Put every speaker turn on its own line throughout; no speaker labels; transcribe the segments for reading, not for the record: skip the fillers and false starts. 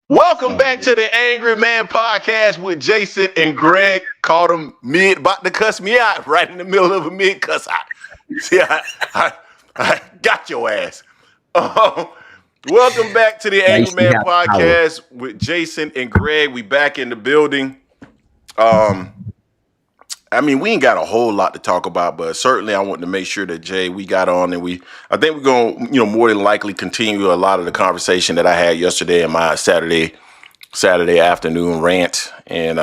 Welcome back to the Angry Man Podcast with Jason and Greg. Caught him about to cuss me out right in the middle of a mid cuss out. See, I got your ass. Welcome back to the
Now you
Angry
see
Man
how power.
Podcast with Jason and Greg. We back in the building. I mean, we ain't got a whole lot to talk about, but certainly I want to make sure that Jay, we got on and I think we're going to, more than likely continue a lot of the conversation that I had yesterday in my Saturday afternoon rant and,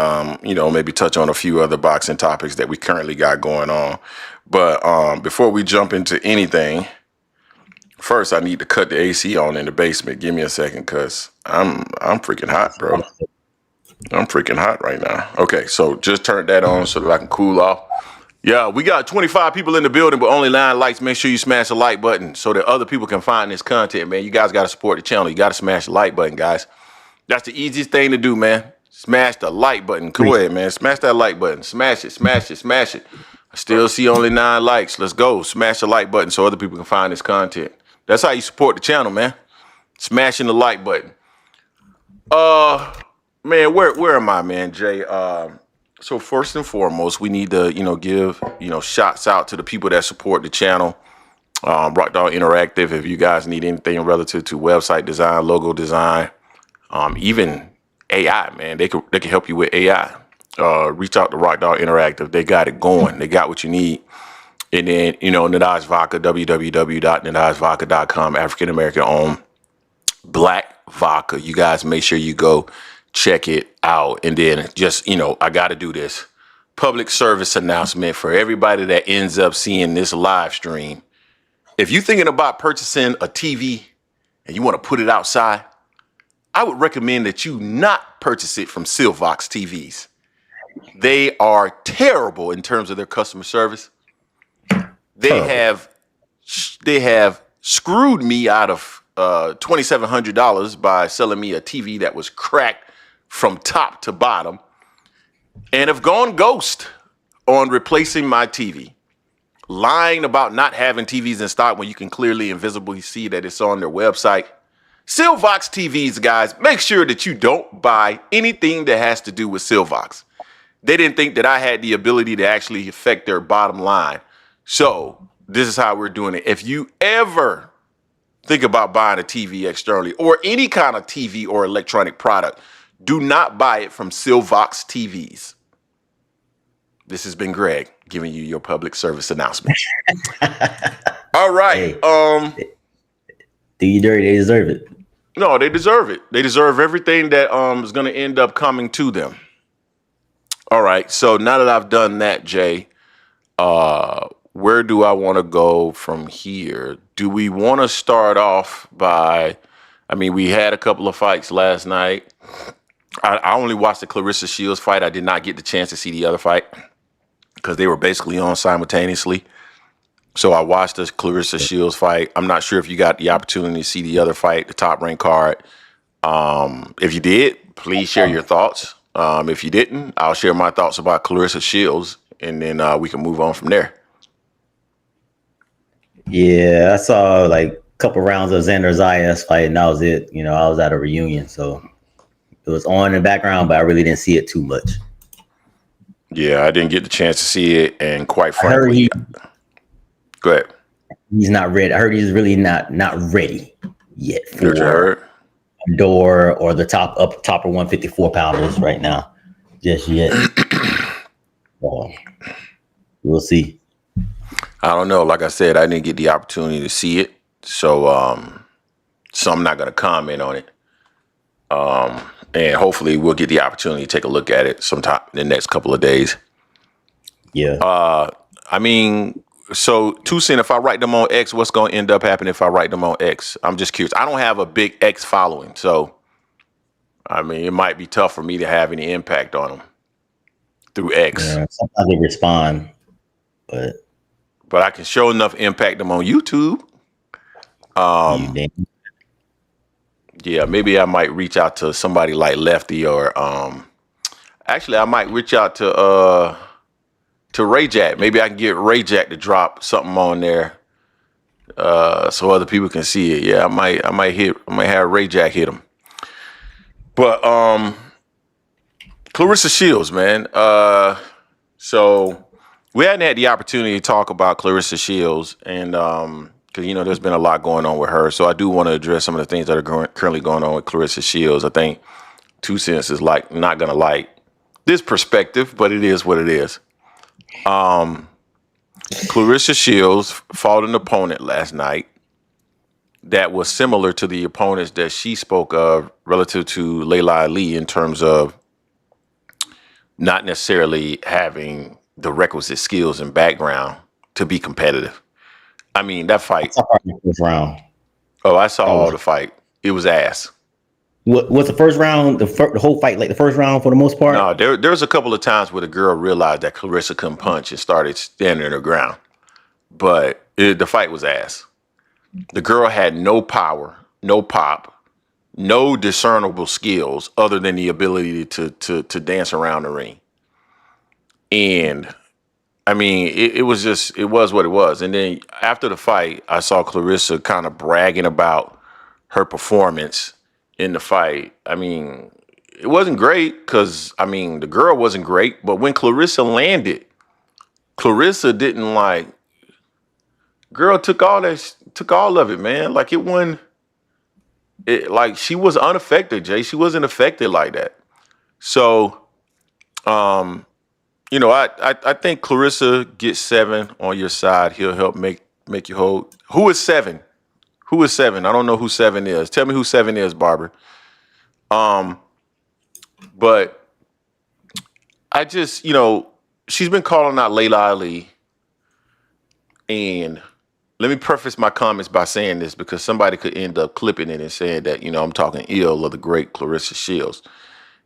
maybe touch on a few other boxing topics that we currently got going on. But before we jump into anything, first I need to cut the AC on in the basement. Give me a second because I'm freaking hot, bro. I'm freaking hot right now. Okay, so just turn that on so that I can cool off. Yeah, we got 25 people in the building, but only 9 likes. Make sure you smash the like button so that other people can find this content, man. You guys got to support the channel. You got to smash the like button, guys. That's the easiest thing to do, man. Smash the like button. Go ahead, man. Smash that like button. Smash it, smash it, smash it. I still see only 9 likes. Let's go. Smash the like button so other people can find this content. That's how you support the channel, man. Smashing the like button. Man, where am I, man, Jay? So first and foremost, we need to, give, shots out to the people that support the channel. Rock Dog Interactive. If you guys need anything relative to website design, logo design, even AI, man, they can help you with AI. reach out to Rock Dog Interactive. They got it going. They got what you need. And then, Nadaj Vodka, www.nadajvodka.com, African American owned black vodka. You guys make sure you go check it out. And then just, I got to do this public service announcement for everybody that ends up seeing this live stream. If you're thinking about purchasing a TV and you want to put it outside, I would recommend that you not purchase it from Silvox TVs. They are terrible in terms of their customer service. They have screwed me out of $2,700 by selling me a TV that was cracked from top to bottom, and have gone ghost on replacing my TV. Lying about not having TVs in stock when you can clearly and visibly see that it's on their website. Silvox TVs, guys, make sure that you don't buy anything that has to do with Silvox. They didn't think that I had the ability to actually affect their bottom line. So this is how we're doing it. If you ever think about buying a TV externally or any kind of TV or electronic product, do not buy it from Silvox TVs. This has been Greg giving you your public service announcement. All right.
Hey, do you dirty? They deserve it.
No, they deserve it. They deserve everything that is going to end up coming to them. All right. So now that I've done that, Jay, where do I want to go from here? Do we want to start off by, we had a couple of fights last night. I only watched the Clarissa Shields fight. I did not get the chance to see the other fight because they were basically on simultaneously. So I watched the Clarissa Shields fight. I'm not sure if you got the opportunity to see the other fight, the Top Rank card. If you did, please share your thoughts. If you didn't, I'll share my thoughts about Clarissa Shields, and then we can move on from there.
Yeah, I saw like a couple rounds of Xander Zayas fight, and that was it. I was at a reunion, so it was on in the background, but I really didn't see it too much.
Yeah, I didn't get the chance to see it, and quite frankly, go ahead.
He's not ready. I heard he's really not ready yet
for
door or the top of 154 pounders right now, just yet. We'll see.
I don't know. Like I said, I didn't get the opportunity to see it, so I'm not going to comment on it. And hopefully we'll get the opportunity to take a look at it sometime in the next couple of days.
Yeah.
So Tucson, if I write them on X, what's going to end up happening if I write them on X? I'm just curious. I don't have a big X following, so it might be tough for me to have any impact on them through X.
Yeah, sometimes they respond, but
I can show enough impact them on YouTube. Yeah, maybe I might reach out to somebody like Lefty, or actually I might reach out to Ray Jack. Maybe I can get Ray Jack to drop something on there so other people can see it. Yeah, I might have Ray Jack hit him. But Clarissa Shields, man. So we hadn't had the opportunity to talk about Clarissa Shields, and because there's been a lot going on with her. So I do want to address some of the things that are currently going on with Clarissa Shields. I think 2 Cents is not gonna like this perspective, but it is what it is. Clarissa Shields fought an opponent last night that was similar to the opponents that she spoke of relative to Layla Ali in terms of not necessarily having the requisite skills and background to be competitive. That fight.
First round.
Oh, I saw all the fight. It was ass.
What was the first round? The whole fight, like the first round for the most part?
No, there was a couple of times where the girl realized that Clarissa couldn't punch and started standing her ground. But the fight was ass. The girl had no power, no pop, no discernible skills other than the ability to dance around the ring. And it was what it was. And then after the fight, I saw Clarissa kind of bragging about her performance in the fight. It wasn't great because, the girl wasn't great. But when Clarissa landed, Clarissa didn't girl took all of it, man. Like it wasn't, she was unaffected, Jay. She wasn't affected like that. So I think Clarissa gets 7 on your side. He'll help make you hold. Who is 7? Who is 7? I don't know who 7 is. Tell me who 7 is, Barbara. But I just, she's been calling out Layla Ali. And let me preface my comments by saying this because somebody could end up clipping it and saying that, I'm talking ill of the great Clarissa Shields.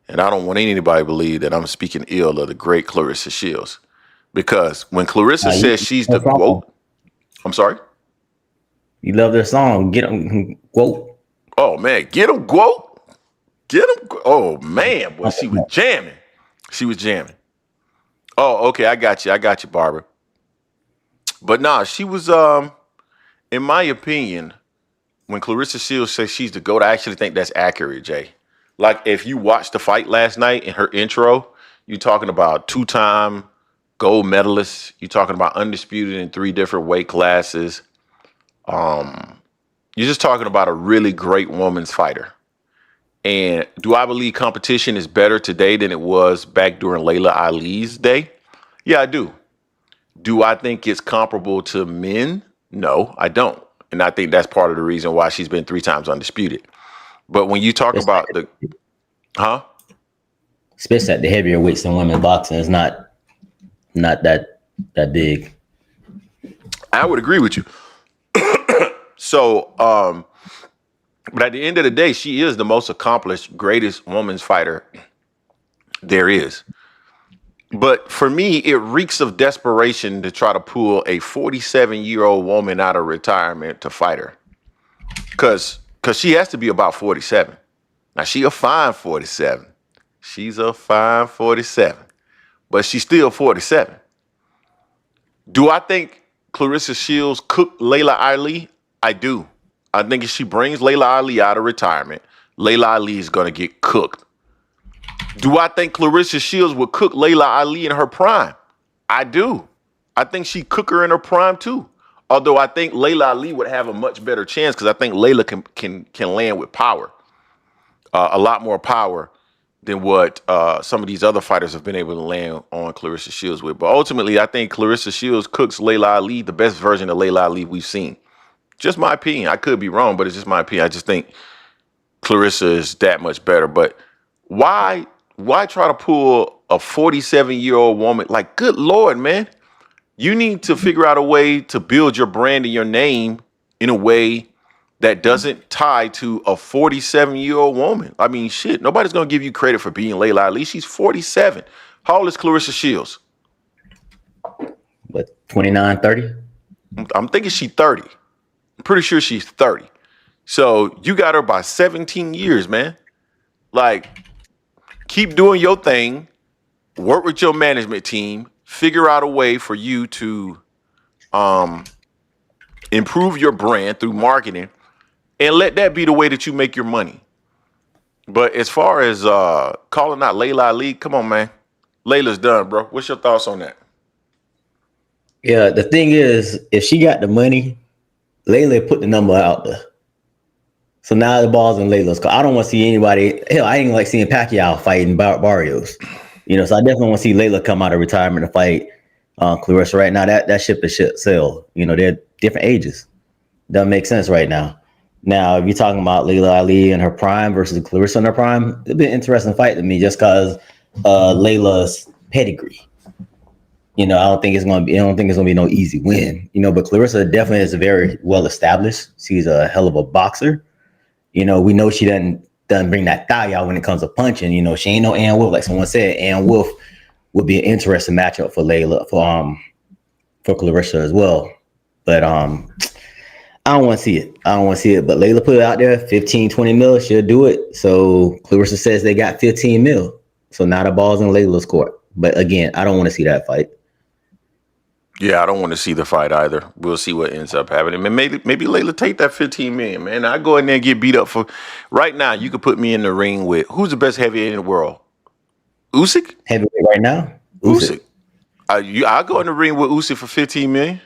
And I don't want anybody to believe that I'm speaking ill of the great Clarissa Shields. Because when Clarissa says she's the GOAT, I'm sorry?
You love their song. Get them, GOAT.
Oh, man. Get them, GOAT. Get them. Oh, man. Boy, she was jamming. She was jamming. Oh, okay. I got you, Barbara. But nah, she was, in my opinion, when Clarissa Shields says she's the GOAT, I actually think that's accurate, Jay. Like, if you watched the fight last night in her intro, you're talking about 2-time gold medalist. You're talking about undisputed in 3 different weight classes. You're just talking about a really great woman's fighter. And do I believe competition is better today than it was back during Layla Ali's day? Yeah, I do. Do I think it's comparable to men? No, I don't. And I think that's part of the reason why she's been 3 times undisputed. But when you talk about
especially at the heavier weights in women's boxing, it's not that big.
I would agree with you. So, but at the end of the day, she is the most accomplished, greatest women's fighter there is. But for me, it reeks of desperation to try to pull a 47-year-old woman out of retirement to fight her. Because she has to be about 47. Now, she a fine 47. She's a fine 47. But she's still 47. Do I think Clarissa Shields cooked Layla Ali? I do. I think if she brings Layla Ali out of retirement, Layla Ali is going to get cooked. Do I think Clarissa Shields would cook Layla Ali in her prime? I do. I think she'd cook her in her prime too. Although I think Layla Ali would have a much better chance because I think Layla can land with power, a lot more power than what some of these other fighters have been able to land on Clarissa Shields with. But ultimately, I think Clarissa Shields cooks Layla Ali, the best version of Layla Ali we've seen. Just my opinion. I could be wrong, but it's just my opinion. I just think Clarissa is that much better. But why try to pull a 47-year-old woman? Like, good Lord, man. You need to figure out a way to build your brand and your name in a way that doesn't tie to a 47-year-old woman. I mean, shit, nobody's going to give you credit for being Layla Ali. She's 47. How old is Clarissa Shields?
What, 29, 30?
I'm thinking she's 30. I'm pretty sure she's 30. So you got her by 17 years, man. Like, keep doing your thing. Work with your management team. Figure out a way for you to improve your brand through marketing and let that be the way that you make your money. But as far as calling out Layla Ali, come on, man. Layla's done, bro. What's your thoughts on that?
Yeah, the thing is, if she got the money, Layla put the number out there. So now the ball's in Layla's court. I don't want to see anybody. Hell, I ain't like seeing Pacquiao fighting Barrios. So I definitely want to see Layla come out of retirement to fight Clarissa right now. That ship is sell. They're different ages. Doesn't make sense right now. Now, if you're talking about Layla Ali in her prime versus Clarissa in her prime, it'd be an interesting fight to me just because Layla's pedigree. I don't think it's gonna be no easy win. But Clarissa definitely is very well established. She's a hell of a boxer. We know she doesn't bring that thigh out when it comes to punching. She ain't no Ann Wolf, like someone said. Ann Wolf would be an interesting matchup for Layla, for Clarissa as well. But I don't want to see it. But Layla put it out there, 15, 20 mil, she'll do it. So Clarissa says they got 15 mil. So now the ball's in Layla's court. But again, I don't want to see that fight.
Yeah, I don't want to see the fight either. We'll see what ends up happening. Maybe Layla take that 15 million, man. I go in there and get beat up for. Right now, you could put me in the ring with who's the best heavyweight in the world? Usyk?
Heavyweight right now?
Usyk. I'll go in the ring with Usyk for 15 million.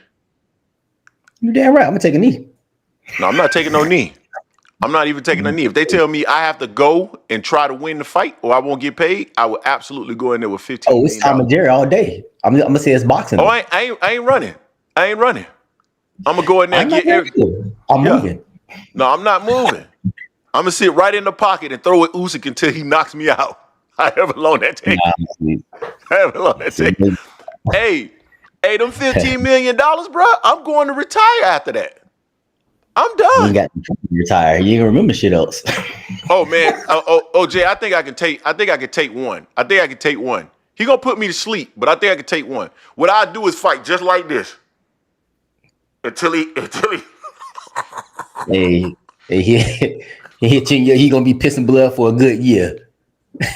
You damn right. I'm gonna take a knee.
No, I'm not taking no knee. I'm not even taking a knee. If they tell me I have to go and try to win the fight or I won't get paid, I will absolutely go in there with $15
Oh, it's
million.
Tom and Jerry all day. I'm gonna say it's boxing.
Oh, I ain't running. I ain't running. I'm gonna go in there and
I'm not
get every.
there. I'm
Yeah.
moving.
No, I'm not moving. I'm gonna sit right in the pocket and throw at Usyk until he knocks me out. However long that takes. However long that takes. Hey, them $15 million, bro. I'm going to retire after that. I'm done.
You got to retire. You ain't remember shit else.
Oh man. Jay, I think I can take one. I think I can take one. He gonna put me to sleep, but I think I can take one. What I do is fight just like this. Until he
Hey, he hit you. He gonna be pissing blood for a good year.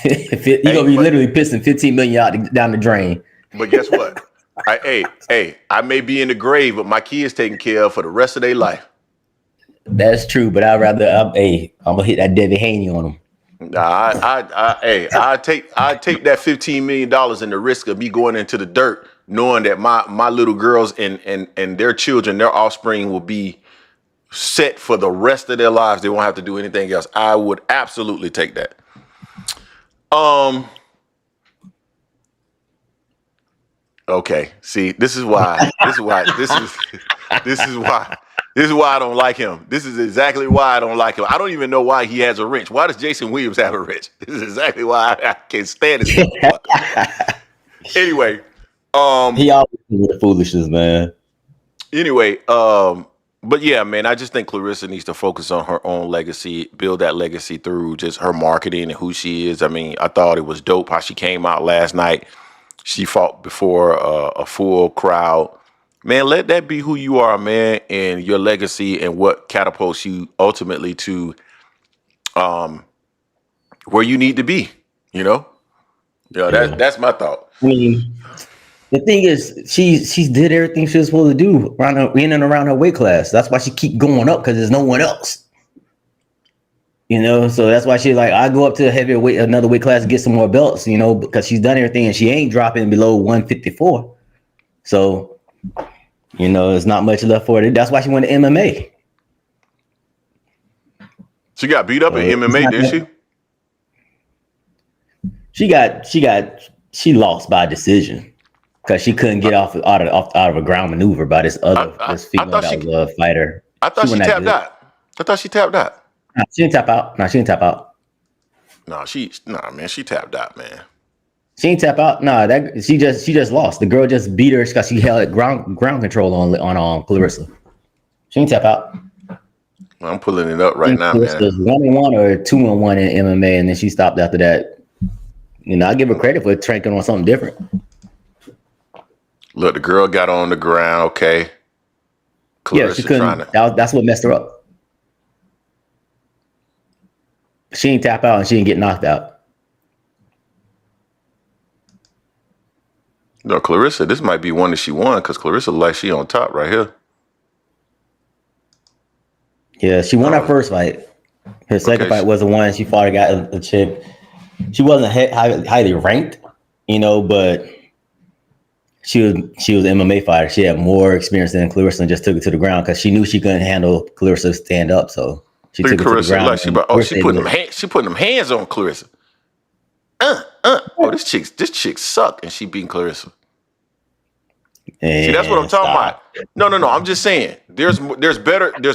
He gonna be literally pissing 15 million out down the drain.
But guess what? I may be in the grave, but my kids taken care of for the rest of their life.
That's true, but I'd rather I'm gonna hit that David Haney on him.
Nah, I take that $15 million and the risk of me going into the dirt, knowing that my little girls and their children, their offspring will be set for the rest of their lives. They won't have to do anything else. I would absolutely take that. Okay. See, this is why I don't like him. This is exactly why I don't like him. I don't even know why he has a wrench. Why does Jason Williams have a wrench? This is exactly why I can't stand this motherfucker. Anyway,
he always with the foolishness, man.
Anyway, but yeah, man, I just think Clarissa needs to focus on her own legacy, build that legacy through just her marketing and who she is. I mean, I thought it was dope how she came out last night. She fought before a full crowd. Man, let that be who you are, man, and your legacy and what catapults you ultimately to where you need to be, you know? That's my thought.
I mean, the thing is, she did everything she was supposed to do in and around her weight class. That's why she keep going up, because there's no one else. You know, so that's why she's like, I go up to a heavier weight, another weight class, to get some more belts, you know, because she's done everything and she ain't dropping below 154. So, you know, there's not much left for her. That's why she went to MMA.
She got beat up in MMA, didn't she? She lost by decision because she couldn't get out of a ground maneuver by this female that was a fighter. I thought she tapped out. I thought she tapped out.
No, she didn't tap out. No, she didn't tap out.
Man, she tapped out, man.
She didn't tap out. No, she just lost. The girl just beat her because she held ground control on Clarissa. She didn't tap out.
I'm pulling it up right now, man.
It was 1-1 or 2-1 in MMA, and then she stopped after that. You know, I give her credit for tranking on something different.
Look, the girl got on the ground. Okay.
Clarissa, yeah, she couldn't. That's what messed her up. She didn't tap out and she didn't get knocked out.
No, Clarissa, this might be one that she won because Clarissa like she on top right here.
Yeah, she won her first fight. Her second fight was the one she fought a chick. She wasn't highly ranked, you know, but she was an MMA fighter. She had more experience than Clarissa and just took it to the ground because she knew she couldn't handle Clarissa stand up. So she took
Clarissa,
it to the ground.
Like she putting them hands on Clarissa. Oh, this chick sucked, and she beating Clarissa. See, that's what I'm talking about. No. I'm just saying there's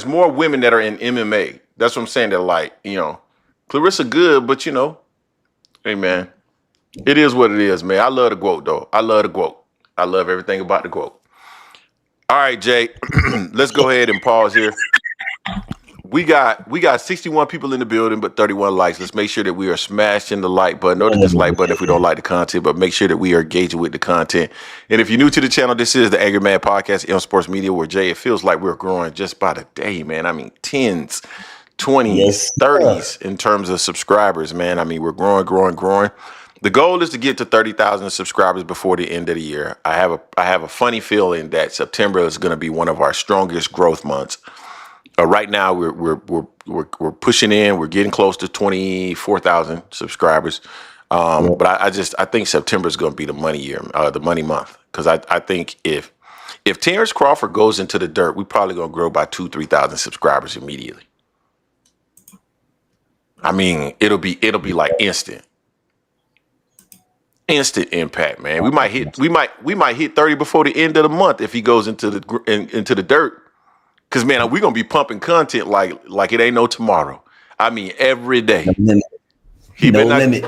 more women that are in MMA. That's what I'm saying. That like, you know, Clarissa good, but you know, hey man, it is what it is, man. I love the GWOAT though. I love the GWOAT. I love everything about the GWOAT. All right, Jay, let's go ahead and pause here. We got 61 people in the building, but 31 likes. Let's make sure that we are smashing the like button or the dislike button if we don't like the content, but make sure that we are engaging with the content. And if you're new to the channel, this is the Angry Man Podcast, M Sports Media, where Jay, it feels like we're growing just by the day, man. I mean, 10s, 20s, 30s in terms of subscribers, man. I mean, we're growing. The goal is to get to 30,000 subscribers before the end of the year. I have a funny feeling that September is going to be one of our strongest growth months. Right now, we're pushing in. We're getting close to 24,000 subscribers. But I think September is going to be the money year, the money month. Because I think if Terence Crawford goes into the dirt, we're probably going to grow by 2,000-3,000 subscribers immediately. I mean, it'll be like instant impact, man. We might hit 30 before the end of the month if he goes into the dirt. Cause man, we're gonna be pumping content like it ain't no tomorrow. I mean, every
No
day.
limit.
He
No
been not.
limit.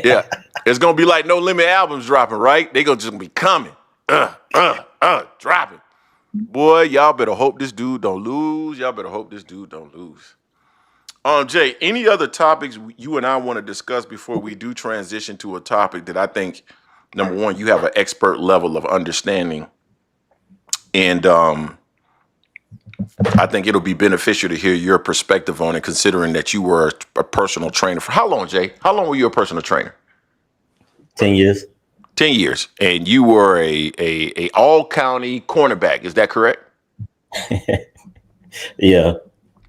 Yeah, it's gonna be like No Limit albums dropping, right? They gonna just be coming, dropping. Boy, y'all better hope this dude don't lose. Y'all better hope this dude don't lose. Jay, any other topics you and I want to discuss before we do transition to a topic that I think, number one, you have an expert level of understanding, and I think it'll be beneficial to hear your perspective on it, considering that you were a personal trainer for how long, Jay? How long were you a personal trainer?
10 years.
10 years, and you were a all county cornerback. Is that correct?
Yeah.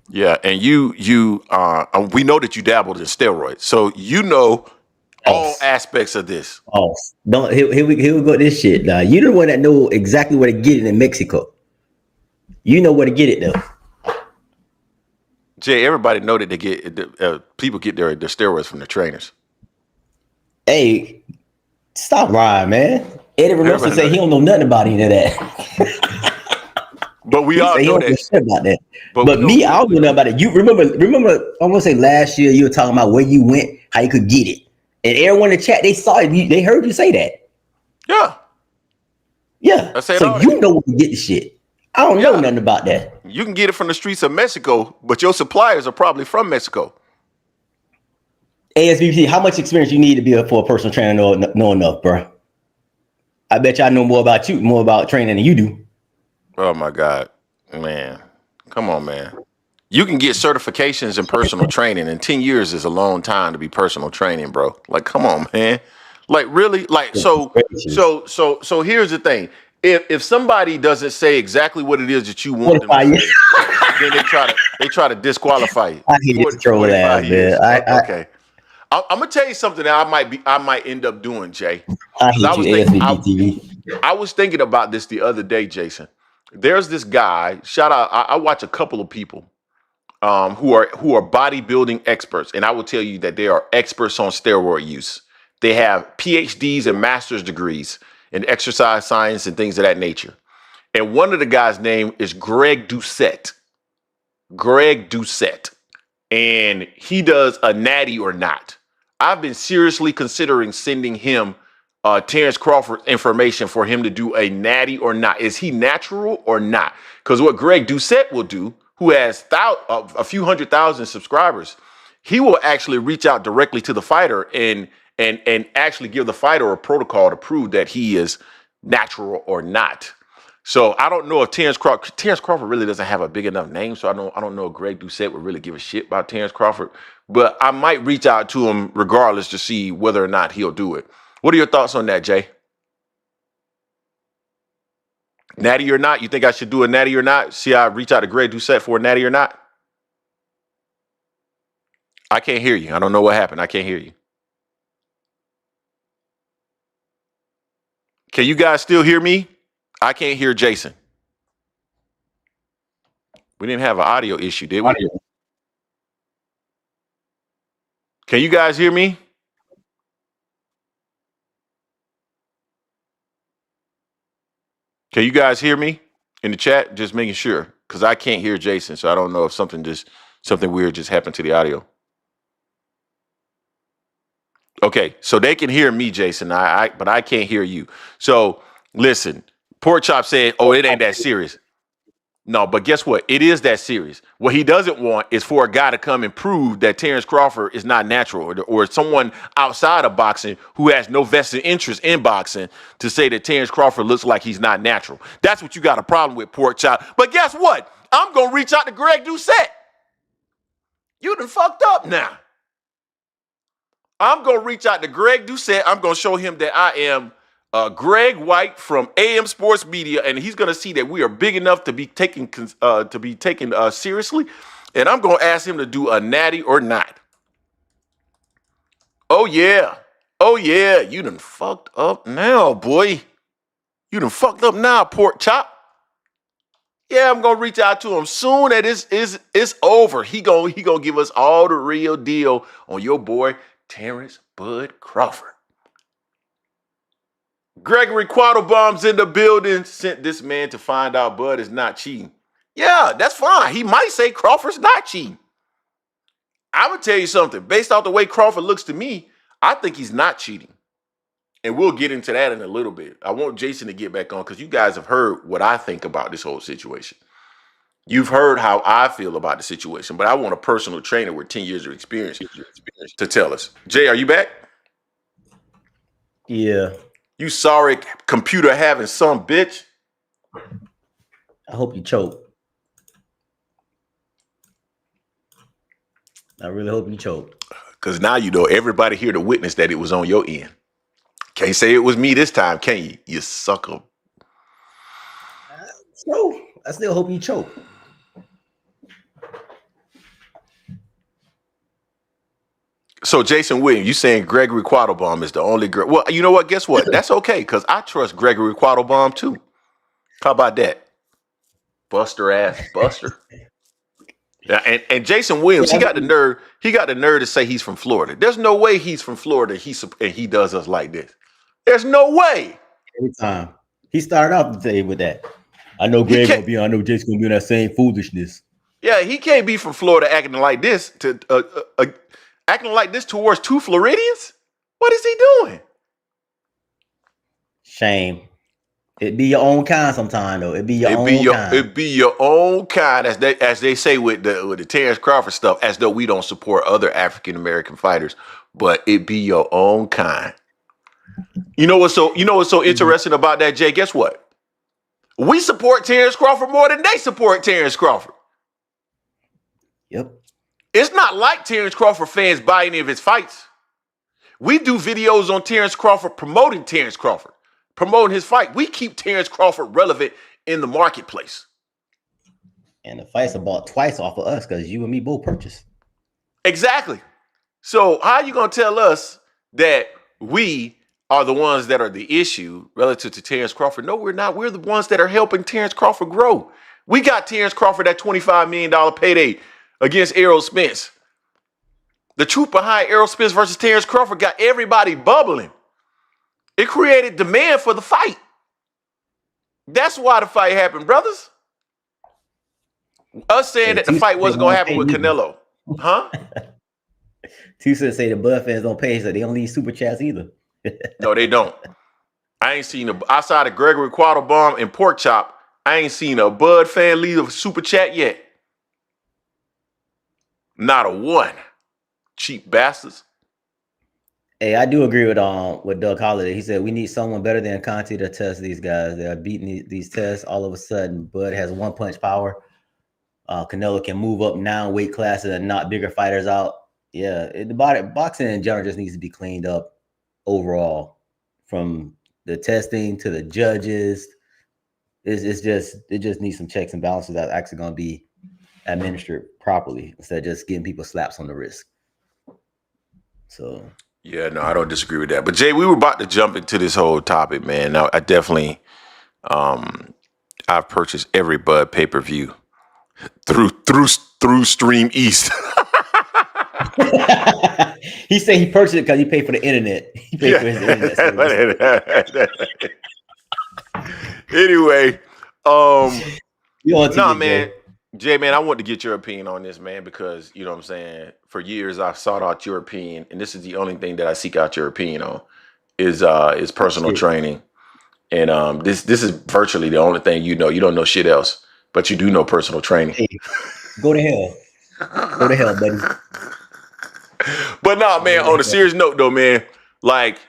Yeah, and we know that you dabbled in steroids, so you know all aspects of this.
Oh, don't here we go with this shit. Now you the one that know exactly where to get it in Mexico. You know where to get it though.
Jay, everybody know that people get their steroids from the trainers.
Hey, stop lying, man. Eddie Reynoso say he don't know nothing about any of that.
But we all
he
know
don't
that.
shit about that.
But
me, I don't know nothing about it. You remember? I'm gonna say last year you were talking about where you went, how you could get it, and everyone in the chat they saw it. They heard you say that.
Yeah.
Yeah.
I said
So you know where to get the shit. I don't know nothing about that.
You can get it from the streets of Mexico, but your suppliers are probably from Mexico.
ASVP, how much experience you need to be for a personal trainer know enough, bro? I bet y'all know more about you, more about training than you do.
Oh my God, man. Come on, man. You can get certifications in personal training, and 10 years is a long time to be personal training, bro. Like, come on, man. Like, really? Like, so here's the thing. If somebody doesn't say exactly what it is that you want them to say, then they try to disqualify you.
I hate this troll ass, man.
Okay. I'm gonna tell you something that I might end up doing, Jay.
I hate you, ASVP.
I was thinking about this the other day, Jason. There's this guy. Shout out! I watch a couple of people who are bodybuilding experts, and I will tell you that they are experts on steroid use. They have PhDs and master's degrees in exercise science and things of that nature. And one of the guys' name is Greg Doucette. Greg Doucette. And he does a natty or not. I've been seriously considering sending him Terence Crawford information for him to do a natty or not. Is he natural or not? Because what Greg Doucette will do, who has a few 100,000 subscribers, he will actually reach out directly to the fighter and actually give the fighter a protocol to prove that he is natural or not. So I don't know if Terence Crawford really doesn't have a big enough name, so I don't know if Greg Doucette would really give a shit about Terence Crawford, but I might reach out to him regardless to see whether or not he'll do it. What are your thoughts on that, Jay? Natty or not? You think I should do a natty or not? See, I reach out to Greg Doucette for a natty or not? I can't hear you. I don't know what happened. I can't hear you. Can you guys still hear me? I can't hear Jason. We didn't have an audio issue, did we? Can you guys hear me? Can you guys hear me in the chat? Just making sure, because I can't hear Jason, so I don't know if something weird just happened to the audio. Okay, so they can hear me, Jason, but I can't hear you. So listen, Pork Chop said, "Oh, it ain't that serious." No, but guess what? It is that serious. What he doesn't want is for a guy to come and prove that Terence Crawford is not natural, or someone outside of boxing who has no vested interest in boxing to say that Terence Crawford looks like he's not natural. That's what you got a problem with, Pork Chop. But guess what? I'm going to reach out to Greg Doucette. You done fucked up now. I'm going to reach out to Greg Doucette. I'm going to show him that I am Greg White from AM Sports Media, and he's going to see that we are big enough to be taken seriously. And I'm going to ask him to do a natty or not. Oh yeah, you done fucked up now, boy. You done fucked up now, Pork Chop. Yeah, I'm gonna reach out to him soon as it's over. He gonna give us all the real deal on your boy Terence Bud Crawford. Gregory Quattlebaum's in the building. Sent this man to find out Bud is not cheating. Yeah, that's fine. He might say Crawford's not cheating. I'm gonna tell you something. Based off the way Crawford looks to me, I think he's not cheating. And we'll get into that in a little bit. I want Jason to get back on because you guys have heard what I think about this whole situation. You've heard how I feel about the situation, but I want a personal trainer with 10 years of experience to tell us. Jay, are you back?
Yeah.
You sorry computer having some bitch?
I hope you choke. I really hope you choke.
Because now you know everybody here to witness that it was on your end. Can't say it was me this time, can you? You sucker.
So I still hope you choke.
So Jason Williams, you saying Gregory Quattlebaum is the only girl? Well, you know what? Guess what? That's okay because I trust Gregory Quattlebaum too. How about that? Buster ass Buster. Yeah, and Jason Williams, he got the nerve. He got the nerve to say he's from Florida. There's no way he's from Florida. And he does us like this. There's no way.
Every time he started off the day with that. I know Greg gonna be. I know Jason's gonna be in that same foolishness.
Yeah, he can't be from Florida acting like this acting like this towards two Floridians. What is he doing?
Shame. It be your own kind sometime though. It be your own kind.
It be your own kind, as they say with the Terence Crawford stuff, as though we don't support other African American fighters, but it be your own kind. You know what's so interesting about that, Jay? Guess what? We support Terence Crawford more than they support Terence Crawford.
Yep.
It's not like Terence Crawford fans buy any of his fights. We do videos on Terence Crawford promoting Terence Crawford, promoting his fight. We keep Terence Crawford relevant in the marketplace.
And the fights are bought twice off of us because you and me both purchased.
Exactly. So how are you going to tell us that we are the ones that are the issue relative to Terence Crawford? No, we're not. We're the ones that are helping Terence Crawford grow. We got Terence Crawford at $25 million payday against Errol Spence. The truth behind Errol Spence versus Terence Crawford got everybody bubbling. It created demand for the fight. That's why the fight happened, brothers. Us saying that the fight wasn't going to happen with Canelo. Huh?
Tusa say the Bud fans don't pay, so they don't need super chats either.
No, they don't. I ain't seen outside of Gregory Quattlebaum and Pork Chop, I ain't seen a Bud fan leave a super chat yet. Not a one. Cheap bastards.
Hey, I do agree with Doug Holliday. He said we need someone better than Conte to test these guys. They are beating these tests. All of a sudden, Bud has one punch power. Canelo can move up now weight classes and knock bigger fighters out. Yeah, boxing in general just needs to be cleaned up overall, from the testing to the judges. It just needs some checks and balances that are actually going to be administered properly instead of just getting people slaps on the wrist. So
yeah, no, I don't disagree with that. But Jay, we were about to jump into this whole topic, man. Now I definitely I've purchased every Bud pay-per-view through Stream East.
He said he purchased it because he paid for the internet. He paid for his internet service.
Anyway,
man.
Jay, man, I want to get your opinion on this, man, because you know what I'm saying. For years, I've sought out your opinion, and this is the only thing that I seek out your opinion on is personal training, and this is virtually the only thing you know. You don't know shit else, but you do know personal training.
Hey, go to hell, buddy.
But no, man. On a serious note, though, man, like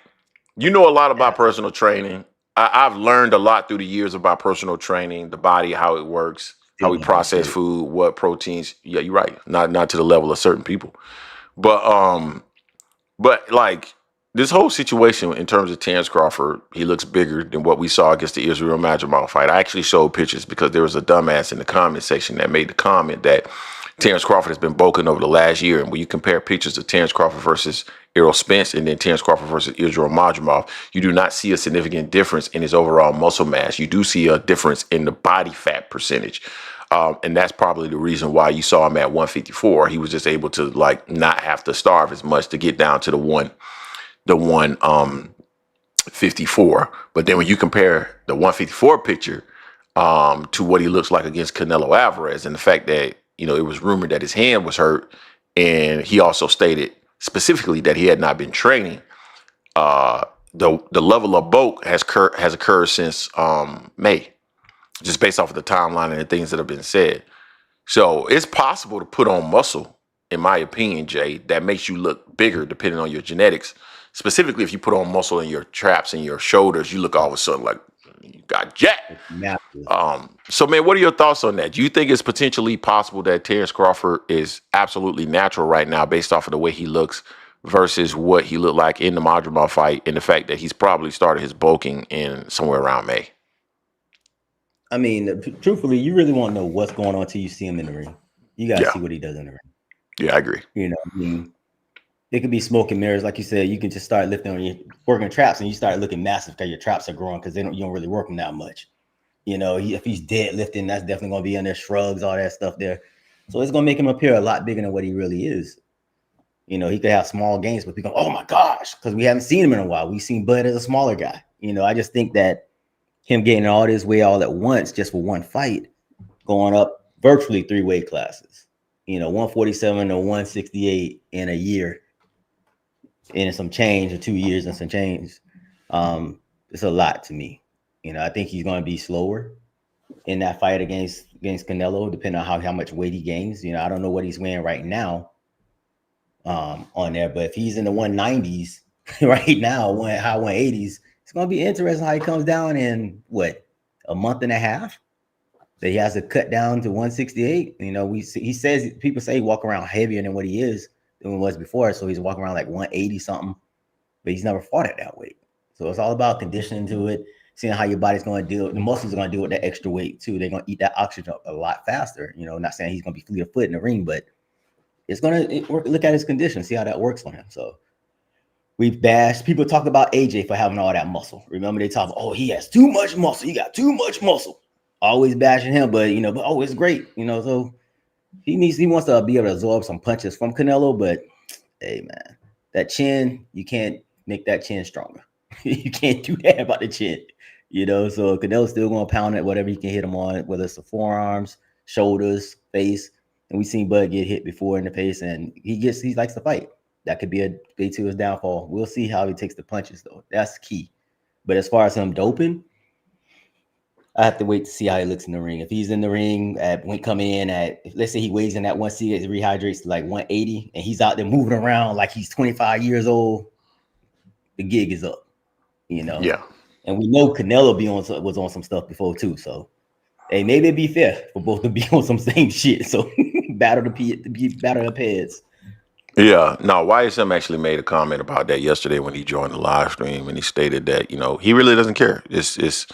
you know a lot about personal training. I've learned a lot through the years about personal training, the body, how it works. How we process food, what proteins. Yeah, you're right. Not to the level of certain people. But like this whole situation in terms of Terence Crawford, he looks bigger than what we saw against the Israel Madrimov fight. I actually showed pictures because there was a dumbass in the comment section that made the comment that Terence Crawford has been bulking over the last year. And when you compare pictures of Terence Crawford versus Errol Spence and then Terence Crawford versus Israel Madrimov, you do not see a significant difference in his overall muscle mass. You do see a difference in the body fat percentage. And that's probably the reason why you saw him at 154. He was just able to like not have to starve as much to get down to the 154. But then when you compare the 154 picture to what he looks like against Canelo Alvarez, and the fact that, you know, it was rumored that his hand was hurt, and he also stated specifically that he had not been training. The level of bulk has occurred since May, just based off of the timeline and the things that have been said. So it's possible to put on muscle, in my opinion, Jay, that makes you look bigger depending on your genetics. Specifically, if you put on muscle in your traps and your shoulders, you look all of a sudden like you got jacked. So, man, what are your thoughts on that? Do you think it's potentially possible that Terence Crawford is absolutely natural right now based off of the way he looks versus what he looked like in the Madrimov fight and the fact that he's probably started his bulking in somewhere around May?
I mean, truthfully, you really won't know what's going on till you see him in the ring. You got to see what he does in the ring.
Yeah, I agree.
You know, I mean, it could be smoke and mirrors. Like you said, you can just start lifting on your working traps and you start looking massive because your traps are growing because you don't really work them that much. You know, if he's deadlifting, that's definitely going to be in there, shrugs, all that stuff there. So it's going to make him appear a lot bigger than what he really is. You know, he could have small gains, but people go, oh my gosh, because we haven't seen him in a while. We've seen Bud as a smaller guy. You know, I just think that him getting all this weight all at once just for one fight, going up virtually 3 weight classes, you know, 147 to 168 in a year, and some change, or 2 years and some change. It's a lot to me. You know, I think he's going to be slower in that fight against Canelo, depending on how much weight he gains. You know, I don't know what he's weighing right now on there, but if he's in the 190s right now, high 180s, it's going to be interesting how he comes down in a month and a half. That he has to cut down to 168. You know, people say he walk around heavier than what he is than he was before. So he's walking around like 180 something, but he's never fought at that weight. So it's all about conditioning to it, seeing how your body's going to deal. The muscles are going to deal with that extra weight too. They're going to eat that oxygen up a lot faster. You know, not saying he's going to be fleet of foot in the ring, but it's going to look at his condition, see how that works for him. So we've bashed. People talk about AJ for having all that muscle. Remember, they talk, oh, he has too much muscle. He got too much muscle. Always bashing him, but you know, it's great. You know, so he wants to be able to absorb some punches from Canelo. But hey, man, that chin, you can't make that chin stronger. You can't do that about the chin. You know, so Canelo's still going to pound it, whatever he can hit him on, whether it's the forearms, shoulders, face. And we've seen Bud get hit before in the face, and he likes to fight. That could be a way to his downfall. We'll see how he takes the punches, though. That's key. But as far as him doping, I have to wait to see how he looks in the ring. If he's in the ring let's say he weighs in at 160, he rehydrates to like 180, and he's out there moving around like he's 25 years old, the gig is up. You know?
Yeah.
And we know Canelo was on some stuff before too. So hey, maybe it'd be fair for both to be on some same shit. So battle the heads.
Yeah. No, YSM actually made a comment about that yesterday when he joined the live stream, and he stated that, you know, he really doesn't care. It's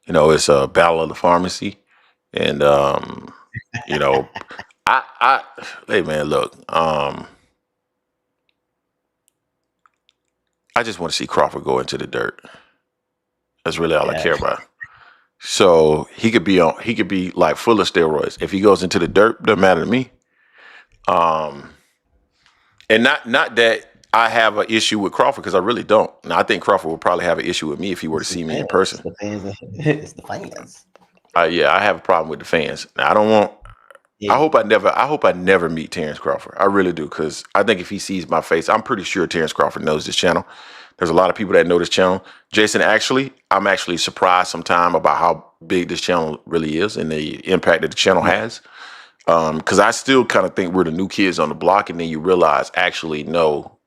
you know, it's a battle of the pharmacy. And you know, hey man, look, I just want to see Crawford go into the dirt. That's really all I care about. So he could be like full of steroids. If he goes into the dirt, doesn't matter to me. And not that I have an issue with Crawford, because I really don't. Now, I think Crawford would probably have an issue with me if he were to see me in person.
It's the fans.
Yeah, I have a problem with the fans. Now, I don't want. Yeah. I hope I never meet Terence Crawford. I really do, because I think if he sees my face, I'm pretty sure Terence Crawford knows this channel. There's a lot of people that know this channel. Jason, I'm actually surprised sometimes about how big this channel really is and the impact that the channel has. Because I still kind of think we're the new kids on the block, and then you realize, actually, no,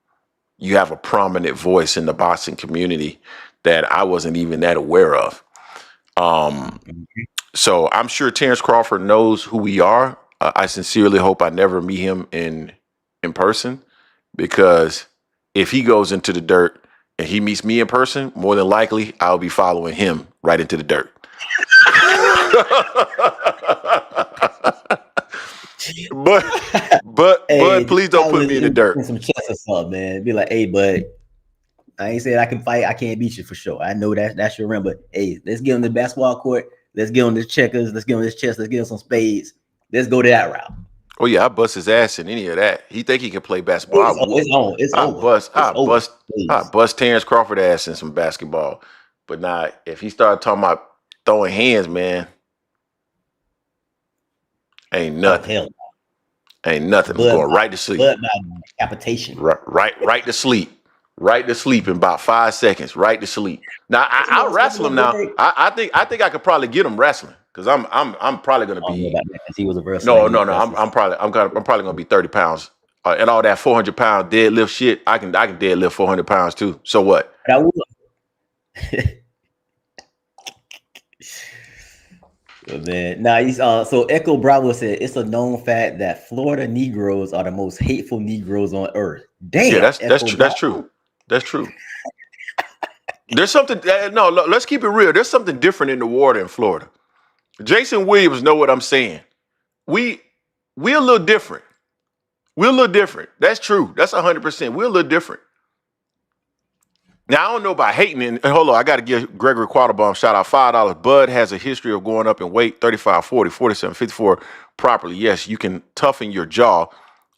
you have a prominent voice in the boxing community that I wasn't even that aware of. So I'm sure Terence Crawford knows who we are. I sincerely hope I never meet him in person, because if he goes into the dirt and he meets me in person, more than likely I'll be following him right into the dirt. but
Hey,
please don't put
challenge
me in the
him in
dirt.
some chess or something, man. Be like, hey, bud, I ain't saying I can fight. I can't beat you for sure. I know that's your rim, but hey, let's get on the basketball court. Let's get on the checkers. Let's get on this chess. Let's get on some spades. Let's go to that route.
Oh yeah, I bust his ass in any of that. He think he can play
Oh,
basketball. I
it's,
whoop.
it's on. It's
I
over.
bust.
It's
I
over.
bust. I
Please.
bust Terence Crawford ass in some basketball. But now, if he started talking about throwing hands, man, ain't
Oh
nothing.
hell,
Ain't nothing. I'm
blood,
going right to sleep.
blood by decapitation.
Right to sleep. Right to sleep in about 5 seconds. Right to sleep. Now
What's the
I'll
most
wrestle him.
famous
Now
Greg?
I think I could probably get him wrestling because I'm probably gonna
I don't know
be
about that because he was a wrestler
no
and
no
he
no
lost
I'm
his.
probably gonna be 30 pounds and all that 400 pound deadlift shit. I can deadlift 400 pounds too. So what?
But I will. But man, now he's so Echo Bravo said it's a known fact that Florida Negroes are the most hateful Negroes on earth.
Yeah,
Damn,
that's
Echo
true. That's true.
Bravo.
That's true. There's something. No, let's keep it real. There's something different in the water in Florida. Jason Williams know what I'm saying. We we're a little different. We're a little different. That's true. That's 100%. We're a little different. Now I don't know about hating. And hold on, I got to give Gregory Quattlebaum shout out $5. Bud has a history of going up in weight 35, 40, 47, 54 properly. Yes, you can toughen your jaw.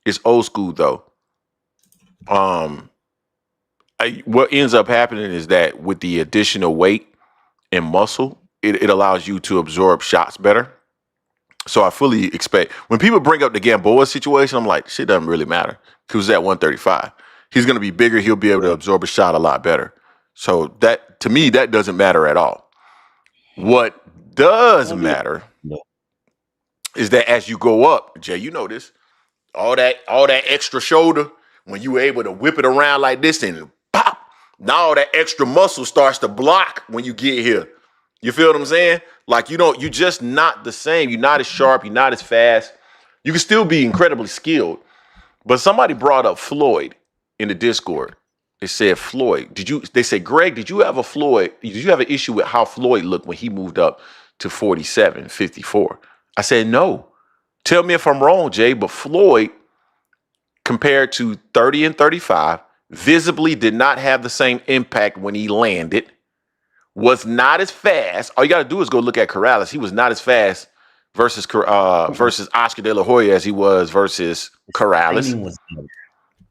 It's old school though. Um, what ends up happening is that with the additional weight and muscle, it allows you to absorb shots better. So I fully expect when people bring up the Gamboa situation, I'm like, shit doesn't really matter. He was at 135. He's going to be bigger. He'll be able to
Yeah.
absorb a shot a lot better. So that to me, that doesn't matter at all. What does
Gonna be
matter
no.
is that as you go up, Jay, you know this, all that extra shoulder, when you were able to whip it around like this and pop, now all that extra muscle starts to block when you get here. You feel what I'm saying? Like you're just not the same. You're not as sharp. You're not as fast. You can still be incredibly skilled. But somebody brought up Floyd in the Discord. They said, Floyd, they said, Greg, did you have an issue with how Floyd looked when he moved up to 47, 54? I said, no. Tell me if I'm wrong, Jay, but Floyd, compared to 30 and 35, visibly did not have the same impact when he landed, was not as fast. All you got to do is go look at Corrales. He was not as fast versus Oscar De La Hoya as he was versus
His
Corrales.
timing was better.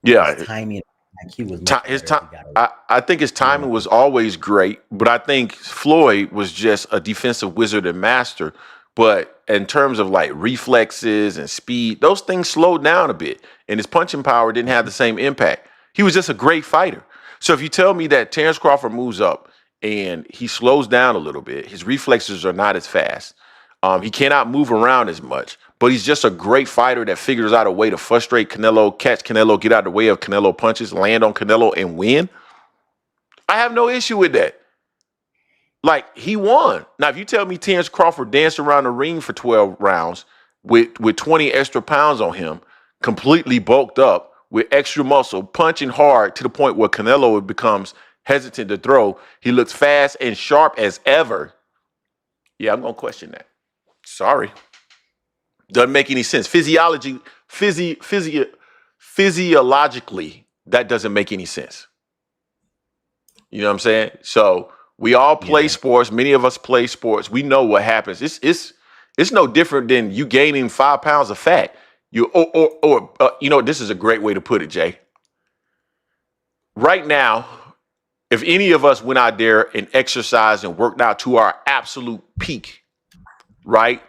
His
Yeah,
timing IQ was much
his
better.
time.
He got
I think his timing was always great, but I think Floyd was just a defensive wizard and master. But in terms of like reflexes and speed, those things slowed down a bit, and his punching power didn't have the same impact. He was just a great fighter. So if you tell me that Terence Crawford moves up and he slows down a little bit, his reflexes are not as fast. He cannot move around as much, but he's just a great fighter that figures out a way to frustrate Canelo, catch Canelo, get out of the way of Canelo punches, land on Canelo, and win. I have no issue with that. Like he won. Now, if you tell me Terence Crawford danced around the ring for 12 rounds with 20 extra pounds on him, completely bulked up with extra muscle, punching hard to the point where Canelo becomes hesitant to throw, he looks fast and sharp as ever. Yeah, I'm gonna question that. Sorry. Doesn't make any sense. Physiologically, that doesn't make any sense. You know what I'm saying? So we all play
yeah.
sports. Many of us play sports. We know what happens. It's no different than you gaining 5 pounds of fat. This is a great way to put it, Jay. Right now, if any of us went out there and exercised and worked out to our absolute peak, right?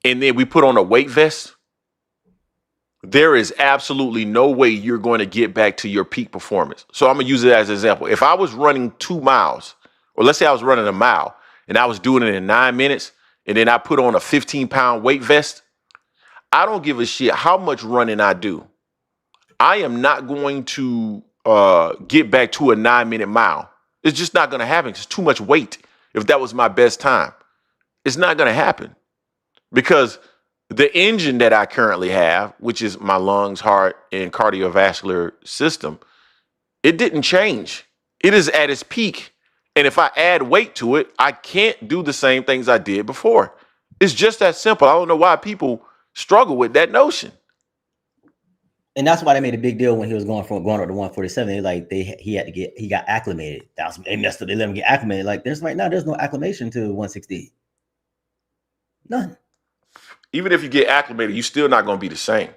And then we put on a weight vest, there is absolutely no way you're going to get back to your peak performance. So I'm going to use it as an example. If I was running 2 miles, or let's say I was running a mile and I was doing it in 9 minutes, and then I put on a 15-pound weight vest, I don't give a shit how much running I do. I am not going to get back to a 9-minute mile. It's just not going to happen. It's too much weight. If that was my best time, it's not going to happen because the engine that I currently have, which is my lungs, heart, and cardiovascular system, it didn't change. It is at its peak. And if I add weight to it, I can't do the same things I did before. It's just that simple. I don't know why people struggle with that notion.
And that's why they made a big deal when he was going up to 147. Like he got acclimated. They messed up. They let him get acclimated. Like there's right now, there's no acclimation to 160. None.
Even if you get acclimated, you're still not going to be the same.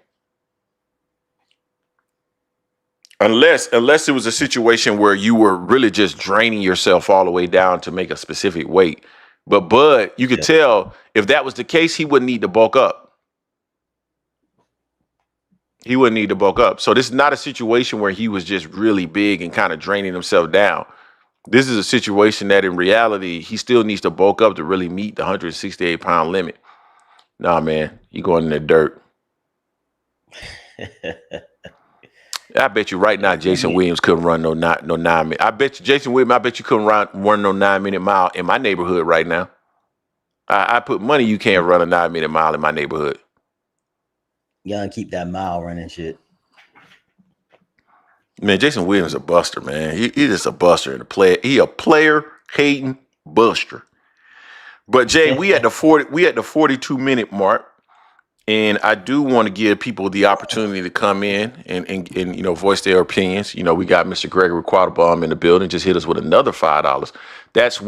Unless it was a situation where you were really just draining yourself all the way down to make a specific weight. But Bud, you could tell if that was the case, he wouldn't need to bulk up. He wouldn't need to bulk up. So this is not a situation where he was just really big and kind of draining himself down. This is a situation that in reality, he still needs to bulk up to really meet the 168-pound limit. Nah, man, you going in the dirt. I bet you right now, Jason Williams couldn't run no 9 minute. I bet you, Jason Williams, I bet you couldn't run no 9-minute mile in my neighborhood right now. I put money you can't run a 9-minute mile in my neighborhood.
You gotta keep that mile running shit.
Man, Jason Williams is a buster, man. He just a buster and a player. He a player hating buster. But Jay, we at the 42-minute mark. And I do want to give people the opportunity to come in and voice their opinions. We got Mr. Gregory Quattlebaum in the building. Just hit us with another $5. That's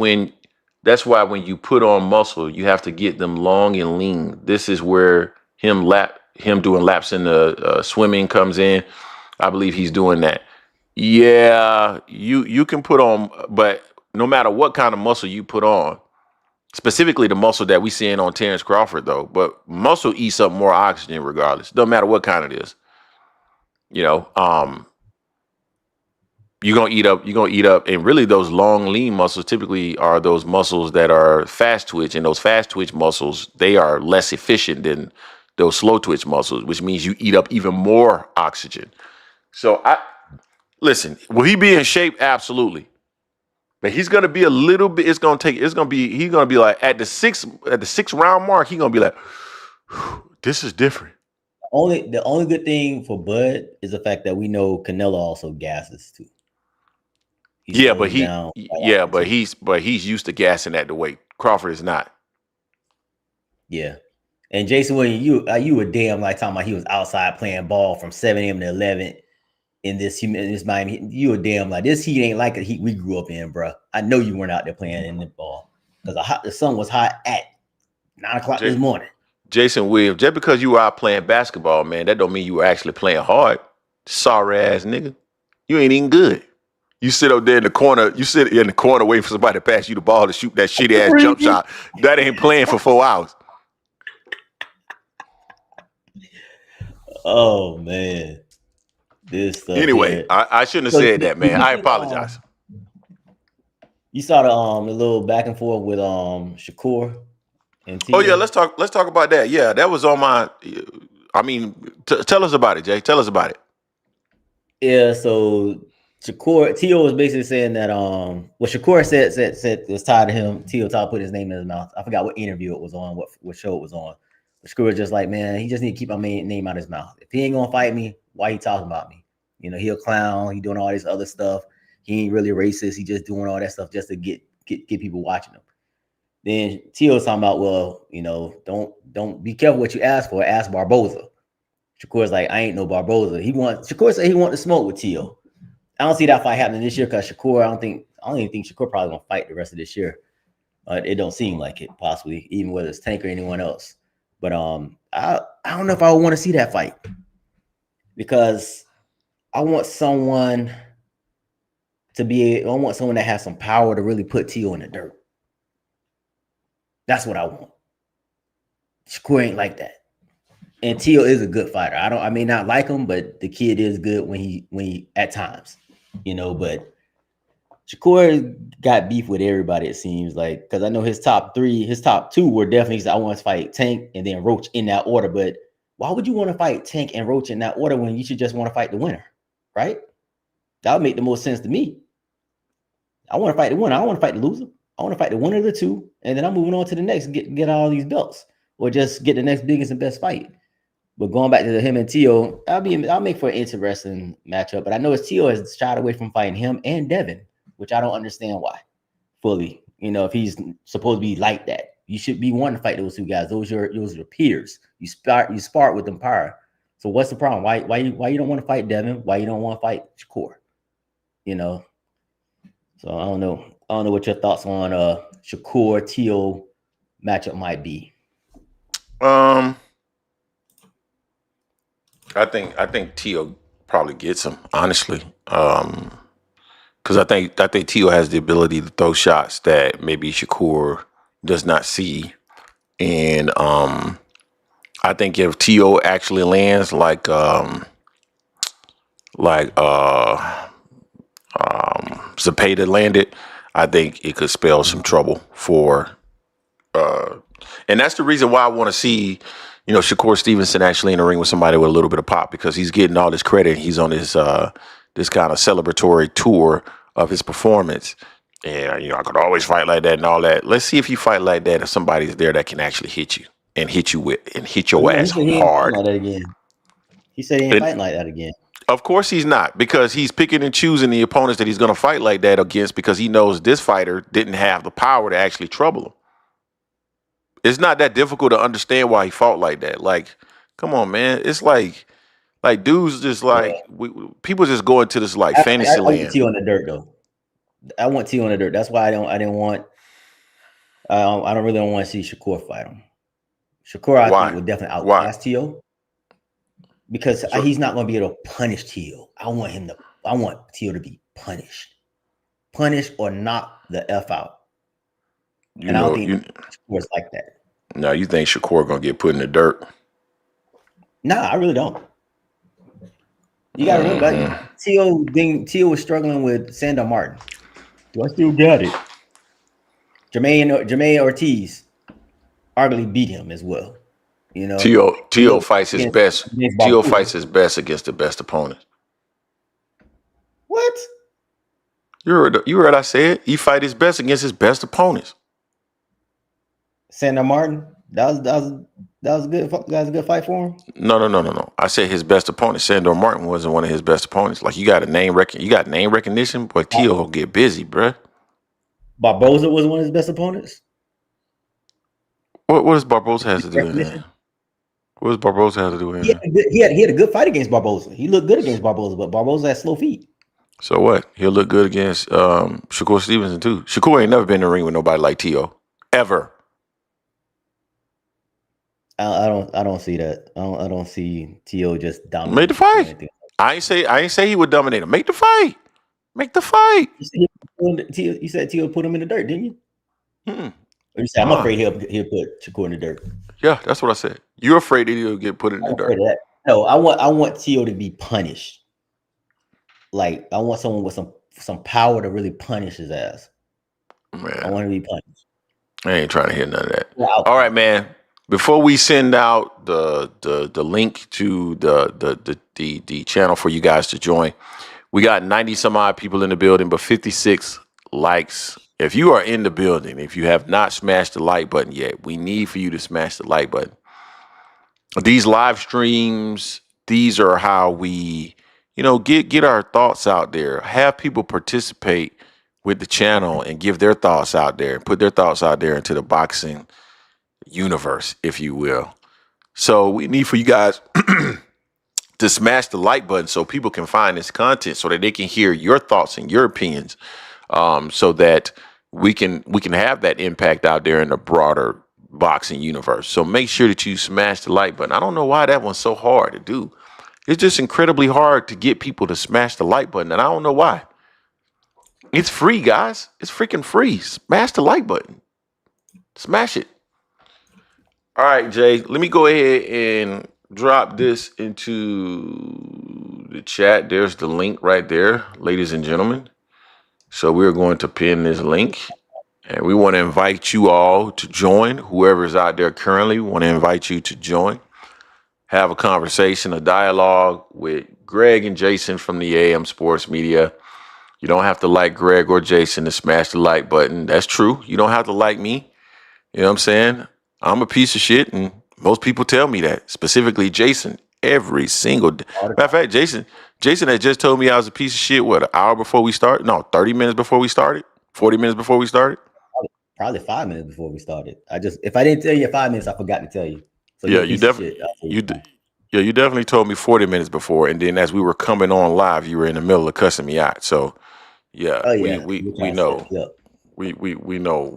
why when you put on muscle, you have to get them long and lean. This is where him doing laps in the swimming comes in. I believe he's doing that. Yeah, you can put on, but no matter what kind of muscle you put on, specifically the muscle that we seeing on Terence Crawford, though. But muscle eats up more oxygen regardless. Doesn't matter what kind it is. You're gonna eat up, and really those long lean muscles typically are those muscles that are fast twitch, and those fast twitch muscles, they are less efficient than those slow twitch muscles, which means you eat up even more oxygen. So listen, will he be in shape? Absolutely. But he's gonna be a little bit. He's gonna be like at the sixth round mark. He's gonna be like, this is different.
The only good thing for Bud is the fact that we know Canelo also gasses too.
But he's used to gassing at the weight. Crawford is not.
Yeah, and Jason Williams, you were damn like talking about he was outside playing ball from 7 a.m. to 11. In this Miami, you a damn like this heat ain't like the heat we grew up in, bro. I know you weren't out there playing in the ball because the sun was hot at 9 o'clock this morning.
Jason Williams, just because you were out playing basketball, man, that don't mean you were actually playing hard. Sorry ass nigga, you ain't even good. You sit up there in the corner. You sit in the corner waiting for somebody to pass you the ball to shoot that shitty ass jump shot. That ain't playing for 4 hours.
Oh man. This stuff.
Anyway, I shouldn't have said that, man. I apologize.
You saw the little back and forth with Shakur and T.
Oh yeah, let's talk about that. Yeah, that was on my. I mean, tell us about it, Jay. Tell us about it.
Yeah, so Shakur T.O. was basically saying that what Shakur said was tired of him. T.O. put his name in his mouth. I forgot what interview it was on, what show it was on. But Shakur was just like, man, he just need to keep my name out of his mouth. If he ain't gonna fight me, why he talking about me? He a clown. He doing all this other stuff. He ain't really racist. He just doing all that stuff just to get people watching him. Then T.O. talking about, well, don't be careful what you ask for. Ask Barboza. Shakur's like, I ain't no Barboza. Shakur said he want to smoke with T.O. I don't see that fight happening this year because Shakur, I don't even think Shakur probably gonna fight the rest of this year. It don't seem like it, possibly, even whether it's Tank or anyone else. But I don't know if I would want to see that fight because I want someone that has some power to really put T.O. in the dirt. That's what I want. Shakur ain't like that. And T.O. is a good fighter. I may not like him, but the kid is good when he at times, but Shakur got beef with everybody, it seems like, because I know his top two were definitely, I want to fight Tank and then Roach in that order. But why would you want to fight Tank and Roach in that order when you should just want to fight the winner? Right? That would make the most sense to me. I want to fight the winner. I don't want to fight the loser. I want to fight the winner of the two, and then I'm moving on to the next, get all these belts, or just get the next biggest and best fight. But going back to him and T.O., I'll make for an interesting matchup. But I know T.O. has shied away from fighting him and Devin, which I don't understand why fully. If he's supposed to be like that, You should be wanting to fight those two guys. Those are your peers. You spar with them power. So what's the problem? Why you don't want to fight Devin? Why you don't want to fight Shakur? You know. So I don't know. I don't know what your thoughts on Shakur Teal matchup might be.
I think Tio probably gets him, honestly. Because I think Tio has the ability to throw shots that maybe Shakur does not see. And I think if Tio actually lands like Zepeda landed, I think it could spell some trouble for and that's the reason why I want to see, Shakur Stevenson actually in the ring with somebody with a little bit of pop, because he's getting all this credit. He's on this kind of celebratory tour of his performance. And, I could always fight like that and all that. Let's see if you fight like that if somebody's there that can actually hit you and hit your ass hard.
Like that again. He said he ain't fighting like that again.
Of course he's not, because he's picking and choosing the opponents that he's going to fight like that against, because he knows this fighter didn't have the power to actually trouble him. It's not that difficult to understand why he fought like that. Like, come on, man. It's like dudes just people just go into this like fantasy land.
I want T on the dirt though. I want T on the dirt. That's why I don't really want to see Shakur fight him. Shakur, I think, would definitely outclass T.O. because he's not going to be able to punish T.O. I want T.O. to be punished or knock the F out. I don't think Shakur's like that.
No, you think Shakur gonna get put in the dirt?
Nah, I really don't. You gotta remember, T.O. was struggling with Sandor Martin. Do I still got it? Jermaine Ortiz arguably beat him as well.
T.O. fights his best. T.O. fights his best against the best opponent.
What?
You heard what I said? He fight his best against his best opponents.
Sandor Martin, that was good. That was a good fight for him.
No. I said his best opponent. Sandor Martin wasn't one of his best opponents. Like, you got name recognition, but Tio will get busy, bruh.
Barboza was one of his best opponents.
What does Barboza have to do with that? What does Barboza have to do with that?
He had a good fight against Barboza. He looked good against Barboza, but Barboza has slow feet.
So what? He'll look good against Shakur Stevenson too. Shakur ain't never been in the ring with nobody like Tio ever.
I don't see that. I don't see T.O. just dominating.
Make the fight. I ain't say he would dominate him. Make the fight. Make the fight.
You said T.O. put him in the dirt, didn't you? Or you said, I'm afraid he'll put Shakur in the dirt.
Yeah, that's what I said. You're afraid that he'll get put in the dirt.
No, I want T.O. to be punished. Like, I want someone with some power to really punish his ass.
Man,
I want him to be punished.
I ain't trying to hear none of that. All right, man. Before we send out the link to the channel for you guys to join, we got 90 some odd people in the building, but 56 likes. If you are in the building, if you have not smashed the like button yet, we need for you to smash the like button. These live streams, these are how we, get our thoughts out there. Have people participate with the channel and give their thoughts out there, put their thoughts out there into the boxing universe, if you will. So we need for you guys to smash the like button so people can find this content, so that they can hear your thoughts and your opinions, so that we can have that impact out there in the broader boxing universe. So make sure that you smash the like button. I don't know why that one's so hard to do. It's just incredibly hard to get people to smash the like button, and I don't know why. It's free, guys. It's freaking free. Smash the like button. Smash it. All right, Jay, let me go ahead and drop this into the chat. There's the link right there, ladies and gentlemen. So we're going to pin this link, and we want to invite you all to join. Whoever's out there currently, we want to invite you to join. Have a conversation, a dialogue with Greg and Jason from the AM Sports Media. You don't have to like Greg or Jason to smash the like button. That's true. You don't have to like me. You know what I'm saying? I'm a piece of shit, and most people tell me that. Specifically, Jason, every single day. Matter of fact, Jason had just told me I was a piece of shit, an hour before we started? No, 30 minutes before we started? 40 minutes before we started?
probably 5 minutes before we started. If I didn't tell you 5 minutes, I forgot to tell you. So you're
Yeah,
a piece of shit.
you definitely told me 40 minutes before, and then as we were coming on live, you were in the middle of cussing me out. So yeah,
Oh
we
yeah,
we
you're
we
trying to set
know.
me up.
We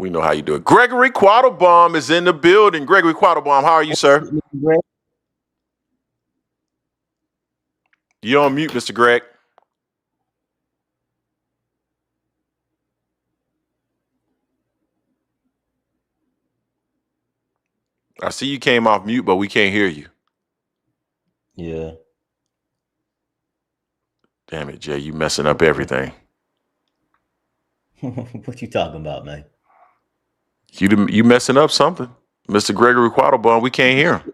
know how you do it. Gregory Quattlebaum is in the building. Gregory Quattlebaum, how are you, sir?
Greg?
You're on mute, Mr. Greg. I see you came off mute, but we can't hear you.
Yeah.
Damn it, Jay, you messing up everything.
What you talking about, man?
You messing up something. Mr. Gregory Quattlebaum, we can't hear him.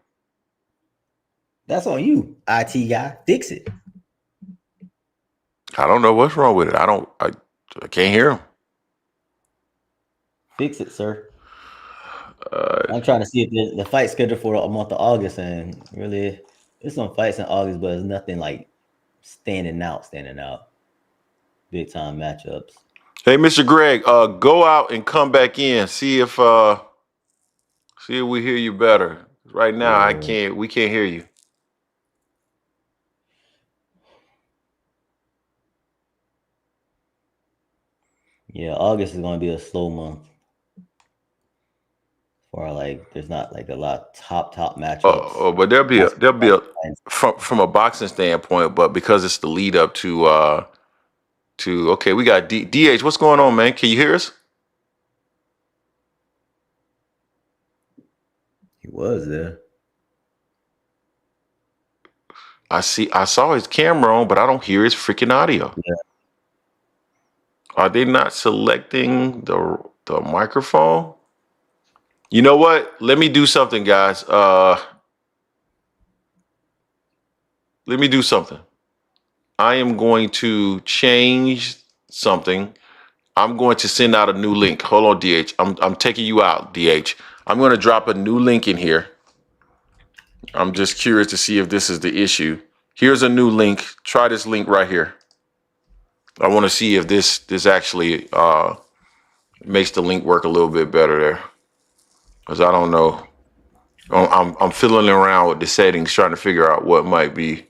That's on you, IT guy. Fix it.
I don't know what's wrong with it. I can't hear him.
Fix it, sir.
Uh,
I'm trying to see if the fight scheduled for a month of August, and really, there's some fights in August, but it's nothing like standing out, big time matchups.
hey, Mr. Greg, go out and come back in. See if we hear you better. Right now, I
Yeah,
can't. We can't hear you.
yeah. August is going to be a slow month for like. There's not like a lot of top matchups.
But
Not
there'll be a
fights.
from a boxing standpoint, but because it's the lead up to okay, we got DH. What's going on, man? Can you hear us?
He was there.
I saw his camera on, but I don't hear his freaking audio.
Yeah.
Are they not selecting the microphone? You know what? Let me do something, guys. Let me do something. I am going to change something. I'm going to send out a new link. Hold on, DH. I'm taking you out, DH. I'm going to drop a new link in here. I'm just curious to see if this is the issue. Here's a new link. Try this link right here. I want to see if this actually makes the link work a little bit better there, because I don't know. I'm fiddling around with the settings, trying to figure out what might be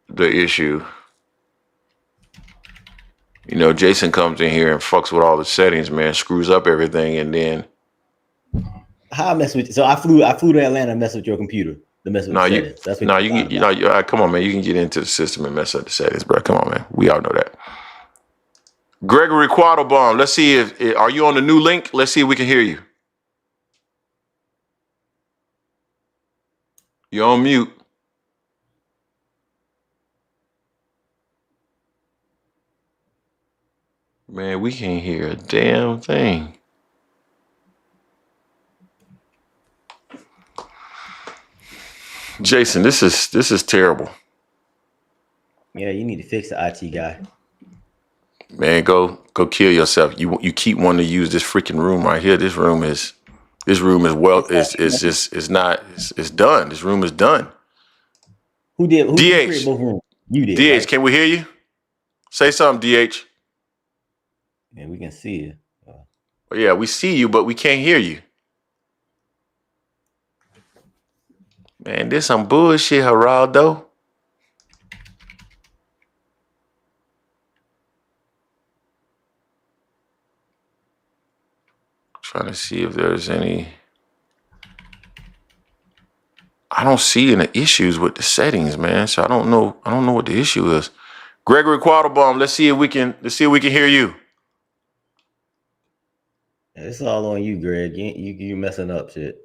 the issue. You know, Jason comes in here and fucks with all the settings, man, screws up everything, and then
How I mess with? So I flew to Atlanta and mess with your computer to mess with the
no,
settings. That's what
no,
you're
you can,
talking about.
come on, man, you can get into the system and mess up the settings, bro. Come on, man, we all know that. Gregory Quattlebaum, let's see if are you on the new link? Let's see if we can hear you. You're on mute. Man, we can't hear a damn thing. Jason, this is terrible.
Yeah, you need to fix the IT guy.
Man, go kill yourself. You keep wanting to use this freaking room right here. This room is well it's done. This room is done.
Who did? Who created
DH.
both rooms? You did,
DH,
right?
can we hear you? Say something, DH.
Yeah, we can see you.
Yeah, we see you, but we can't hear you. Man, this some bullshit, Geraldo. Trying to see if there's any. I don't see any issues with the settings, man. So I don't know what the issue is. Gregory Quattlebaum, let's see if we can hear you.
It's all on you, Greg. You messing up shit.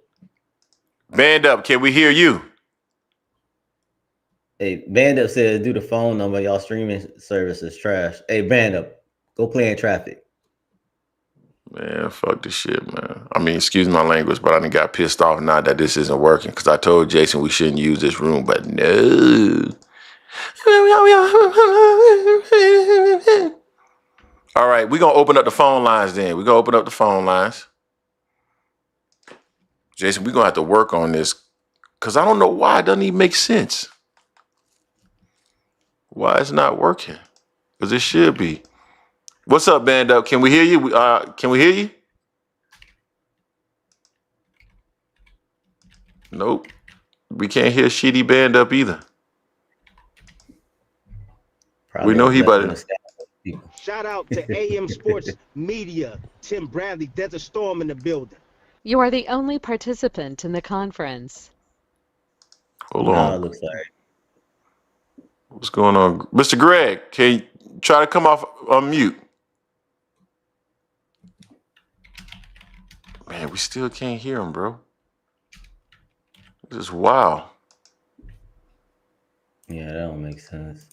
Band up, can we hear you?
Hey, Band Up says do the phone number. Y'all streaming service is trash. Hey, Band Up, go play in traffic.
Man, fuck this shit, man. I mean, excuse my language, but I done got pissed off now that this isn't working, because I told Jason we shouldn't use this room, but no. All right, we're going to open up the phone lines then. We're going to open up the phone lines. Jason, we're going to have to work on this, because I don't know why it doesn't even make sense. Why it's not working? Because it should be. What's up, Band Up? Can we hear you? Can we hear you? Nope. We can't hear Shitty Band Up either. We
Probably
know he
left in the
better.
staff people.
Shout out to AM Sports Media, Tim Bradley, Desert Storm in the building.
You are the only participant in the conference.
Hold
Now
on.
it looks like
What's going on? Mr. Greg, can you try to come off mute? Man, we still can't hear him, bro. This is wow.
yeah, that don't make sense.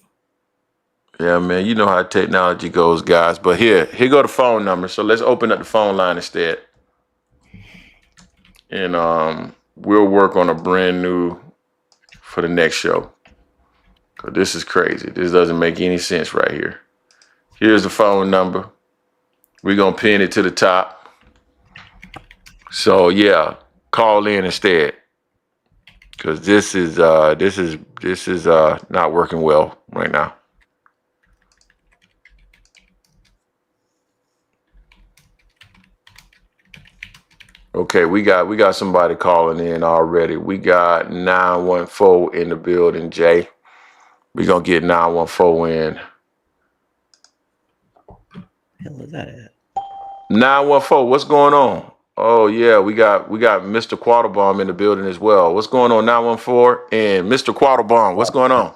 Yeah, man, you know how technology goes, guys. But here go the phone number. So let's open up the phone line instead. And we'll work on a brand new for the next show. Cause this is crazy. This doesn't make any sense right here. Here's the phone number. We're gonna pin it to the top. So yeah, call in instead. Cause this is not working well right now. Okay, we got somebody calling in already. We got 914 in the building, Jay. We're gonna get 914 in.
Hell is that at?
914, what's going on? Oh yeah, we got Mr. Quattlebaum in the building as well. What's going on, 914 and Mr. Quattlebaum? What's going on?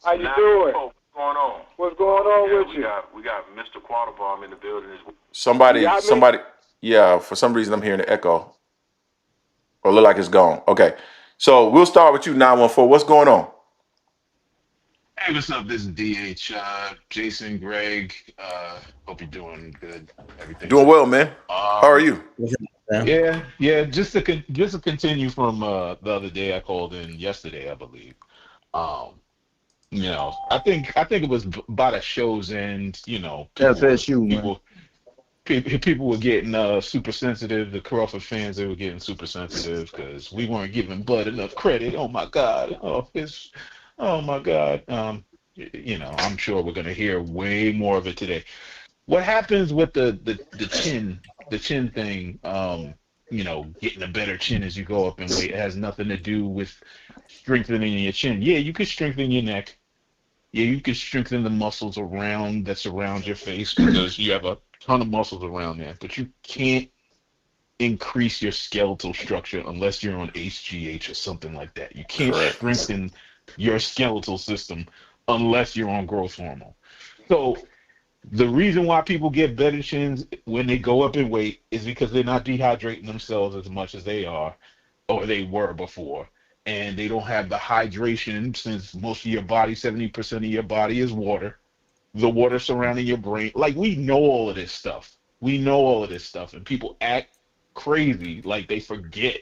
How you doing?
What's going on?
What's going on with you?
We got Mr. Quattlebaum in the building as well.
You got me?
Somebody, yeah. For some reason, I'm hearing the echo. Or look like it's gone. Okay, so we'll start with you, 914. What's going on?
Hey, what's up? This is DH. Jason, Greg. Hope you're doing good. Everything's
Doing well, man. How are you?
What's up, Sam?
yeah. Just to continue from the other day, I called in yesterday, I believe. Um, I think it was by the show's end.
FSU, man.
People were getting super sensitive. The Crawford fans, they were getting super sensitive because we weren't giving Bud enough credit. Oh my God! Oh my God! I'm sure we're gonna hear way more of it today. What happens with the chin thing? Getting a better chin as you go up in weight. It has nothing to do with strengthening your chin. Yeah, you can strengthen your neck. Yeah, you can strengthen the muscles that surround your face because you have a ton of muscles around there, but you can't increase your skeletal structure unless you're on HGH or something like that. You can't strengthen your skeletal system unless you're on growth hormone. So the reason why people get better chins when they go up in weight is because they're not dehydrating themselves as much as they are or they were before. And they don't have the hydration since most of your body, 70% of your body is water. The water surrounding your brain. Like, we know all of this stuff. And people act crazy like they forget,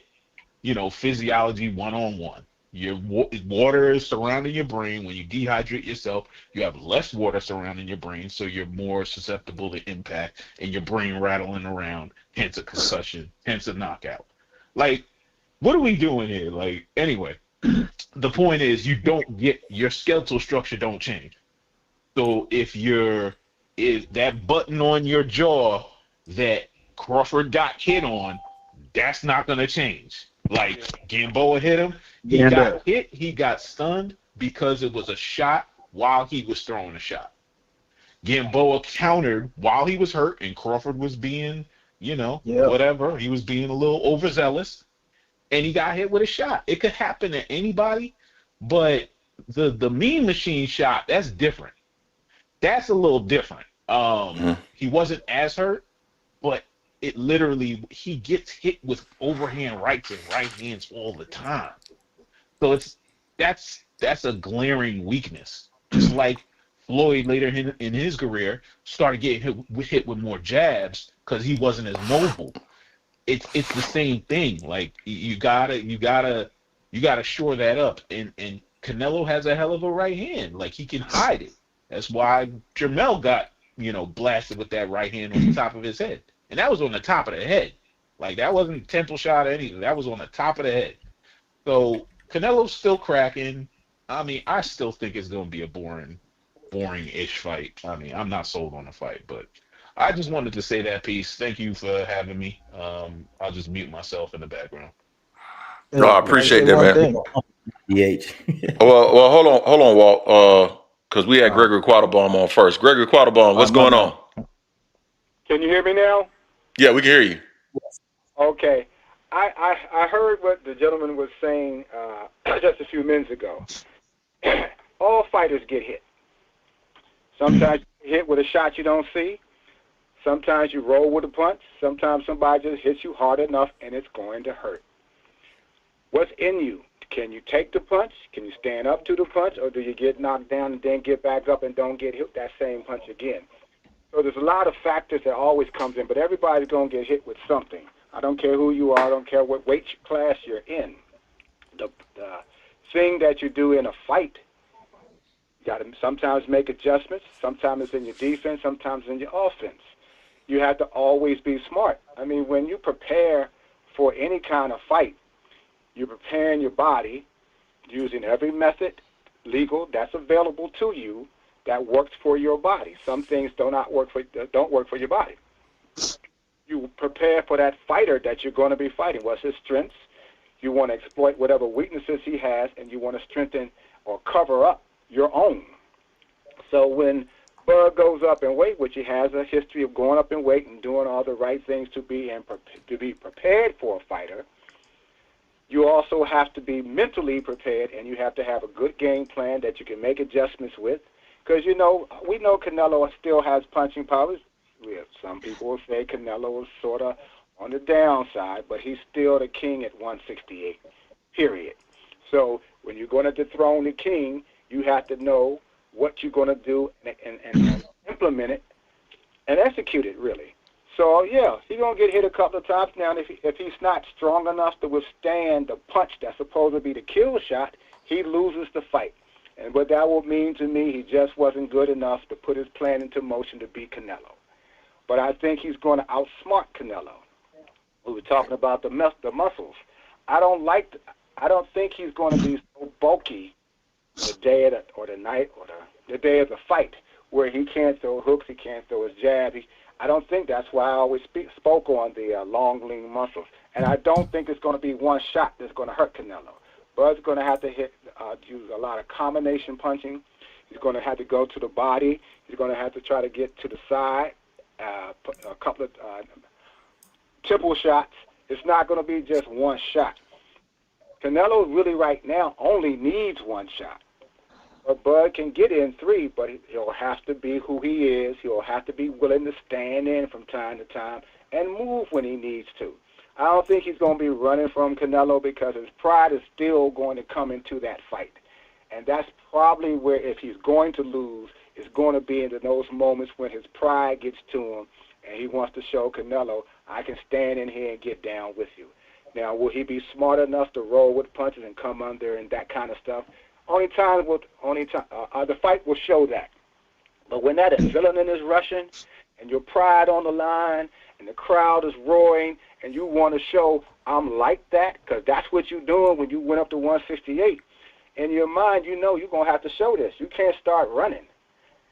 physiology 101. Your water is surrounding your brain. When you dehydrate yourself, you have less water surrounding your brain, so you're more susceptible to impact and your brain rattling around, hence a concussion, hence a knockout. Like, what are we doing here? Like, anyway, the point is your skeletal structure don't change. So if that button on your jaw that Crawford got hit on, that's not going to change. Like, Gamboa hit him. He got stunned because it was a shot while he was throwing a shot. Gamboa countered while he was hurt, and Crawford was being, whatever. He was being a little overzealous, and he got hit with a shot. It could happen to anybody, but the Mean Machine shot, that's different. That's a little different. He wasn't as hurt, but it literally, he gets hit with overhand rights and right hands all the time. So that's a glaring weakness. Just like Floyd later in his career started getting hit with more jabs because he wasn't as mobile. It's the same thing. Like, you gotta shore that up. And Canelo has a hell of a right hand. Like, he can hide it. That's why Jermell got, blasted with that right hand on the top of his head. And that was on the top of the head. Like, that wasn't a temple shot or anything. That was on the top of the head. So Canelo's still cracking. I mean, I still think it's going to be a boring boring-ish fight. I mean, I'm not sold on the fight, but I just wanted to say that piece. Thank you for having me. I'll just mute myself in the background.
No, I
Can I say
appreciate that,
one
man.
thing?
DH.
Well, hold on, Walt. Because we had
Uh,
Gregory Quattlebaum on first. Gregory Quattlebaum, what's
my
going
bad.
on?
Can you hear me now?
Yeah, we can hear you.
Okay. I heard what the gentleman was saying just a few minutes ago. All fighters get hit. Sometimes you get hit with a shot you don't see. Sometimes you roll with a punch. Sometimes somebody just hits you hard enough and it's going to hurt. What's in you? Can you take the punch? Can you stand up to the punch? Or do you get knocked down and then get back up and don't get hit that same punch again? So there's a lot of factors that always comes in, but everybody's going to get hit with something. I don't care who you are. I don't care what weight class you're in. The thing that you do in a fight, you got to sometimes make adjustments. Sometimes it's in your defense. Sometimes in your offense. You have to always be smart. I mean, when you prepare for any kind of fight, you're preparing your body using every method legal that's available to you that works for your body. Some things don't work for your body. You prepare for that fighter that you're going to be fighting. What's his strengths? You want to exploit whatever weaknesses he has, and you want to strengthen or cover up your own. So when Bud goes up in weight, which he has a history of going up in weight and doing all the right things to be prepared for a fighter, you also have to be mentally prepared, and you have to have a good game plan that you can make adjustments with. Because, we know Canelo still has punching powers. Some people will say Canelo is sort of on the downside, but he's still the king at 168, period. So when you're going to dethrone the king, you have to know what you're going to do and implement it and execute it, really. So, yeah, he's going to get hit a couple of times now. And if he's not strong enough to withstand the punch that's supposed to be the kill shot, he loses the fight. And what that will mean to me, he just wasn't good enough to put his plan into motion to beat Canelo. But I think he's going to outsmart Canelo. We were talking about the muscles. I don't think he's going to be so bulky the day of the night or the day of the fight where he can't throw hooks, he can't throw his jab. I don't think that's why I always spoke on the long, lean muscles. And I don't think it's going to be one shot that's going to hurt Canelo. Bud's going to have to use a lot of combination punching. He's going to have to go to the body. He's going to have to try to get to the side, a couple of triple shots. It's not going to be just one shot. Canelo really right now only needs one shot. But Bud can get in three, but he'll have to be who he is. He'll have to be willing to stand in from time to time and move when he needs to. I don't think he's going to be running from Canelo because his pride is still going to come into that fight. And that's probably where, if he's going to lose, it's going to be in those moments when his pride gets to him and he wants to show Canelo, I can stand in here and get down with you. Now, will he be smart enough to roll with punches and come under and that kind of stuff? The fight will show that. But when that adrenaline is rushing and your pride on the line and the crowd is roaring and you want to show I'm like that, because that's what you're doing when you went up to 168, in your mind you know you're going to have to show this. You can't start running.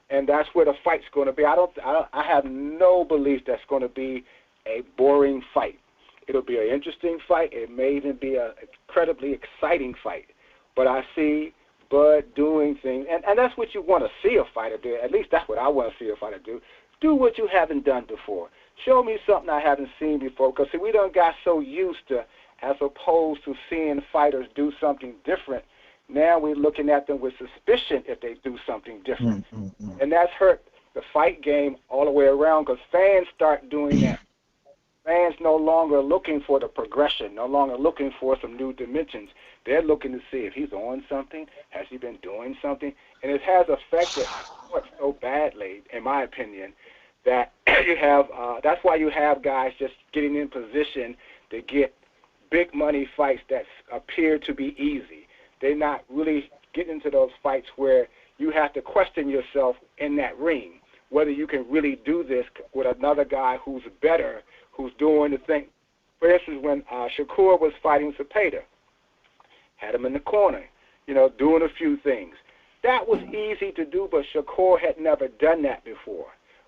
And that's where the fight's going to be. I have no belief that's going to be a boring fight. It'll be an interesting fight. It may even be an incredibly exciting fight. But I see Bud doing things, and that's what you want to see a fighter do. At least that's what I want to see a fighter do. Do what you haven't done before. Show me something I haven't seen before, because we done got so used to, as opposed to seeing fighters do something different, now we're looking at them with suspicion if they do something different. And that's hurt the fight game all the way around, because fans start doing that. Fans no longer looking for the progression, no longer looking for some new dimensions. They're looking to see if he's on something, has he been doing something, and it has affected sports so badly, in my opinion, that you have. That's why you have guys just getting in position to get big money fights that appear to be easy. They're not really getting into those fights where you have to question yourself in that ring, whether you can really do this with another guy who's better, who's doing the thing. For instance, when Shakur was fighting Zepeda, had him in the corner, doing a few things. that was easy to do, but Shakur had never done that before.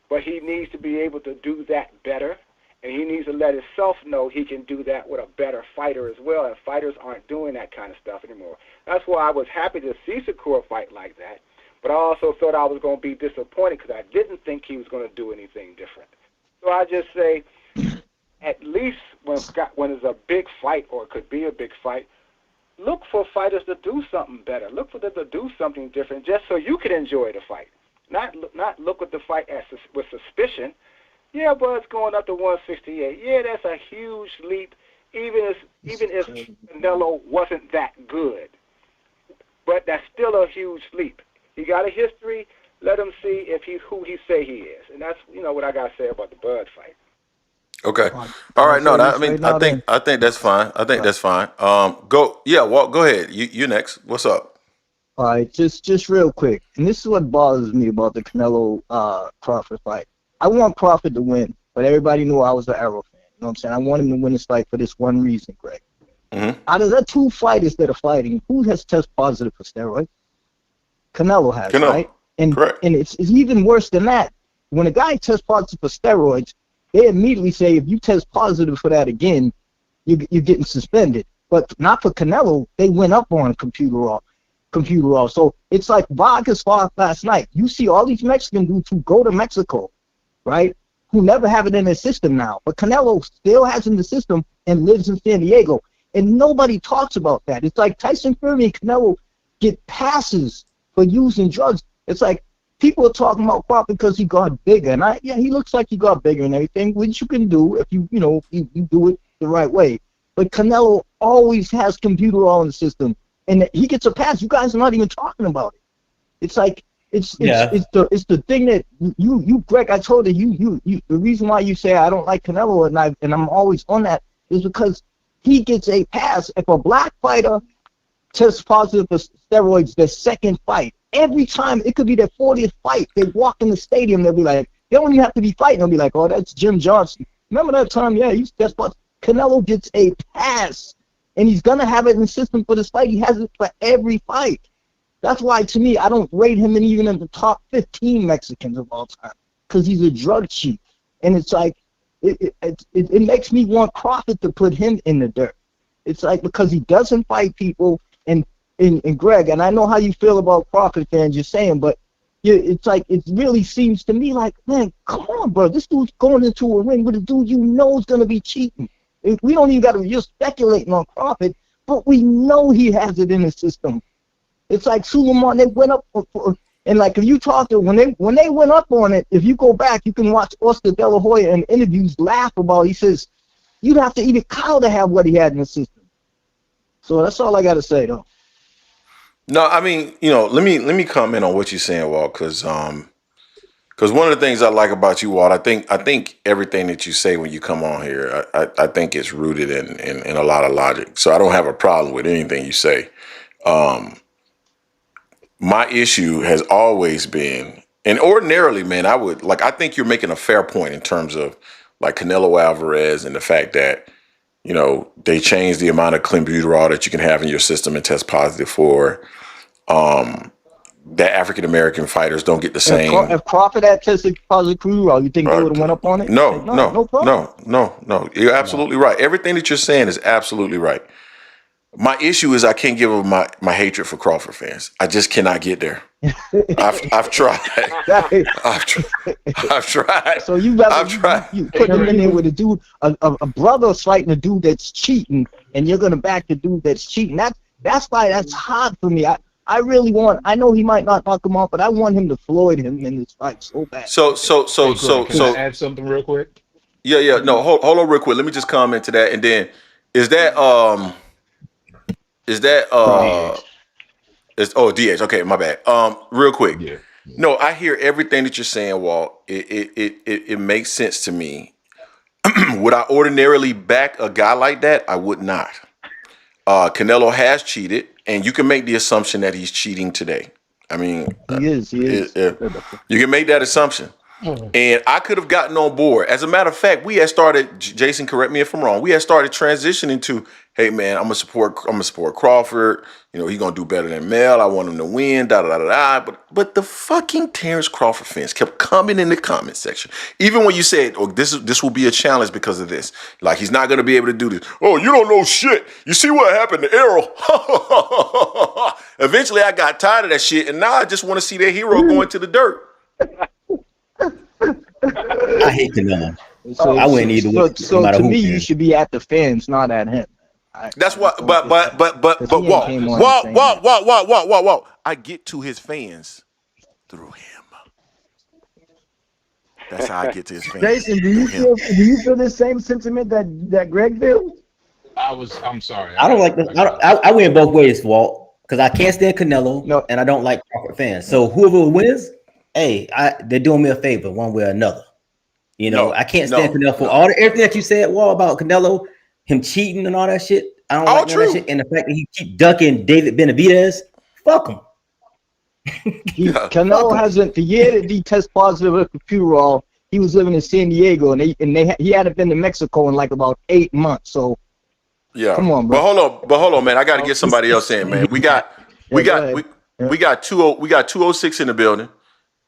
But he needs to be able to do that better, and he needs to let himself know he can do that with a better fighter as well, and fighters aren't doing that kind of stuff anymore. That's why I was happy to see Shakur fight like that, but I also thought I was going to be disappointed because I didn't think he was going to do anything different. So I just say, at least when it's a big fight, or it could be a big fight, look for fighters to do something better. Look for them to do something different just so you can enjoy the fight. Not look at the fight with suspicion. Yeah, but it's going up to 168. Yeah, that's a huge leap, even if Canelo wasn't that good. But that's still a huge leap. He got a history. Let him see if he's who he say he is. And that's what I got to say about the Bud fight.
Okay. All right. No, I think that's fine. I think that's fine. Go. Yeah. Walt, go ahead. You next. What's up?
All right, just real quick, and this is what bothers me about the Canelo Crawford fight. I want Crawford to win, but everybody knew I was an Arrow fan. You know what I'm saying? I want him to win this fight for this one reason, Greg.
Mm-hmm.
Out of the two fighters that are fighting, who has tested positive for steroids? Canelo has, right?
Correct.
And it's even worse than that. When a guy tests positive for steroids, they immediately say if you test positive for that again, you're getting suspended. But not for Canelo. They went up on computer off. So it's like Vargas fought last night. You see all these Mexican dudes who go to Mexico, right, who never have it in their system now. But Canelo still has it in the system and lives in San Diego. And nobody talks about that. It's like Tyson Fury and Canelo get passes for using drugs. It's like people are talking about Crawford because he got bigger. And he looks like he got bigger and everything, which you can do if you do it the right way. But Canelo always has computer all in the system. And he gets a pass. You guys are not even talking about it. It's like it's the thing that you Greg. I told you the reason why you say I don't like Canelo and I'm always on that is because he gets a pass. If a black fighter tests positive for steroids, their second fight, every time it could be their 40th fight, they walk in the stadium. They'll be like, they don't even have to be fighting. They'll be like, oh, that's Jim Johnson. Remember that time? Yeah, he's test positive. Canelo gets a pass. And he's going to have it in the system for this fight. He has it for every fight. That's why, to me, I don't rate him even in the top 15 Mexicans of all time because he's a drug cheat. And it's like, it makes me want Crawford to put him in the dirt. It's like because he doesn't fight people. And Greg, and I know how you feel about Crawford fans, you're saying, but it's like it really seems to me like, man, come on, bro. This dude's going into a ring with a dude you know is going to be cheating. We don't even got to just speculating on Crawford, but we know he has it in his system. It's like Suleiman, they went up and like if you talk to when they went up on it, if you go back, you can watch Oscar De La Hoya in interviews laugh about. He says you'd have to eat a cow to have what he had in the system. So that's all I got to say, though.
No, I mean, let me comment on what you're saying, Walt, because one of the things I like about you, Walt, I think everything that you say when you come on here, I think it's rooted in a lot of logic. So I don't have a problem with anything you say. My issue has always been, and ordinarily, man, I think you're making a fair point in terms of like Canelo Alvarez and the fact that, they changed the amount of clenbuterol that you can have in your system and test positive for. That African American fighters don't get the same.
If Crawford had tested positive clenbuterol, you think they would have went up on it?
No problem. No. You're absolutely right. Everything that you're saying is absolutely right. My issue is I can't give up my hatred for Crawford fans. I just cannot get there. I've tried. I've tried.
So you put him in there with a dude, a brother fighting a dude that's cheating, and you're gonna back the dude that's cheating. That's why that's hard for me. I really want. I know he might not knock him off, but I want him to Floyd him in this fight so bad.
So
Can I add something real quick?
Yeah. No, hold on real quick. Let me just comment to that, and then is that DH. Okay, my bad. Real quick.
Yeah.
No, I hear everything that you're saying, Walt. It makes sense to me. Would I ordinarily back a guy like that? I would not. Canelo has cheated, and you can make the assumption that he's cheating today. I mean,
he is.
You can make that assumption. And I could have gotten on board. As a matter of fact, we had started. Jason, correct me if I'm wrong. We had started transitioning to, hey man, I'm gonna support Crawford. You know, he's gonna do better than Mel. I want him to win. Da da da da. But the fucking Terence Crawford fans kept coming in the comment section. Even when you said, "Oh, this will be a challenge because of this." Like he's not gonna be able to do this. Oh, you don't know shit. You see what happened to Errol? Eventually, I got tired of that shit, and now I just want to see their hero going to the dirt.
I hate Canelo.
So
I wouldn't either.
So
No matter
to
who
me,
can.
you should be at the fans, not at him.
That's what. But
he ain't came on and saying that.
whoa. I get to his fans through him. That's how I get to his fans.
Jason, do you
through him.
feel the same sentiment that Greg feels?
I'm sorry.
I don't like this. I win both ways, Walt, because I can't stand Canelo,
No.
and I don't like Crawford fans. So whoever wins, hey, they're doing me a favor one way or another. You know, I can't stand Canelo for everything that you said, Walt, about Canelo, him cheating and all that shit. I don't like none of that shit, and the fact that he keep ducking David Benavidez, fuck him.
Canelo hasn't. The year that he tested positive with computerol, he was living in San Diego, and he hadn't been to Mexico in like about 8 months. So
Yeah.
come on, bro.
But hold on, man. I got to get somebody else in, man. We got 206 in the building.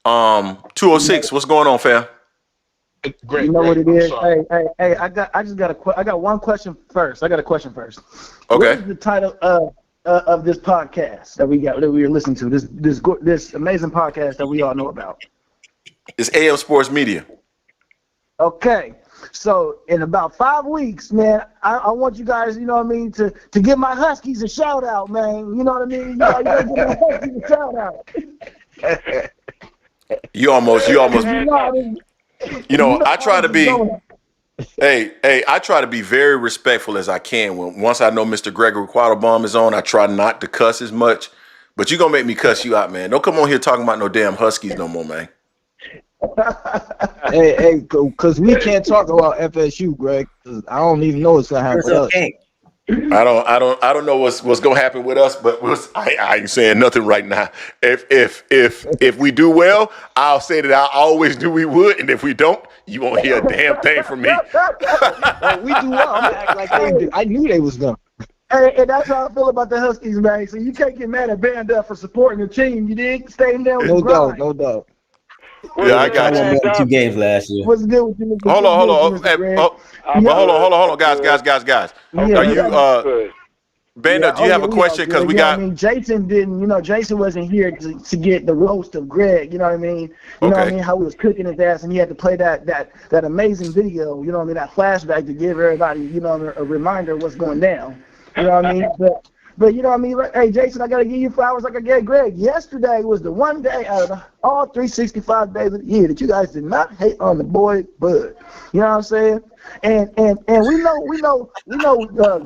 206. What's going on, fam?
Great.
You know what it
I'm
is?
sorry.
Hey, I got one question first. I got a question first.
Okay.
What is the title of this podcast that we're listening to? This amazing podcast that we all know about.
It's AM Sports Media.
Okay. So in about 5 weeks, man, I want you guys, you know what I mean, to give my Huskies a shout out, man. You know what I mean? You gotta give my Huskies a shout out.
You almost. You know, I try to be. I try to be very respectful as I can. Once I know Mr. Gregory Quattlebaum is on, I try not to cuss as much. But you're gonna make me cuss you out, man. Don't come on here talking about no damn Huskies no more, man.
hey, because we can't talk about FSU, Greg. 'Cause I don't even know what's gonna happen with us.
I don't know what's gonna happen with us, but I ain't saying nothing right now. If we do well, I'll say that I always knew we would, and if we don't, you won't hear a damn thing from me.
We do well. I'm gonna act like they do. I knew they was gonna.
And that's how I feel about the Huskies, man. So you can't get mad at Banda for supporting the team. You did stay down.
No doubt.
Yeah, I got you.
I won 2 games last year.
What's good with you, Mr.
Hold on.
Mr. Greg?
Hold on, guys. Are you Banda? Do you have a question? Because we got.
I mean, Jason didn't. You know, Jason wasn't here to get the roast of Greg. You know what I mean? You know what I mean? How he was cooking his ass, and he had to play that amazing video. You know what I mean? That flashback to give everybody, you know, a reminder of what's going down. You know what I mean? But you know what I mean? Hey, Jason, I got to give you flowers like I gave Greg. Yesterday was the one day out of all 365 days of the year that you guys did not hate on the boy Bud. You know what I'm saying? And we know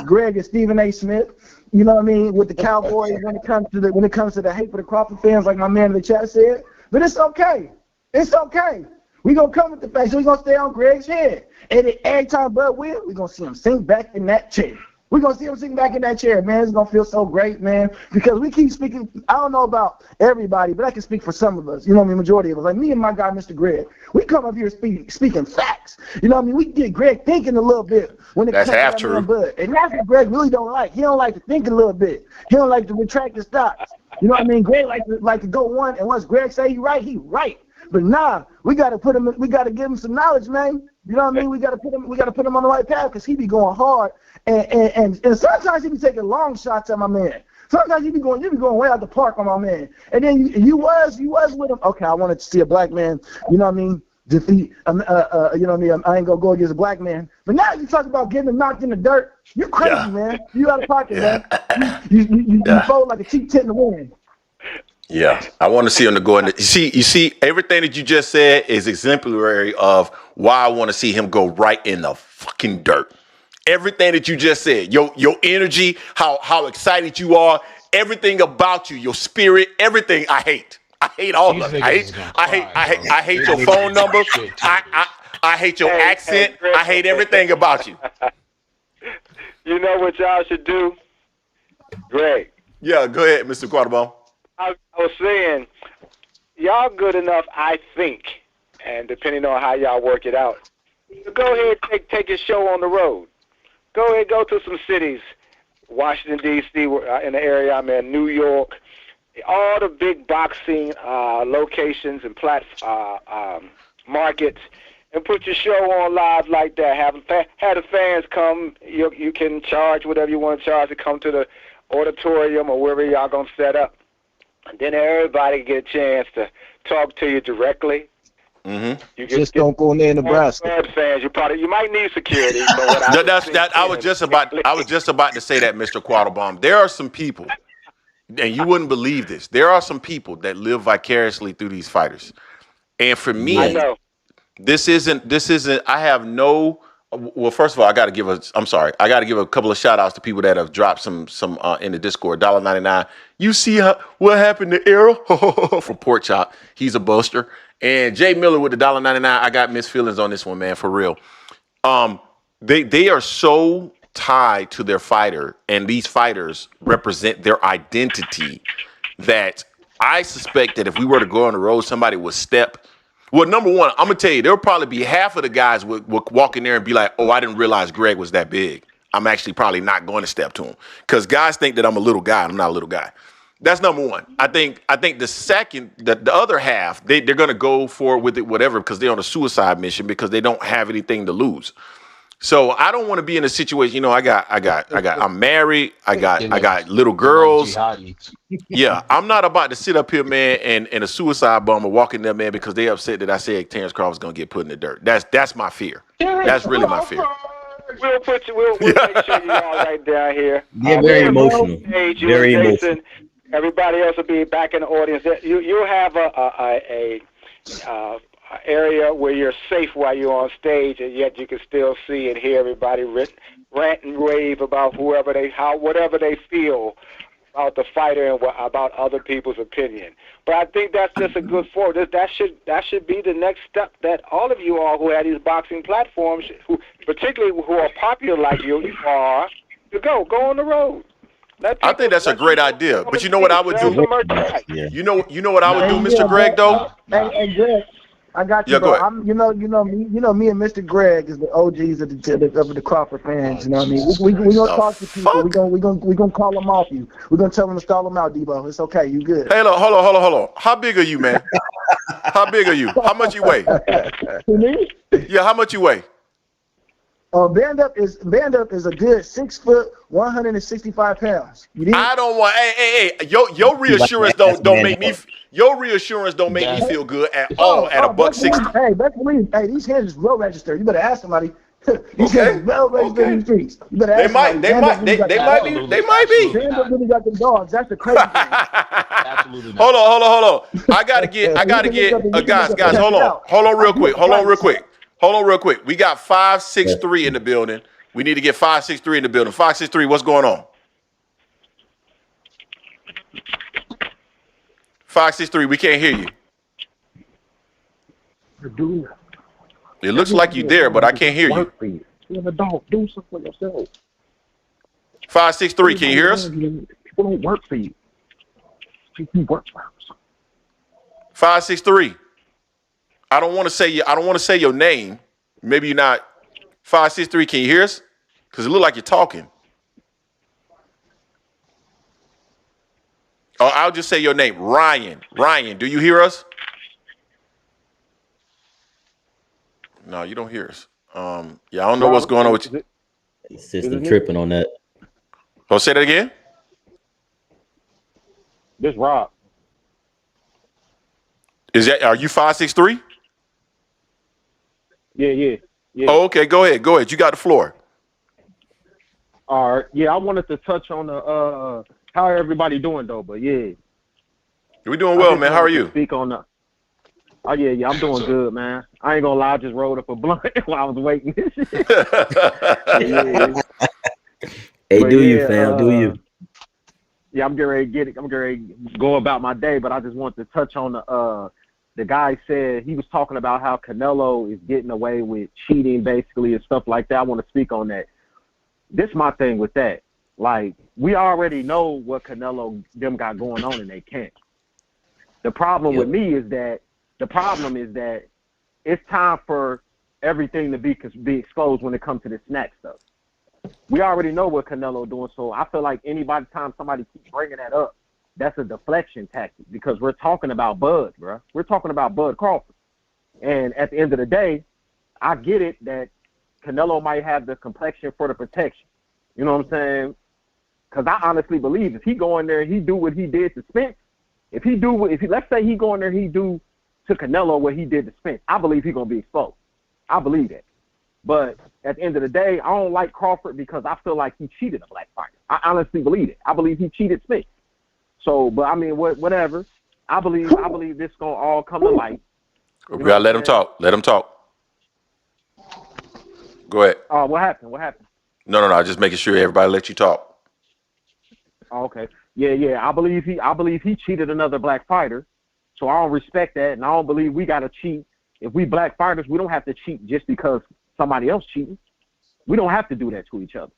Greg and Stephen A. Smith. You know what I mean? With the Cowboys when it comes to the hate for the Crawford fans, like my man in the chat said. But it's okay. It's okay. We gonna come with the facts. So we gonna stay on Greg's head. And every time Bud wins, we gonna see him sink back in that chair. We're going to see him sitting back in that chair, man. It's going to feel so great, man, because we keep speaking. I don't know about everybody, but I can speak for some of us, you know what I mean, majority of us. Like me and my guy, Mr. Greg, we come up here speaking facts. You know what I mean? We get Greg thinking a little bit when it comes to that man Bud. And that's what Greg really don't like. He don't like to think a little bit. He don't like to retract his thoughts. You know what I mean? Greg like to go one, and once Greg say he right. But nah, we got to give him some knowledge, man. You know what I mean? We got to put him on the right path because he be going hard. And sometimes he be taking long shots at my man. Sometimes you be going way out the park on my man. And then you was with him. Okay, I wanted to see a black man, you know what I mean, defeat you know what I mean, I ain't gonna go against a black man. But now you talk about getting him knocked in the dirt. You're crazy, man. You out of pocket, man. You fold like a cheap tit in the wind.
Yeah, I want to see him to go in. You see, everything that you just said is exemplary of why I want to see him go right in the fucking dirt. Everything that you just said, your energy, how excited you are, everything about you, your spirit, everything. I hate all of it. I hate your phone number. I hate your accent. I hate everything about you.
You know what y'all should do, Greg?
Yeah, go ahead, Mr. Quattlebaum.
I was saying, y'all good enough, I think, and depending on how y'all work it out, go ahead take your show on the road. Go ahead, go to some cities, Washington D.C. In the area I'm in, New York, all the big boxing locations and markets, and put your show on live like that. Have the fans come. You can charge whatever you want to charge to come to the auditorium or wherever y'all gonna set up, and then everybody can get a chance to talk to you directly.
Mm-hmm.
You
just don't go near Nebraska.
Fans, you might need security. But
I was just about to say that, Mr. Quattlebaum. There are some people, and you wouldn't believe this. There are some people that live vicariously through these fighters, and for me,
I know.
This isn't. I have no. Well, first of all, I got to give a couple of shout outs to people that have dropped some in the Discord. $1.99. You see what happened to Errol from Pork Chop? He's a boaster. And Jay Miller with the $1.99. I got mixed feelings on this one, man, for real. They are so tied to their fighter, and these fighters represent their identity, that I suspect that if we were to go on the road, somebody would step. Well, number one, I'm going to tell you, there'll probably be half of the guys would walk in there and be like, oh, I didn't realize Greg was that big. I'm actually probably not going to step to him. Because guys think that I'm a little guy, and I'm not a little guy. That's number one. I think the second, the other half, they're going to go for with it, whatever, because they're on a suicide mission because they don't have anything to lose. So I don't want to be in a situation, I'm married, I got little girls. Yeah, I'm not about to sit up here, man, and a suicide bomber walk in there, man, because they upset that I said Terence Crawford's gonna get put in the dirt. That's my fear. That's really my fear.
We'll make sure you all right down here.
Yeah, very emotional. Very emotional.
Everybody else will be back in the audience. You'll have a area where you're safe while you're on stage, and yet you can still see and hear everybody rant and rave about whatever they feel about the fighter and about other people's opinion. But I think that's just a good forward. That should be the next step that all of you all who have these boxing platforms, particularly who are popular like you are, to go on the road.
I think that's a great idea. But you know what I would do? You know what I would do, Mr. Greg, though?
Hey, Greg. I got you, bro. Me and Mr. Greg is the OGs of the Crawford fans. You know what I mean? We gonna talk to people. We gonna call them off you. We're gonna tell them to stall them out, Debo. It's okay. You good?
Hey, look, hold on. How big are you, man? How big are you? How much you weigh?
Me?
Yeah, how much you weigh?
Band up is a good 6 foot, 165 pounds.
I don't want. Hey. Your reassurance don't make me. Your reassurance don't make me feel good at all at $160.
Hey, best believe. Hey, these hands is well registered. You better ask somebody. These hands is well registered in the streets. You better ask somebody. They might be. Stand up really got them dogs. That's the crazy thing.
Absolutely not.
Hold on. I gotta get guys. Hold on real quick. We got 563 in the building. We need to get 563 in the building. 563, what's going on? 563, we can't hear you. It looks like you there, but I can't hear you.
You have a dog. Do something for yourself.
563, can you hear us?
People don't work for you. You work for us.
563. I don't want to say your name. Maybe you're not. 563, can you hear us? Because it looks like you're talking. Oh, I'll just say your name. Ryan, do you hear us? No, you don't hear us. I don't know what's going on with you.
System tripping on that.
Oh, say that again?
This Rob.
Are you 563?
Yeah.
Oh, okay, go ahead. You got the floor.
All right. Yeah, I wanted to touch on the how everybody doing though, but yeah.
We doing well, man. How are you?
Speak on the. Oh yeah, I'm doing good, man. I ain't gonna lie, I just rolled up a blunt while I was waiting.
Hey, you, fam? Do you?
Yeah, I'm getting ready to get it. I'm getting ready to go about my day, but I just want to touch on the guy said he was talking about how Canelo is getting away with cheating basically and stuff like that. I want to speak on that. This is my thing with that. Like, we already know what Canelo them got going on in their camp. The problem with me is that it's time for everything to be exposed when it comes to this snack stuff. We already know what Canelo doing, so I feel like time somebody keeps bringing that up, that's a deflection tactic because we're talking about Bud, bro. We're talking about Bud Crawford. And at the end of the day, I get it that Canelo might have the complexion for the protection. You know what I'm saying? Because I honestly believe if he go in there and he do what he did to Spence, let's say he go in there and he do to Canelo what he did to Spence, I believe he's going to be exposed. I believe that. But at the end of the day, I don't like Crawford because I feel like he cheated a black fighter. I honestly believe it. I believe he cheated Spence. So, but I mean, whatever. I believe this going to all come to light.
We got to let him talk. Let him talk. Go ahead.
What happened?
No. Just making sure everybody let you talk.
Okay. Yeah. I believe he cheated another black fighter. So I don't respect that, and I don't believe we got to cheat. If we black fighters, we don't have to cheat just because somebody else cheating. We don't have to do that to each other.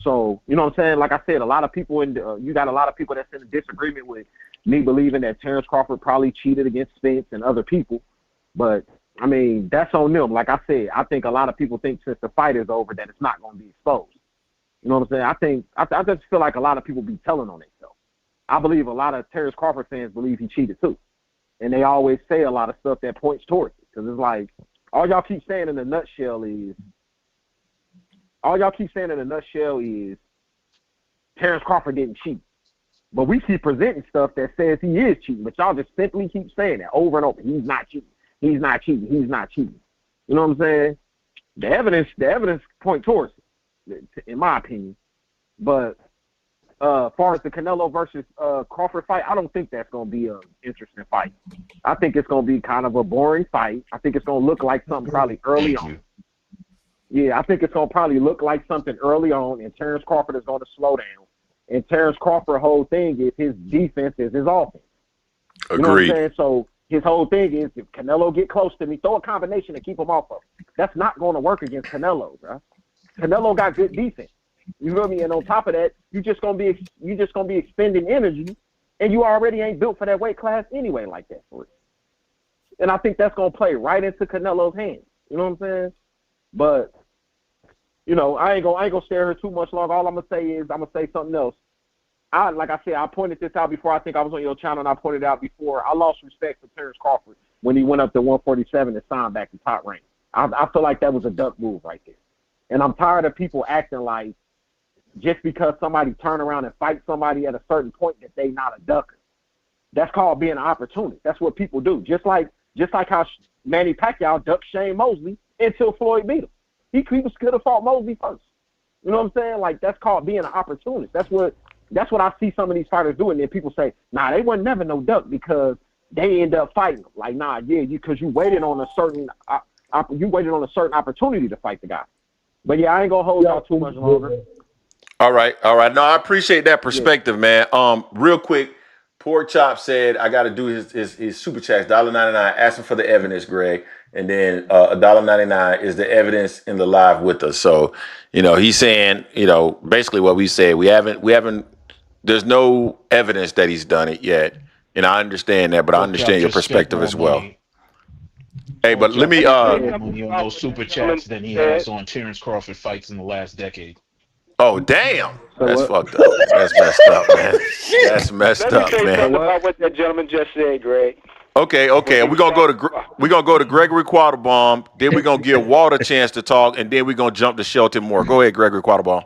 So, you know what I'm saying? Like I said, a lot of people you got a lot of people that's in disagreement with me believing that Terence Crawford probably cheated against Spence and other people. But, I mean, that's on them. Like I said, I think a lot of people think since the fight is over that it's not going to be exposed. You know what I'm saying? I just feel like a lot of people be telling on themselves. I believe a lot of Terence Crawford fans believe he cheated too. And they always say a lot of stuff that points towards it. Because it's like, all y'all keep saying in a nutshell is Terence Crawford didn't cheat. But we keep presenting stuff that says he is cheating. But y'all just simply keep saying that over and over. He's not cheating. He's not cheating. He's not cheating. You know what I'm saying? The evidence point towards it, in my opinion. But as far as the Canelo versus Crawford fight, I don't think that's going to be an interesting fight. I think it's going to be kind of a boring fight. I think it's going to look like something probably early on. Yeah, I think it's going to probably look like something early on, and Terence Crawford is going to slow down. And Terence Crawford's whole thing is his defense is his offense.
Agreed.
You know what I'm saying? So his whole thing is if Canelo get close to me, throw a combination to keep him off of him. That's not going to work against Canelo, bro. Canelo got good defense. You feel me? And on top of that, you just gonna be expending energy, and you already ain't built for that weight class anyway, like that for it. And I think that's gonna play right into Canelo's hands. You know what I'm saying? But you know, I ain't gonna stare her too much longer. All I'm gonna say is I'm gonna say something else. Like I said, I pointed this out before. I think I was on your channel, and I pointed out before. I lost respect for Terence Crawford when he went up to 147 and signed back to top rank. I feel like that was a duck move right there. And I'm tired of people acting like just because somebody turn around and fight somebody at a certain point that they not a ducker. That's called being an opportunist. That's what people do. Just like how Manny Pacquiao ducked Shane Mosley until Floyd beat him. He could have fought Mosley first. You know what I'm saying? Like, that's called being an opportunist. That's what I see some of these fighters do. And then people say, nah, they wasn't never no duck because they end up fighting them. Like, nah, yeah, because you waited on a certain opportunity to fight the guy. But yeah, I ain't gonna hold y'all too much longer.
All right. No, I appreciate that perspective, man. Real quick, Pork Chop said I got to do his super chats, $1.99. Asking for the evidence, Greg, and then $1.99 is the evidence in the live with us. So, you know, he's saying, you know, basically what we said. We haven't. There's no evidence that he's done it yet, and I understand that, but I understand your perspective as well. Hey, but let me
money on those super chats than he has on Terence Crawford fights in the last decade.
Oh, damn. That's fucked up. That's messed up, man. That's messed up, man.
Let me say something about what that gentleman just said, Greg.
Okay. We're gonna go to Gregory Quattlebaum. Then we're gonna give Walt a chance to talk, and then we're gonna jump to Shelton Moore. Go ahead, Gregory Quattlebaum.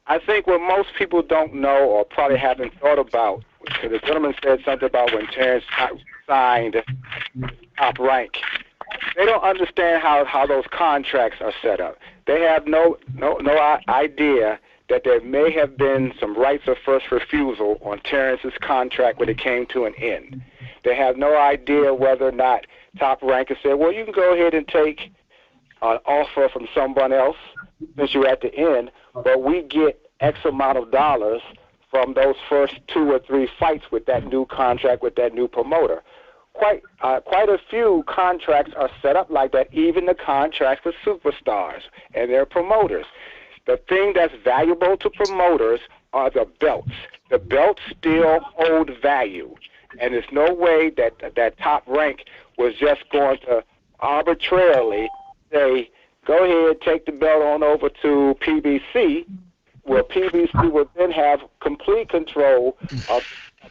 I think what most people don't know or probably haven't thought about, because the gentleman said something about when Terence signed Top Rank. They don't understand how those contracts are set up. They have no idea that there may have been some rights of first refusal on Terence's contract when it came to an end. They have no idea whether or not Top Rank has said, well, you can go ahead and take an offer from someone else since you're at the end, but we get X amount of dollars from those first 2 or 3 fights with that new contract, with that new promoter. Quite a few contracts are set up like that, even the contracts with superstars and their promoters. The thing that's valuable to promoters are the belts. The belts still hold value, and there's no way that Top Rank was just going to arbitrarily say, go ahead, take the belt on over to PBC, where PBC would then have complete control of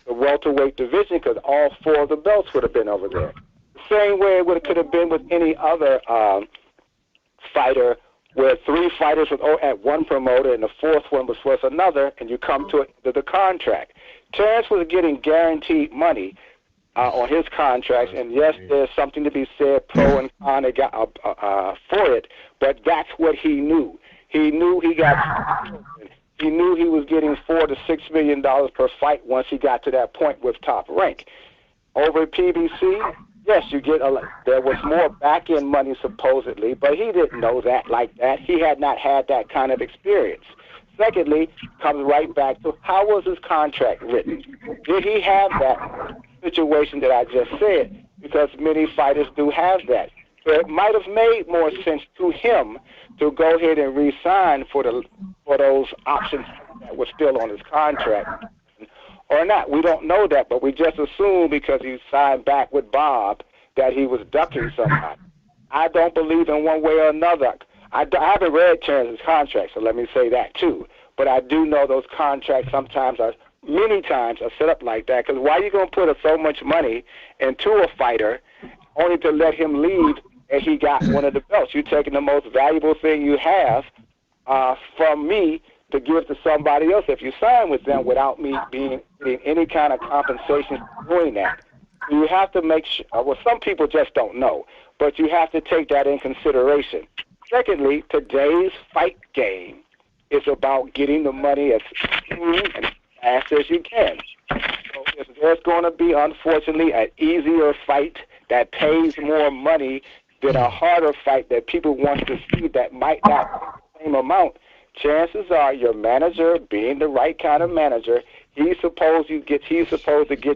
the welterweight division because all 4 of the belts would have been over there. The same way it could have been with any other fighter, where 3 fighters were at one promoter and the 4th one was with another, and you come to the contract. Terence was getting guaranteed money on his contracts, and yes, there's something to be said, pro and con for it, but that's what he knew. He knew he knew he was getting $4 to $6 million per fight once he got to that point with Top Rank. Over at PBC, yes, you get there was more back-end money supposedly, but he didn't know that like that. He had not had that kind of experience. Secondly, comes right back to how was his contract written? Did he have that situation that I just said? Because many fighters do have that. So it might have made more sense to him to go ahead and re-sign for those options that were still on his contract or not. We don't know that, but we just assume because he signed back with Bob that he was ducking somebody. I don't believe in one way or another. I haven't read Terence's contract, so let me say that too. But I do know those contracts many times are set up like that, because why are you going to put so much money into a fighter only to let him leave and he got one of the belts? You're taking the most valuable thing you have from me to give to somebody else if you sign with them without me getting any kind of compensation for doing that. You have to make sure, well, some people just don't know, but you have to take that in consideration. Secondly, today's fight game is about getting the money as soon and fast as you can. So if there's going to be, unfortunately, an easier fight that pays more money than a harder fight that people want to see that might not be the same amount, chances are your manager, being the right kind of manager, he's supposed to get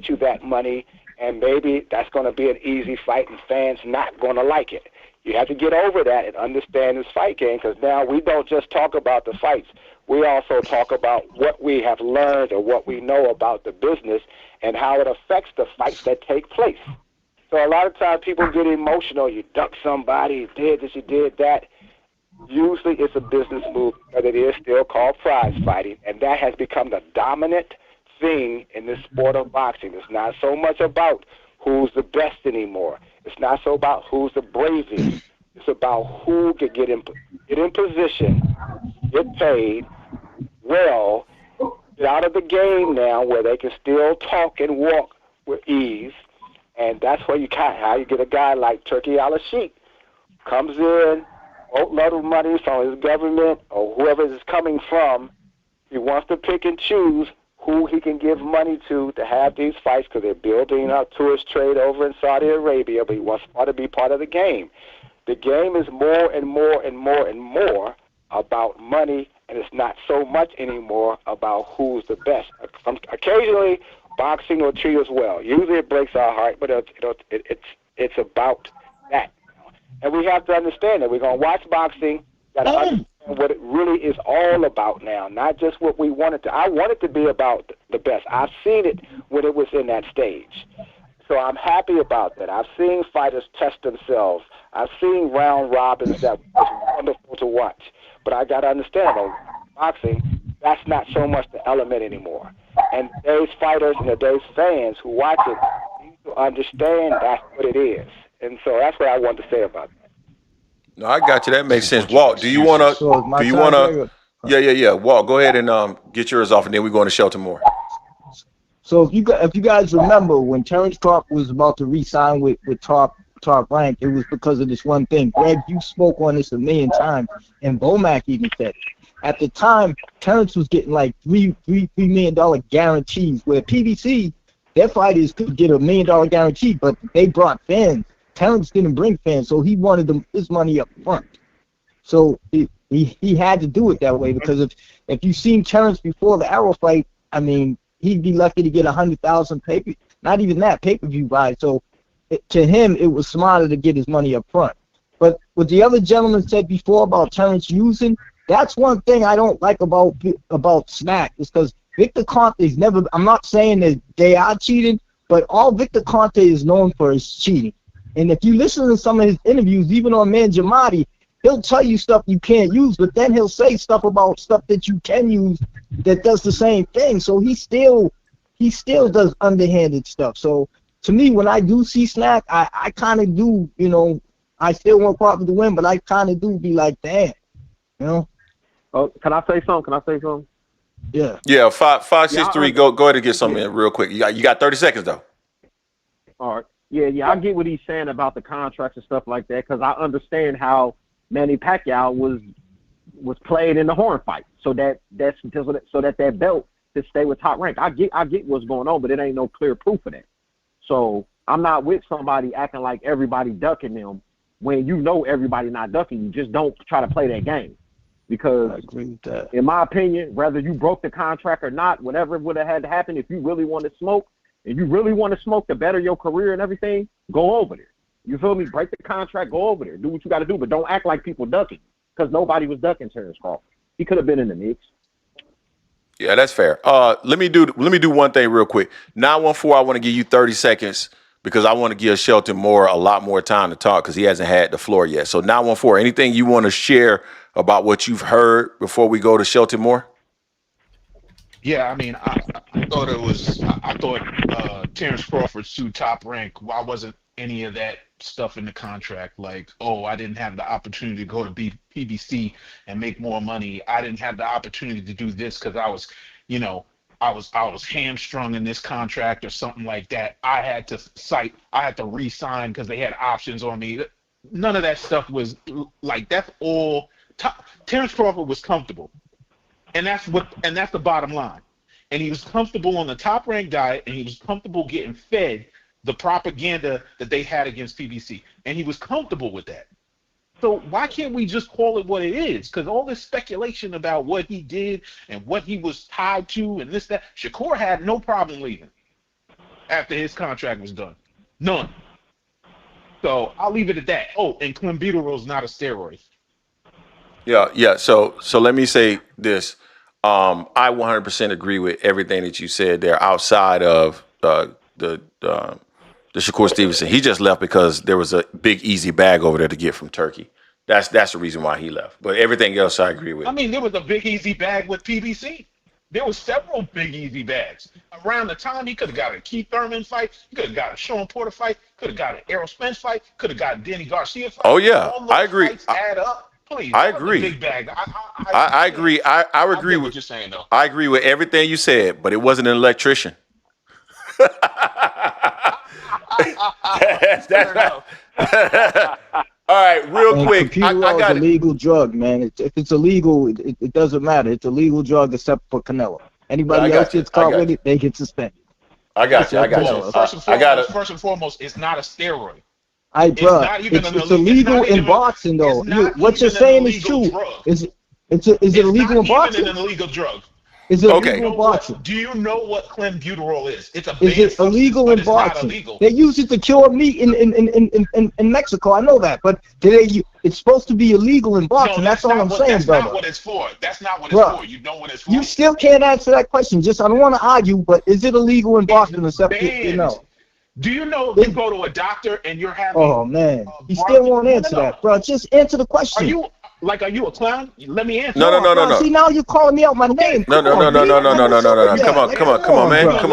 you that money, and maybe that's going to be an easy fight and fans not going to like it. You have to get over that and understand this fight game, because now we don't just talk about the fights. We also talk about what we have learned or what we know about the business and how it affects the fights that take place. So a lot of times people get emotional. You duck somebody, you did this, you did that. Usually it's a business move, but it is still called prize fighting, and that has become the dominant thing in the sport of boxing. It's not so much about who's the best anymore. It's not so about who's the bravest. It's about who can get in position, get paid well, get out of the game now where they can still talk and walk with ease. And that's how you get a guy like Turkey Al-Sheikh. Comes in, won't let him money from his government or whoever is coming from. He wants to pick and choose who he can give money to have these fights, because they're building up tourist trade over in Saudi Arabia, but he wants to be part of the game. The game is more and more and more and more about money, and it's not so much anymore about who's the best. Occasionally, boxing will treat us well. Usually it breaks our heart, but it's about that. And we have to understand that we're going to watch boxing, got to understand what it really is all about now, not just what we want it to. I want it to be about the best. I've seen it when it was in that stage. So I'm happy about that. I've seen fighters test themselves. I've seen round robins that was wonderful to watch. But I got to understand, though, boxing, that's not so much the element anymore. And today's fighters and today's fans who watch it need to understand that's what it is. And so that's what I wanted to say about that.
No, I got you. That makes sense. Walt, do you want to? Yeah. Walt, go ahead and get yours off, and then we're going to Shelton Moore.
So if you guys remember when Terence Crawford was about to re-sign with top rank, it was because of this one thing. Greg, you spoke on this a million times, and Bomac even said it. At the time, Terence was getting like $3 million guarantees, where PBC, their fighters could get $1 million guarantee, but they brought fans. Terence didn't bring fans, so he wanted his money up front. So he had to do it that way, because if you seen Terence before the Arrow fight, I mean, he'd be lucky to get 100,000 pay-per-view buys. So to him, it was smarter to get his money up front. But what the other gentleman said before about Terence using, that's one thing I don't like about Smack, is because Victor Conte's I'm not saying that they are cheating, but all Victor Conte is known for is cheating. And if you listen to some of his interviews, even on Man Jamadi, he'll tell you stuff you can't use, but then he'll say stuff about stuff that you can use that does the same thing. So he still does underhanded stuff. So to me, when I do see Snack, I kind of do, you know, I still want Crawford to win, but I kind of do be like, damn, you know.
Oh, can I say something?
Yeah.
Yeah, 563. Go ahead and get something in real quick. You got 30 seconds though.
All right. Yeah. I get what he's saying about the contracts and stuff like that, because I understand how Manny Pacquiao was played in the horn fight, so that belt to stay with Top Rank. I get what's going on, but it ain't no clear proof of that. So I'm not with somebody acting like everybody ducking them when you know everybody not ducking you. Just don't try to play that game. Because
I agree with that.
In my opinion, whether you broke the contract or not, whatever would have had to happen, if you really want to smoke, and you really want to smoke to better your career and everything, go over there. You feel me? Break the contract, go over there. Do what you got to do, but don't act like people ducking, because nobody was ducking Terence Crawford. He could have been in the mix.
Yeah, that's fair. Let me do one thing real quick. 914, I want to give you 30 seconds because I want to give Shelton Moore a lot more time to talk because he hasn't had the floor yet. So 914, anything you want to share about what you've heard before we go to Shelton Moore?
Yeah, I mean, I thought Terence Crawford sued Top Rank. Why wasn't any of that stuff in the contract? Like, oh, I didn't have the opportunity to go to PBC and make more money. I didn't have the opportunity to do this because I was, you know, I was hamstrung in this contract or something like that. I had to re-sign because they had options on me. None of that stuff was like, that's all. Terence Crawford was comfortable. And that's the bottom line. And he was comfortable on the Top Rank diet, and he was comfortable getting fed the propaganda that they had against PBC. And he was comfortable with that. So why can't we just call it what it is? Because all this speculation about what he did and what he was tied to and this, that, Shakur had no problem leaving after his contract was done. None. So I'll leave it at that. Oh, and clenbuterol is not a steroid.
Yeah. So let me say this. I 100% agree with everything that you said there outside of the Shakur Stevenson. He just left because there was a big easy bag over there to get from Turkey. That's the reason why he left. But everything else I agree with.
I mean, there was a big easy bag with PBC. There was several big easy bags. Around the time he could have got a Keith Thurman fight, he could have got a Sean Porter fight, could have got an Errol Spence fight, could have got a Danny Garcia fight.
Oh yeah,
all those
I agree.
Fights add up. Please,
I agree.
Big bag.
I agree. I agree with
what you're saying, though.
I agree with everything you said, but it wasn't an electrician. All right, real quick.
Clenbuterol is a legal drug, man. If it's illegal, it doesn't matter. It's a legal drug except for Canelo. Anybody else gets caught with it, they get suspended.
I got you.
First and foremost, it's not a steroid.
It's illegal in boxing, though. What you're saying is true. Is it illegal in boxing?
It's not even an illegal drug.
Is it illegal in boxing?
Do you know what clenbuterol is? It's a.
Is it illegal in boxing? They use it to cure meat in Mexico. I know that, but it's supposed to be illegal in boxing. That's all I'm saying, brother.
That's not what it's for. That's not what it's for. You know what it's for.
You still can't answer that question. I don't want to argue, but is it illegal in boxing?
Do you know if you go to a doctor and you're having?
Oh man, he still won't answer that, bro. Just answer the question.
Are you a clown? Let me answer.
No.
See, now you're calling me out my name.
No. Come on,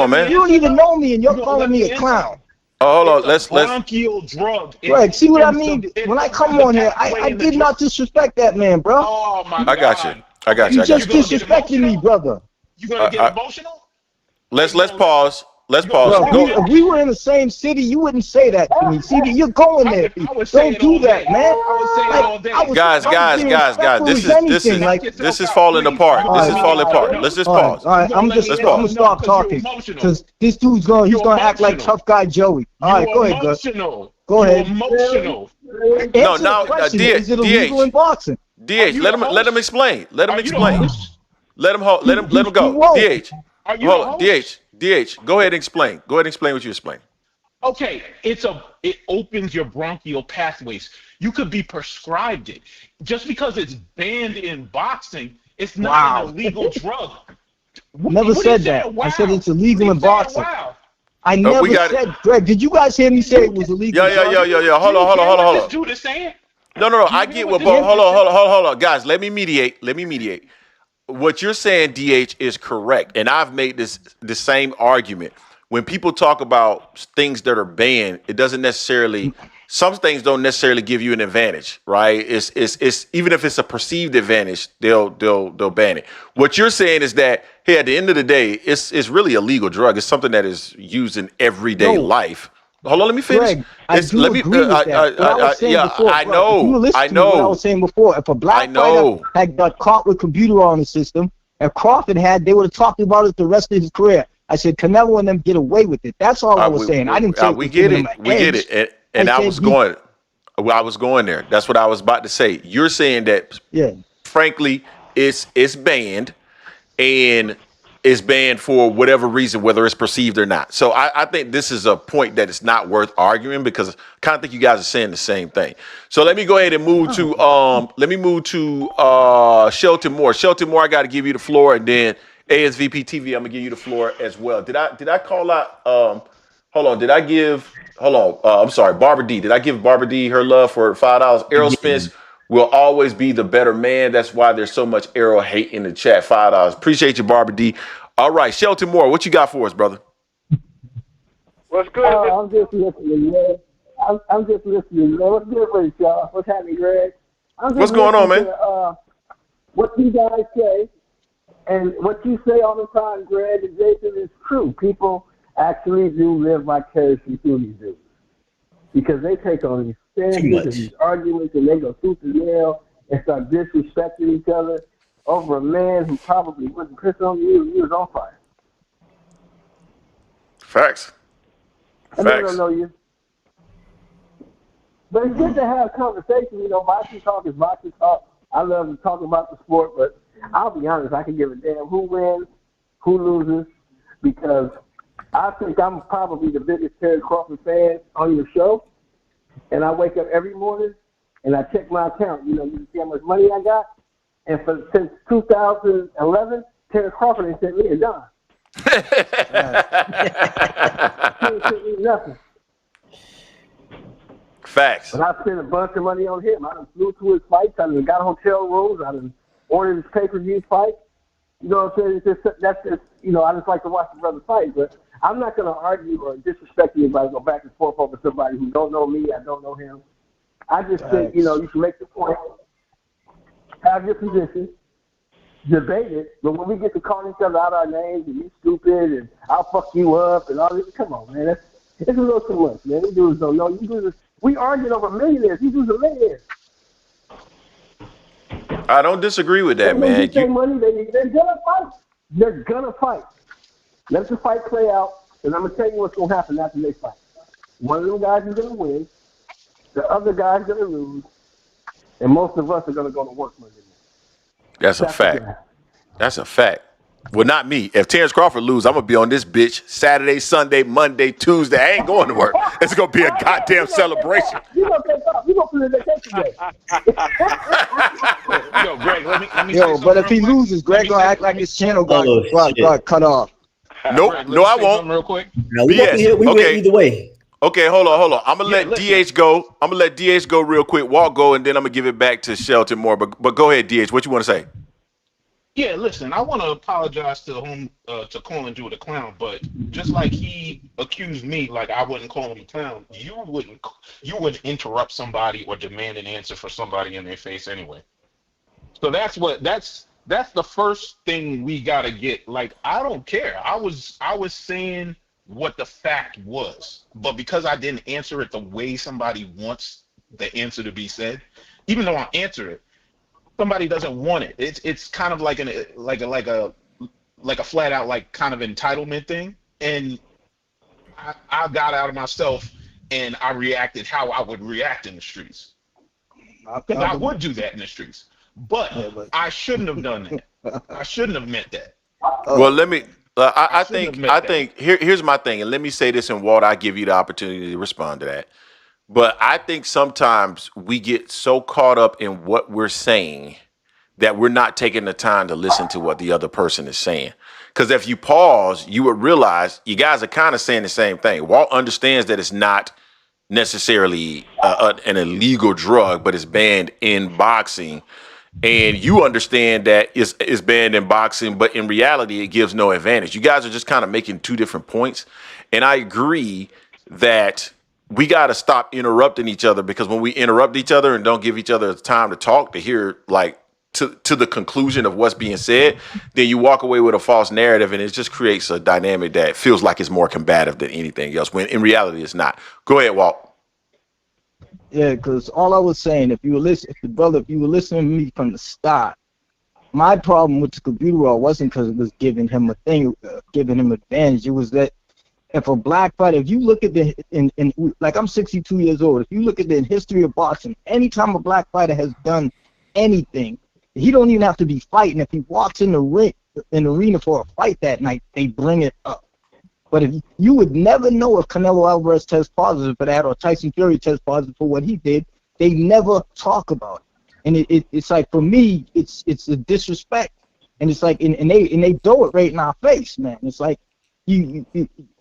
man.
You don't even know me, and you're calling me a clown.
Oh, hold on. Let's.
Bronchial drug.
Greg, see what I mean? When I come on here, I did not disrespect that man, bro.
Oh my God.
I got you.
You just disrespected me, brother.
You gonna get emotional?
Let's pause. Let's pause.
Bro, if we were in the same city, you wouldn't say that to me. See, you're going there. Don't do that, man.
Guys. This is falling apart. Let's just pause.
All right, I'm gonna stop talking because this dude's he's gonna act like tough guy Joey. All right, go ahead, go ahead.
Emotional.
No, now,
is it illegal in boxing?
DH, let him explain. Let him go. DH, go ahead and explain. Go ahead and explain what you explain.
Okay, it opens your bronchial pathways. You could be prescribed it. Just because it's banned in boxing, it's not an illegal drug.
Never said that. Wow. I said it's illegal in boxing.
Wow.
I
we
never
got
said, Greg, did you guys hear me say it was illegal?
Yeah. Hold on.
What this dude is saying?
No. I get what, but hold on, guys. Let me mediate. What you're saying, DH, is correct, and I've made the same argument. When people talk about things that are banned, it doesn't necessarily. Some things don't necessarily give you an advantage, right? It's even if it's a perceived advantage, they'll ban it. What you're saying is that, hey, at the end of the day, it's really a legal drug. It's something that is used in everyday life. Hold on, let me finish.
Greg, I do agree with that. What I was saying before,
I
bro, if you were listening to what I was saying before, if a black fighter had got caught with computer on the system, and Crawford had, they would have talked about it the rest of his career. I said Canelo and them get away with it. That's all I was saying. I didn't say
we get it. And I was going there. That's what I was about to say. You're saying that, frankly, it's banned, and it's banned for whatever reason, whether it's perceived or not. So I think this is a point that it's not worth arguing, because I kind of think you guys are saying the same thing. So let me go ahead and move to Shelton Moore. Shelton Moore, I got to give you the floor, and then ASVP TV, I'm gonna give you the floor as well. Did I call out? Hold on. I'm sorry, Barbara D. Did I give Barbara D her love for $5? Errol Spence will always be the better man. That's why there's so much Errol hate in the chat. $5. Appreciate you, Barbara D. All right, Shelton Moore, what you got for us, brother?
What's good?
I'm just listening, man. I'm just listening, man. What's good with y'all? What's happening, Greg?
What's going on, man?
What you guys say, and what you say all the time, Greg and Jason, is true. People actually do live vicariously through these dudes, because they take on these standards and these arguments, and they go tooth and nail and start disrespecting each other over a man who probably wouldn't piss on you. He was on fire.
Facts.
I don't know you. But it's good to have conversation. You know, boxing talk is boxing talk. I love to talk about the sport, but I'll be honest, I can give a damn who wins, who loses, because I think I'm probably the biggest Terence Crawford fan on your show. And I wake up every morning and I check my account. You know, you see how much money I got. And since 2011, Terence Crawford ain't sent me a dime. He ain't sent me nothing.
Facts.
But I spent a bunch of money on him. I done flew to his fights. I done got hotel rooms. I done ordered his pay-per-view fight. You know what I'm saying? That's just, you know, I just like to watch the brother fight. But I'm not going to argue or disrespect anybody, go back and forth over somebody who don't know me, I don't know him. I just think, you know, you can make the point, have your position, debate it, but when we get to calling each other out our names and you stupid and I'll fuck you up and all this, come on, man. It's a little too much, man. These dudes don't know. You dudes, we arguing over millionaires. These dudes are millionaires.
I don't disagree with that, man.
They take money, they're gonna fight. They're gonna fight. Let the fight play out, and I'm gonna tell you what's gonna happen after they fight. One of them guys is gonna win, the other guy's gonna lose, and most of us are gonna go to work Monday night.
That's a fact. That's a fact. Well, not me. If Terence Crawford lose, I'm gonna be on this bitch Saturday, Sunday, Monday, Tuesday. I ain't going to work. It's gonna be a goddamn celebration.
You gonna take off? You gonna put in vacation day?
Yo, Greg, let me.
Yo, but if he loses, Greg gonna act like his channel got cut off.
Nope,
Greg,
no, I won't.
Real quick.
No, we went either way.
Okay, hold on. I'm gonna let DH go. I'm gonna let DH go real quick. Walk go, and then I'm gonna give it back to Shelton Moore. But go ahead, DH. What you want to say?
Yeah, listen, I want to apologize to calling Drew the clown, but just like he accused me, like I wouldn't call him a clown, you wouldn't interrupt somebody or demand an answer for somebody in their face anyway. So that's the first thing we gotta get. Like, I don't care. I was saying what the fact was, but because I didn't answer it the way somebody wants the answer to be said, even though I answer it, somebody doesn't want it. It's kind of like a flat out like kind of entitlement thing, and I got out of myself and I reacted how I would react in the streets. Because I would do that in the streets, but I shouldn't have done that. I shouldn't have meant that.
Well, let me. I think here's my thing, and let me say this, and Walt, I give you the opportunity to respond to that. But I think sometimes we get so caught up in what we're saying that we're not taking the time to listen to what the other person is saying. Because if you pause, you would realize you guys are kind of saying the same thing. Walt understands that it's not necessarily an illegal drug, but it's banned in boxing. And you understand that it's banned in boxing, but in reality, it gives no advantage. You guys are just kind of making two different points. And I agree that we got to stop interrupting each other, because when we interrupt each other and don't give each other time to talk, to hear like to the conclusion of what's being said, then you walk away with a false narrative, and it just creates a dynamic that feels like it's more combative than anything else, when in reality it's not. Go ahead, Walt.
Yeah, because all I was saying, if you were listening to me from the start, my problem with the computer world wasn't because it was giving him advantage. It was that if a black fighter, if you look at like I'm 62 years old, if you look at the history of boxing, anytime a black fighter has done anything, he don't even have to be fighting. If he walks in the arena for a fight that night, they bring it up. But if you would never know if Canelo Alvarez tests positive for that or Tyson Fury tests positive for what he did. They never talk about it, and it's like, for me, it's a disrespect, and it's like and they throw it right in our face, man. It's like you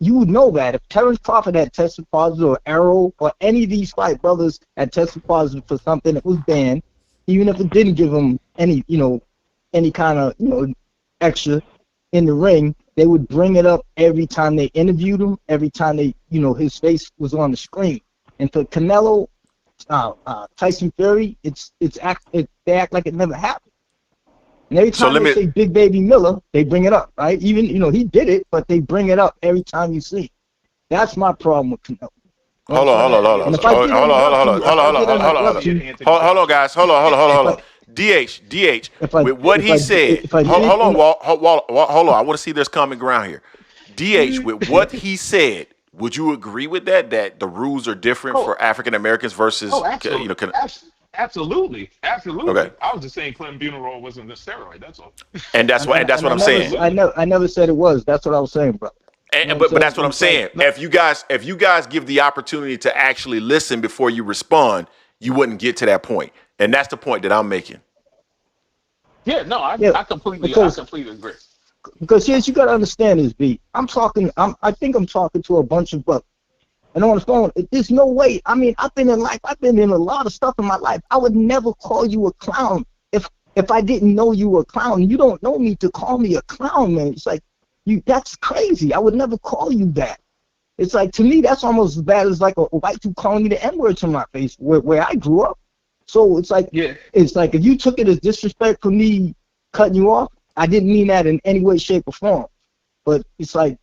would know that if Terence Crawford had tested positive, or Errol, or any of these fight brothers had tested positive for something that was banned, even if it didn't give them any kind of extra in the ring, they would bring it up every time they interviewed him, every time they, his face was on the screen. And for Canelo, Tyson Fury, they act like it never happened. And every time they say Big Baby Miller, they bring it up, right? Even, he did it, but they bring it up every time you see it. That's my problem with Canelo.
Hold on, guys. Hold on. DH, with what he said, hold on, Walt. Hold on. I want to see there's common ground here. DH, with what he said, would you agree with that? That the rules are different for African Americans versus,
absolutely.
Okay.
I was just saying clenbuterol wasn't a steroid. That's all.
And that's what I'm saying.
I never said it was. That's what I was saying, bro.
But that's what I'm saying. If you guys give the opportunity to actually listen before you respond, you wouldn't get to that point. And that's the point that I'm making.
Yeah, no, I completely agree.
Because here's, you got to understand this, B. I think I'm talking to a bunch of brothers. And on the phone, there's no way. I mean, I've been in a lot of stuff in my life. I would never call you a clown if I didn't know you were a clown. You don't know me to call me a clown, man. It's like, that's crazy. I would never call you that. It's like, to me, that's almost as bad as like a white dude calling me the N-word to my face where I grew up. So it's like, It's like, if you took it as disrespect for me cutting you off, I didn't mean that in any way, shape, or form. But it's like,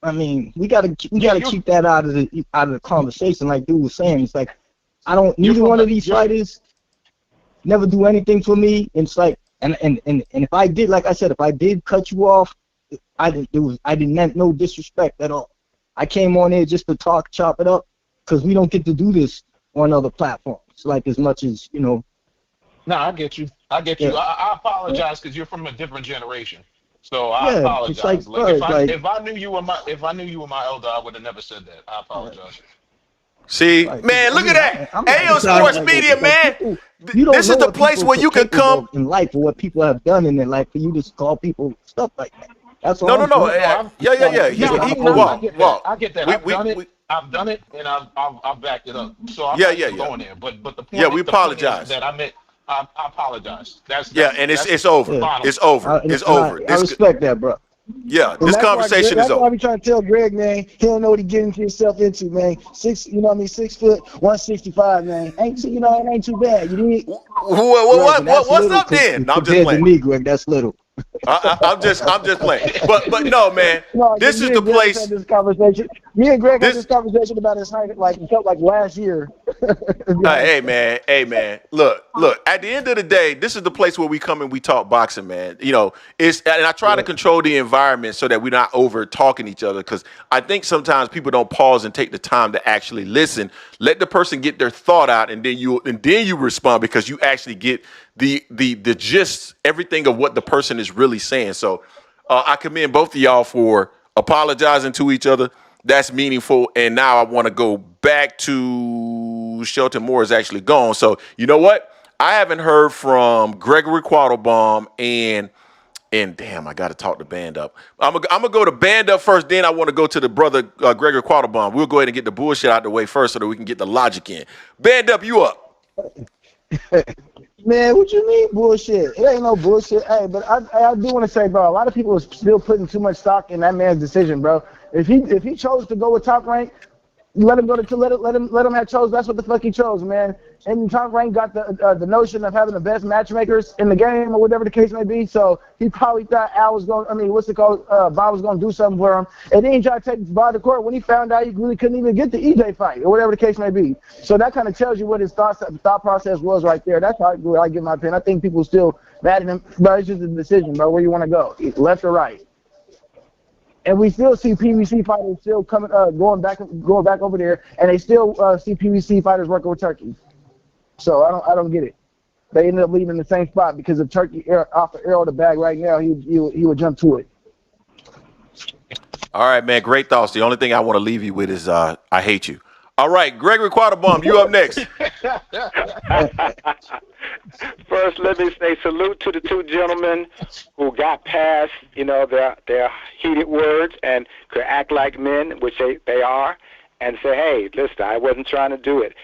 I mean, we gotta keep that out of the conversation. Like dude was saying, it's like, neither one of these fighters never do anything for me. And it's like, and if I did, like I said, if I did cut you off, I didn't meant no disrespect at all. I came on here just to chop it up, because we don't get to do this on other platforms. Like, as much as,
No, I get you. Yeah. I apologize, because you're from a different generation. So I apologize. If I knew you were my elder, I would have never said that. I apologize.
See, man, look at that. AO Sports Media, man. This is the place where you can come
in life, for what people have done in their life, for you to call people stuff like that. That's all.
No. Yeah.
I get that. I've done it, and I've backed it up. So I'm not going there. But the point.
We apologize.
That I meant. I apologize.
And it's over. It's over. It's over.
I respect that, bro.
Yeah, this conversation is over.
That's why we trying to tell Greg, man, he don't know what he getting himself into, man. 6 foot, 165, man. It ain't too bad. You need.
What's up then? No, I'm just playing.
To me, Greg, that's little.
I'm just playing. But no, man. This is the place.
This conversation. Me and Greg had this conversation about his height, it felt like last year.
Hey man. Look. At the end of the day, this is the place where we come and we talk boxing, man. And I try to control the environment so that we're not over talking each other, because I think sometimes people don't pause and take the time to actually listen. Let the person get their thought out, and then you respond, because you actually get the gist, everything of what the person is really saying. So I commend both of y'all for apologizing to each other. That's meaningful. And now I want to go back to Shelton Moore is actually gone. So you know what? I haven't heard from Gregory Quattlebaum and And damn, I got to talk the band up. I'm gonna go to band up first. Then I want to go to the brother Gregory Quattlebaum. We'll go ahead and get the bullshit out the way first, so that we can get the logic in. Band up, you up?
Man, what you mean bullshit? It ain't no bullshit. Hey, but I do want to say, bro, a lot of people are still putting too much stock in that man's decision, bro. If he chose to go with Top Rank, let him go to let him have chose. That's what the fuck he chose, man. And Top Rank got the notion of having the best matchmakers in the game or whatever the case may be. So he probably thought Bob was going to do something for him. And then he tried to take Bob to court when he found out he really couldn't even get the EJ fight or whatever the case may be. So that kind of tells you what his thought process was right there. That's how I give my opinion. I think people still mad at him, but it's just a decision, bro. Where you want to go, left or right. And we still see PBC fighters still coming, going back over there, and they still see PBC fighters working with Turkey. So I don't get it. They ended up leaving in the same spot because if Turkey offered Errol the bag right now, he would jump to it.
All right, man. Great thoughts. The only thing I want to leave you with is I hate you. All right, Gregory Quattlebaum, you up next.
First, let me say salute to the two gentlemen who got past, their heated words and could act like men, which they are, and say, hey, listen, I wasn't trying to do it.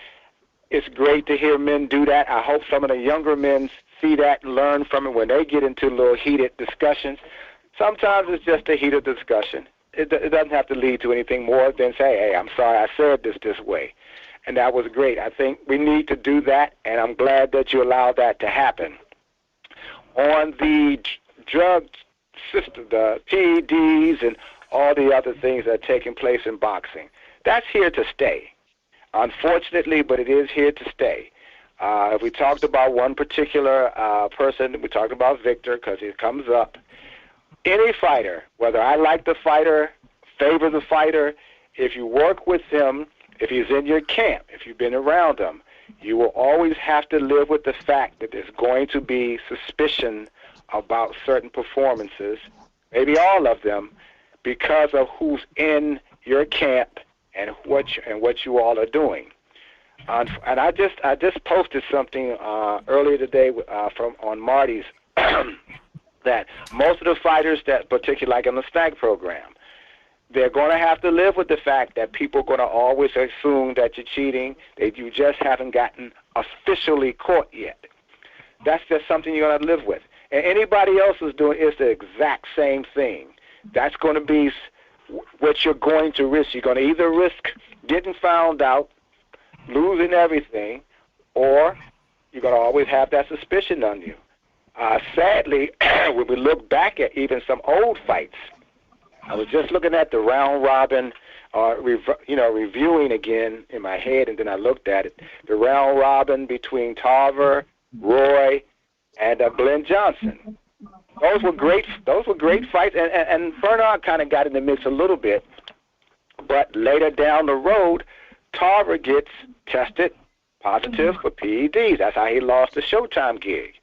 It's great to hear men do that. I hope some of the younger men see that and learn from it when they get into little heated discussions. Sometimes it's just a heated discussion. It doesn't have to lead to anything more than say, hey, I'm sorry I said this way. And that was great. I think we need to do that, and I'm glad that you allowed that to happen. On the drug system, the PEDs and all the other things that are taking place in boxing, that's here to stay. Unfortunately, but it is here to stay. We talked about one particular person. We talked about Victor because it comes up. Any fighter, whether I like the fighter, favor the fighter, if you work with him, if he's in your camp, if you've been around him, you will always have to live with the fact that there's going to be suspicion about certain performances, maybe all of them, because of who's in your camp and what you all are doing. And I just posted something earlier today on Marty's that most of the fighters that, particularly like in the STAG program, they're going to have to live with the fact that people are going to always assume that you're cheating, that you just haven't gotten officially caught yet. That's just something you're going to live with. And anybody else is doing is the exact same thing. That's going to be what you're going to risk. You're going to either risk getting found out, losing everything, or you're going to always have that suspicion on you. Sadly, when we look back at even some old fights, I was just looking at the round robin, reviewing again in my head, and then I looked at it. The round robin between Tarver, Roy, and Glenn Johnson. Those were great fights, and Bernard kind of got in the mix a little bit. But later down the road, Tarver gets tested positive for PEDs. That's how he lost the Showtime gig.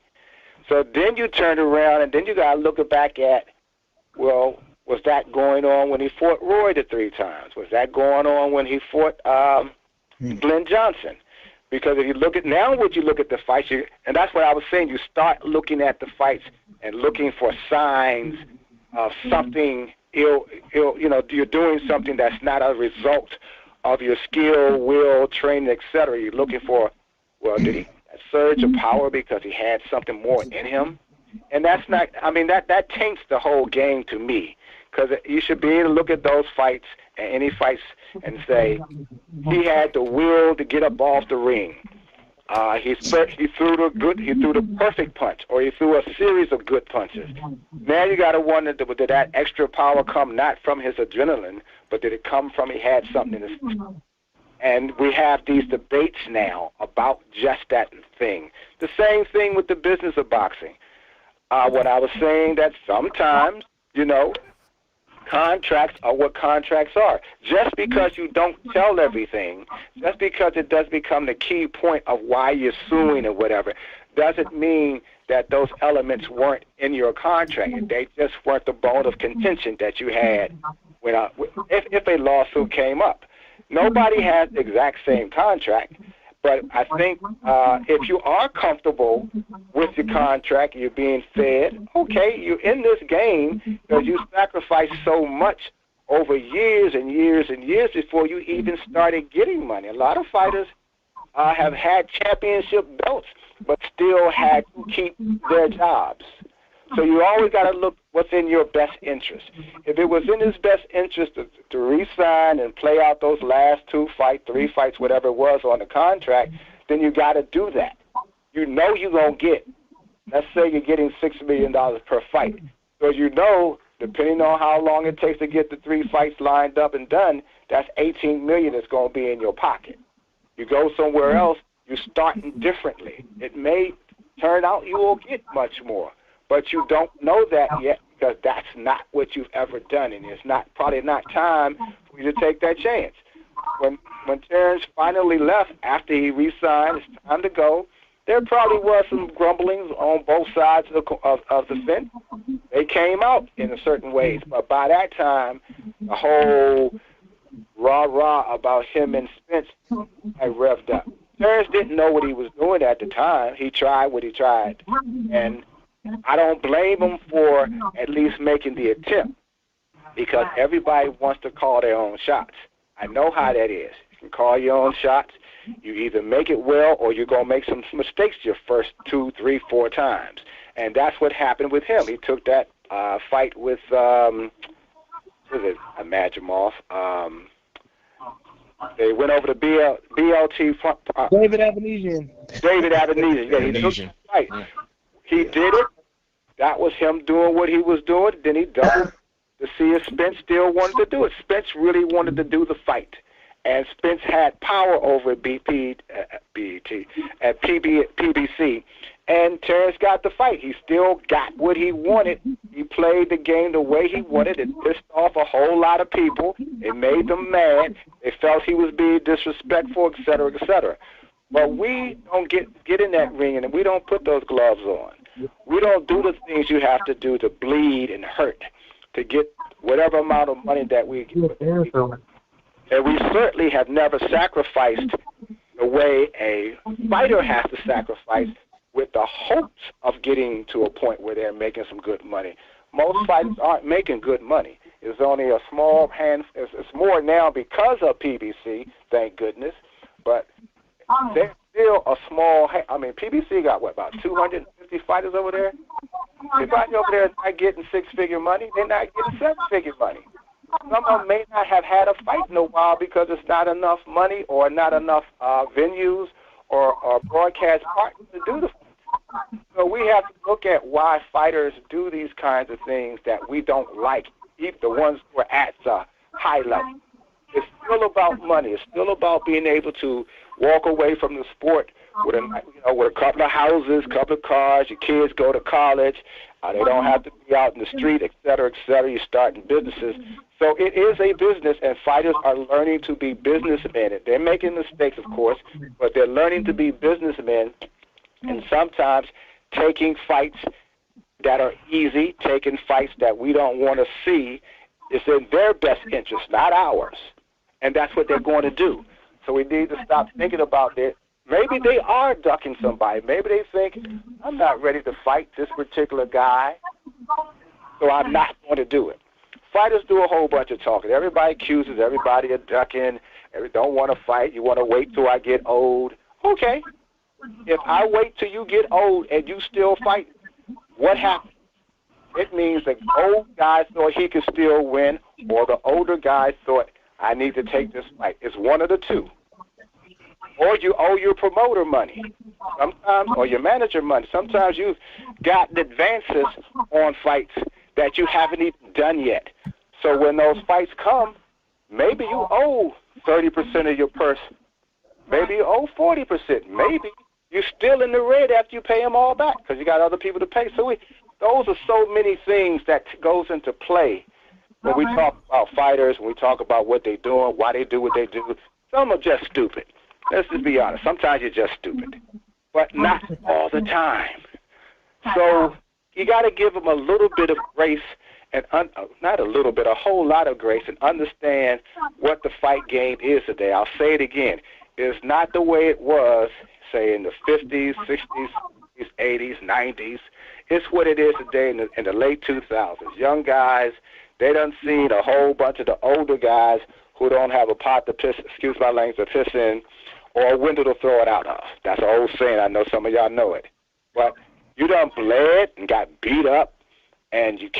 So then you turn around, and then you got to look back at, well, was that going on when he fought Roy the 3 times? Was that going on when he fought Glenn Johnson? Because if you look at now, would you look at the fights, and that's what I was saying, you start looking at the fights and looking for signs of something you're doing something that's not a result of your skill, will, training, etc. You're looking for, well, did he a surge of power because he had something more in him? And that's not, that taints the whole game to me, because you should be able to look at those fights and any fights and say, he had the will to get up off the ring. He threw the perfect punch, or he threw a series of good punches. Now you got to wonder, did that extra power come not from his adrenaline, but did it come from he had something in his... And we have these debates now about just that thing. The same thing with the business of boxing. When I was saying that sometimes, contracts are what contracts are. Just because you don't tell everything, just because it does become the key point of why you're suing or whatever, doesn't mean that those elements weren't in your contract. They just weren't the bone of contention that you had if a lawsuit came up. Nobody has the exact same contract, But I think if you are comfortable with your contract, you're being fed, okay, you're in this game because you sacrificed so much over years and years and years before you even started getting money. A lot of fighters have had championship belts but still had to keep their jobs. So you always got to look what's in your best interest. If it was in his best interest to re-sign and play out those last 2 fights, 3 fights, whatever it was on the contract, then you got to do that. You know you're going to get, let's say you're getting $6 million per fight. So you know, depending on how long it takes to get the 3 fights lined up and done, that's $18 million that's going to be in your pocket. You go somewhere else, you're starting differently. It may turn out you will get much more. But you don't know that yet because that's not what you've ever done, and it's probably not time for you to take that chance. When Terence finally left after he re-signed, it's time to go. There probably was some grumblings on both sides of the fence. They came out in a certain ways, but by that time, the whole rah-rah about him and Spence had revved up. Terence didn't know what he was doing at the time. He tried what he tried, and I don't blame him for at least making the attempt because everybody wants to call their own shots. I know how that is. You can call your own shots. You either make it well or you're going to make some mistakes your first 2, 3, 4 times. And that's what happened with him. He took that fight with, Imagimoff. They went over to BLT front.
David Avenesian.
Yeah, he took the fight. He did it. That was him doing what he was doing. Then he doubled to see if Spence still wanted to do it. Spence really wanted to do the fight. And Spence had power over PBC. And Terence got the fight. He still got what he wanted. He played the game the way he wanted. It pissed off a whole lot of people. It made them mad. They felt he was being disrespectful, et cetera, et cetera. But we don't get in that ring and we don't put those gloves on. We don't do the things you have to do to bleed and hurt to get whatever amount of money that we get. And we certainly have never sacrificed the way a fighter has to sacrifice with the hopes of getting to a point where they're making some good money. Most fighters aren't making good money. It's only a small hand. It's more now because of PBC, thank goodness. But there's still a small. I mean, PBC got about 250 fighters over there. Everybody over there is not getting 6-figure money. They're not getting 7-figure money. Some of them may not have had a fight in a while because it's not enough money or not enough venues or broadcast partners to do the fight. So we have to look at why fighters do these kinds of things that we don't like, even the ones who are at the high level. It's still about money. It's still about being able to walk away from the sport with a couple of houses, couple of cars. Your kids go to college. They don't have to be out in the street, et cetera, et cetera. You're starting businesses. So it is a business, and fighters are learning to be businessmen. They're making mistakes, of course, but they're learning to be businessmen, and sometimes taking fights that are easy, taking fights that we don't want to see, is in their best interest, not ours. And that's what they're going to do. So we need to stop thinking about it. Maybe they are ducking somebody. Maybe they think, I'm not ready to fight this particular guy, so I'm not going to do it. Fighters do a whole bunch of talking. Everybody accuses everybody of ducking. Don't want to fight. You want to wait till I get old. Okay. If I wait till you get old and you still fight, what happens? It means the old guy thought he could still win, or the older guy thought, I need to take this fight. It's one of the two. Or you owe your promoter money, sometimes, or your manager money. Sometimes you've gotten advances on fights that you haven't even done yet. So when those fights come, maybe you owe 30% of your purse. Maybe you owe 40%. Maybe you're still in the red after you pay them all back because you got other people to pay. So those are so many things that goes into play when we talk about fighters, when we talk about what they're doing, why they do what they do. Some are just stupid. Let's just be honest. Sometimes you're just stupid, but not all the time. So you got to give them a little bit of grace, and not a little bit, a whole lot of grace, and understand what the fight game is today. I'll say it again. is not the way it was, say, in the 50s, 60s, 80s, 90s. It's what it is today in the late 2000s. Young guys, they done seen a whole bunch of the older guys who don't have a pot to piss, excuse my language, to piss in, or a window to throw it out of. That's an old saying. I know some of y'all know it. But you done bled and got beat up, and you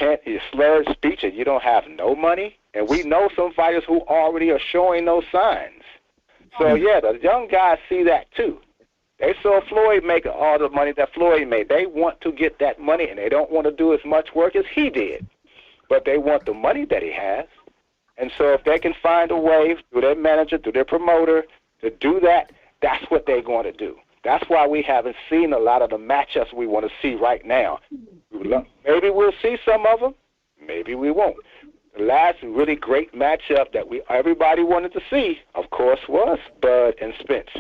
slurred speech, and you don't have no money. And we know some fighters who already are showing those signs. So, yeah, the young guys see that too. They saw Floyd make all the money that Floyd made. They want to get that money, and they don't want to do as much work as he did. But they want the money that he has. And so if they can find a way through their manager, through their promoter, to do that, that's what they're going to do. That's why we haven't seen a lot of the matchups we want to see right now. Maybe we'll see some of them. Maybe we won't. The last really great matchup that everybody wanted to see, of course, was Bud and Spence.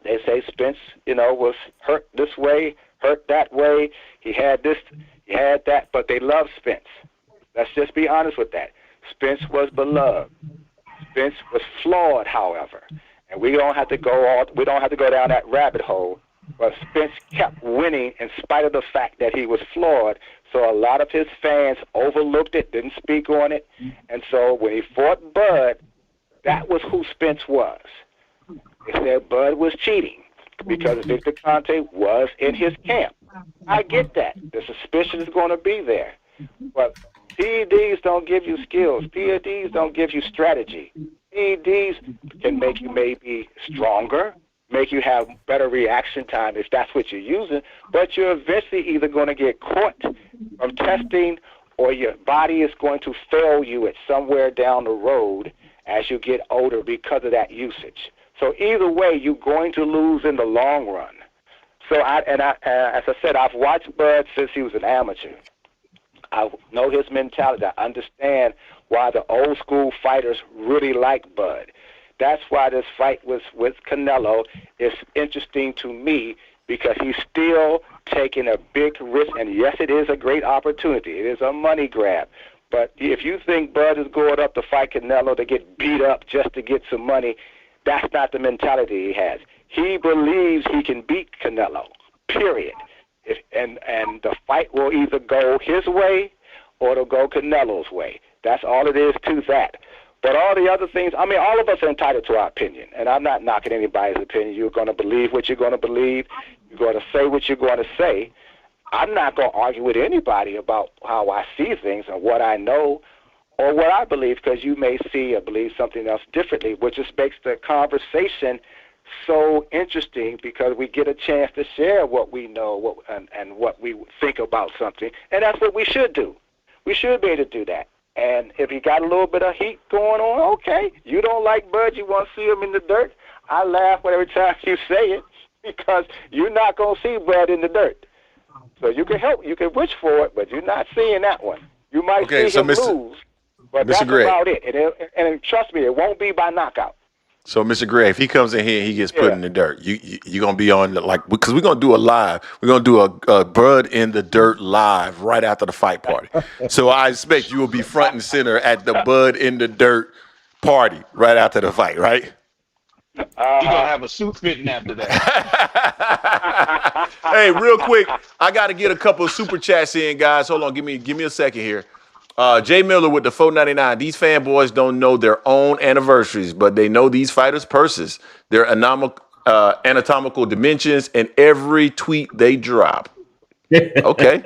They say Spence, was hurt this way, hurt that way. He had this, he had that, but they love Spence. Let's just be honest with that. Spence was beloved. Spence was flawed, however, and we don't have to go down that rabbit hole. But Spence kept winning in spite of the fact that he was flawed. So a lot of his fans overlooked it, didn't speak on it, and so when he fought Bud, that was who Spence was. They said Bud was cheating because Victor Conte was in his camp. I get that. The suspicion is going to be there. But PEDs don't give you skills. PEDs don't give you strategy. PEDs can make you maybe stronger, make you have better reaction time if that's what you're using, but you're eventually either going to get caught from testing or your body is going to fail you at somewhere down the road as you get older because of that usage. So either way, you're going to lose in the long run. So as I said, I've watched Bud since he was an amateur. I know his mentality. I understand why the old school fighters really like Bud. That's why this fight with Canelo is interesting to me, because he's still taking a big risk. And yes, it is a great opportunity. It is a money grab. But if you think Bud is going up to fight Canelo to get beat up just to get some money, that's not the mentality he has. He believes he can beat Canelo, period. And the fight will either go his way or it'll go Canelo's way. That's all it is to that. But all the other things, all of us are entitled to our opinion, and I'm not knocking anybody's opinion. You're going to believe what you're going to believe. You're going to say what you're going to say. I'm not going to argue with anybody about how I see things or what I know or what I believe, because you may see or believe something else differently, which just makes the conversation so interesting, because we get a chance to share what we know and what we think about something, and that's what we should do. We should be able to do that. And if you got a little bit of heat going on, okay. You don't like Bud, you want to see him in the dirt. I laugh every time you say it, because you're not going to see Bud in the dirt. So you can help, you can wish for it, but you're not seeing that one. You might see him lose, but that's about it. And trust me, it won't be by knockout.
So, Mr. Gray, if he comes in here and he gets put in the dirt, you're going to be on, because we're going to do a live. We're going to do a Bud in the Dirt live right after the fight party. So I expect you will be front and center at the Bud in the Dirt party right after the fight, right?
You're going to have a suit fitting after that.
Hey, real quick, I got to get a couple of super chats in, guys. Hold on, give me a second here. Jay Miller with the $4.99. These fanboys don't know their own anniversaries, but they know these fighters' purses, their anatomical dimensions, and every tweet they drop. Okay.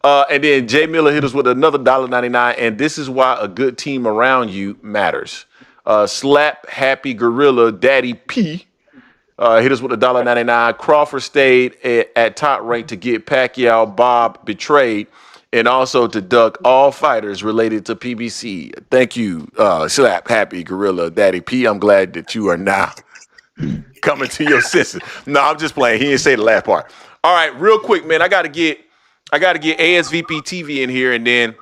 And then Jay Miller hit us with another $1.99, and this is why a good team around you matters. Slap Happy Gorilla Daddy P hit us with $1.99. Crawford stayed at top rank to get Pacquiao. Bob betrayed. And also to duck all fighters related to PBC. Thank you, Slap Happy Gorilla Daddy P. I'm glad that you are now coming to your senses. No, I'm just playing. He didn't say the last part. All right, real quick, man. I gotta get ASVP TV in here, and then,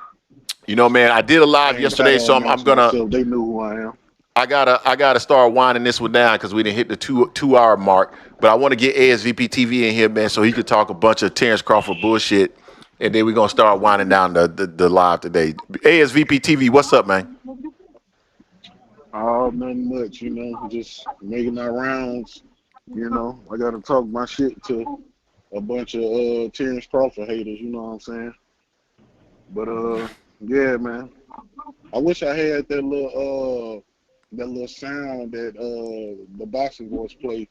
man, I did a live yesterday, so I'm gonna.
They knew who I am.
I gotta start winding this one down because we didn't hit the two-hour mark. But I want to get ASVP TV in here, man, so he could talk a bunch of Terence Crawford bullshit. And then we're going to start winding down the live today. ASVP TV, what's up, man?
Oh, nothing much, just making our rounds. I got to talk my shit to a bunch of Terence Crawford haters. You know what I'm saying? But yeah, man. I wish I had that little sound that the boxing boys play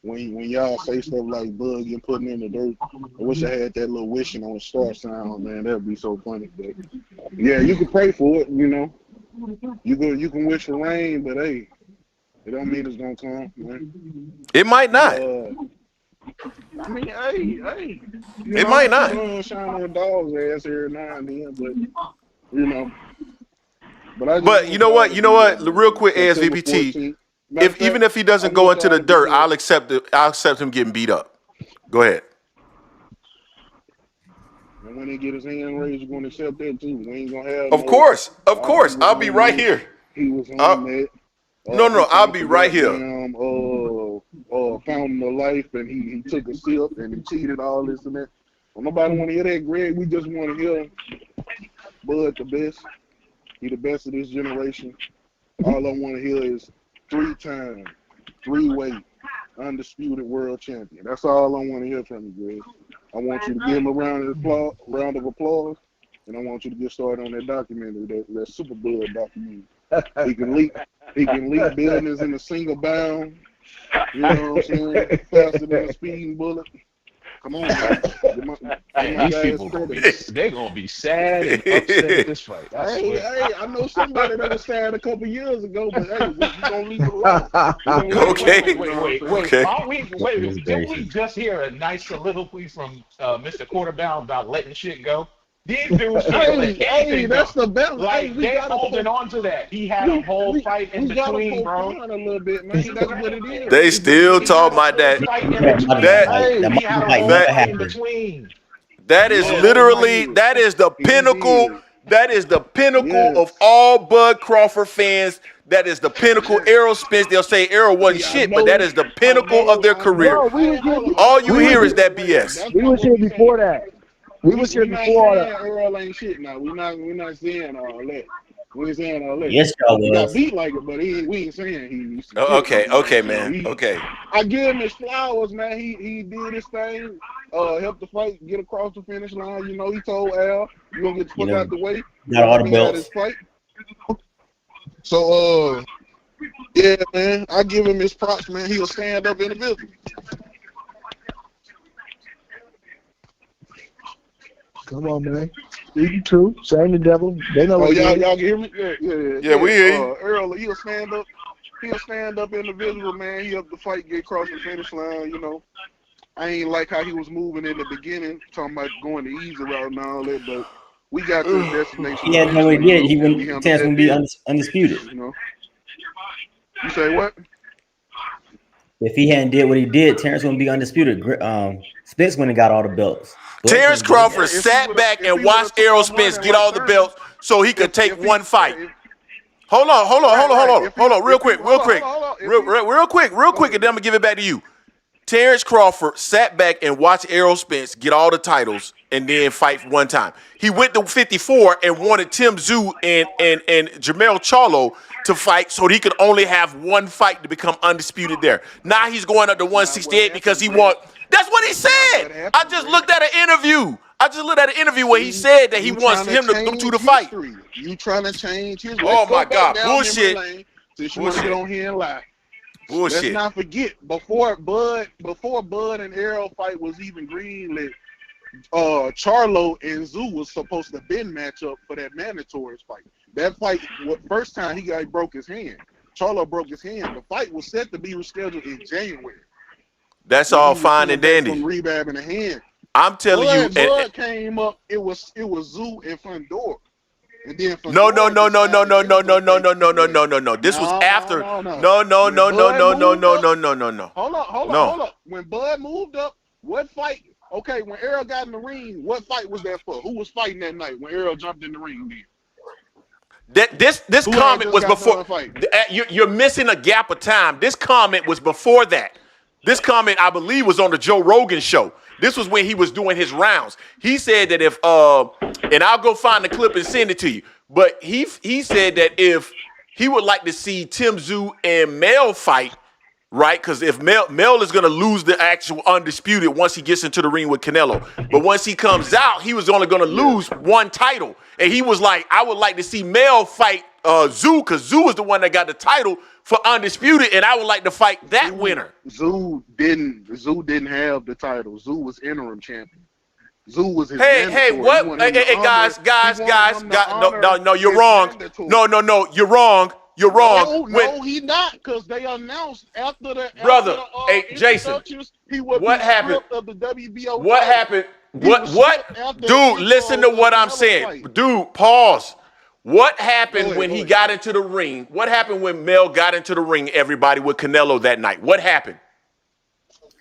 when y'all say stuff like "bug" and putting in the dirt. I wish I had that little wishing on the star sound, man. That'd be so funny. But yeah, you can pray for it. You can wish for rain, but hey, it don't mean it's gonna come, man.
It might not.
I mean, hey.
It might not.
Sun shine on a dog's ass every now and then, but
But you know what? Real quick, ASVPT. Even if he doesn't go into the dirt, I'll accept it. I'll accept him getting beat up. Go ahead.
And when he get his hand raised, you're gonna accept that too. We ain't gonna have.
Of course. I'll be right here.
He was on that.
No, I'll be right here.
Fountain of life, and he took a sip and he cheated all this and that. Well, nobody want to hear that, Greg. We just want to hear Bud the best. He the best of this generation. All I want to hear is 3-time, 3-weight, undisputed world champion. That's all I want to hear from you, Greg. I want you to give him a round of applause, and I want you to get started on that documentary, that Super Bud documentary. He can leap buildings in a single bound. You know what I'm saying? Faster than a speeding bullet. Come on, man.
These people they're gonna be sad and upset at this fight.
Hey, I know somebody that was sad a couple years ago, but hey, we're gonna leave it alone.
Okay.
Wait. Did we just hear a nice soliloquy from Mr. Quarterbound about letting shit go? These dudes
that's the best.
Like they're holding on to that. He had a whole fight in between, bro.
A little bit, man. That's what it is.
They still talk about that.
He had a whole fight in between.
That is literally the pinnacle. That is the pinnacle of all Bud Crawford fans. That is the pinnacle. Errol Spence, they'll say Errol wasn't shit, but that is the pinnacle of their career. All you hear is that BS.
We was here before that. We was here before that.
Earl ain't shit now. We're not saying all that. We ain't saying all that.
Yes, y'all
He
was.
got beat like it, but we ain't saying he.
Okay, man. Okay.
I give him his flowers, man. He did his thing. Helped the fight get across the finish line. He told Al, "You gonna get the fuck out the way."
Got all the belts.
So yeah, man. I give him his props, man. He'll stand up individual.
Come on, man. Speaking true, saying the devil. They know.
Y'all can hear me?
Yeah, we hear you.
Earl, he'll stand up. He'll stand up individual, man. He helped the fight get across the finish line. I ain't like how he was moving in the beginning, talking about going the easy route and all that, but we got to the destination.
Yeah, no, he did. He wouldn't. Terence would be undisputed.
You say what?
If he hadn't did what he did, Terence wouldn't be undisputed. Spence wouldn't have got all the belts.
Terence Crawford sat back and watched Errol Spence get all the belts so he could take one fight. Hold on, real quick, and then I'm gonna give it back to you. Terence Crawford sat back and watched Errol Spence get all the titles and then fight one time. He went to 54 and wanted Tim Tszyu and Jermell Charlo to fight so he could only have one fight to become undisputed there. Now he's going up to 168 because he want. That's what he said. I just looked at an interview where he said that he wants him to go to the fight.
You trying to change his?
Oh my God, bullshit!
Since you want to get on here and lie.
Bullshit.
Let's not forget before Bud and Errol fight was even greenlit. Charlo and Tszyu was supposed to have been match up for that mandatory fight. That fight, first time he broke his hand. Charlo broke his hand. The fight was set to be rescheduled in January.
That's all fine and dandy.
From rehab in the hand.
I'm telling you.
Bud came up. It was Tszyu and Fundora. And then
no. This was after. No.
Hold on. When Bud moved up, what fight? Okay, when Errol got in the ring, what fight was that for? Who was fighting that night when Errol jumped in the ring?
This comment was before. You're missing a gap of time. This comment was before that. This comment, I believe, was on the Joe Rogan show. This was when he was doing his rounds. He said that and I'll go find the clip and send it to you. But he said that if he would like to see Tim Tszyu and Mel fight, right? Because if Mel is going to lose the actual undisputed once he gets into the ring with Canelo. But once he comes out, he was only going to lose one title. And he was like, I would like to see Mel fight Tszyu, because Tszyu was the one that got the title for undisputed, and I would like to fight that winner.
Tszyu didn't have the title. Tszyu was interim champion. Tszyu was his
Hey, what? Hey, guys, no, you're wrong. No, you're wrong. You're wrong.
No, he not, because they announced after the
hey, Jason,
he would
what happened?
Of the WBO
what
title.
happened? What? Dude, listen to what I'm saying. Dude, pause. What happened when he got into the ring? What happened when Mel got into the ring, everybody, with Canelo that night? What happened?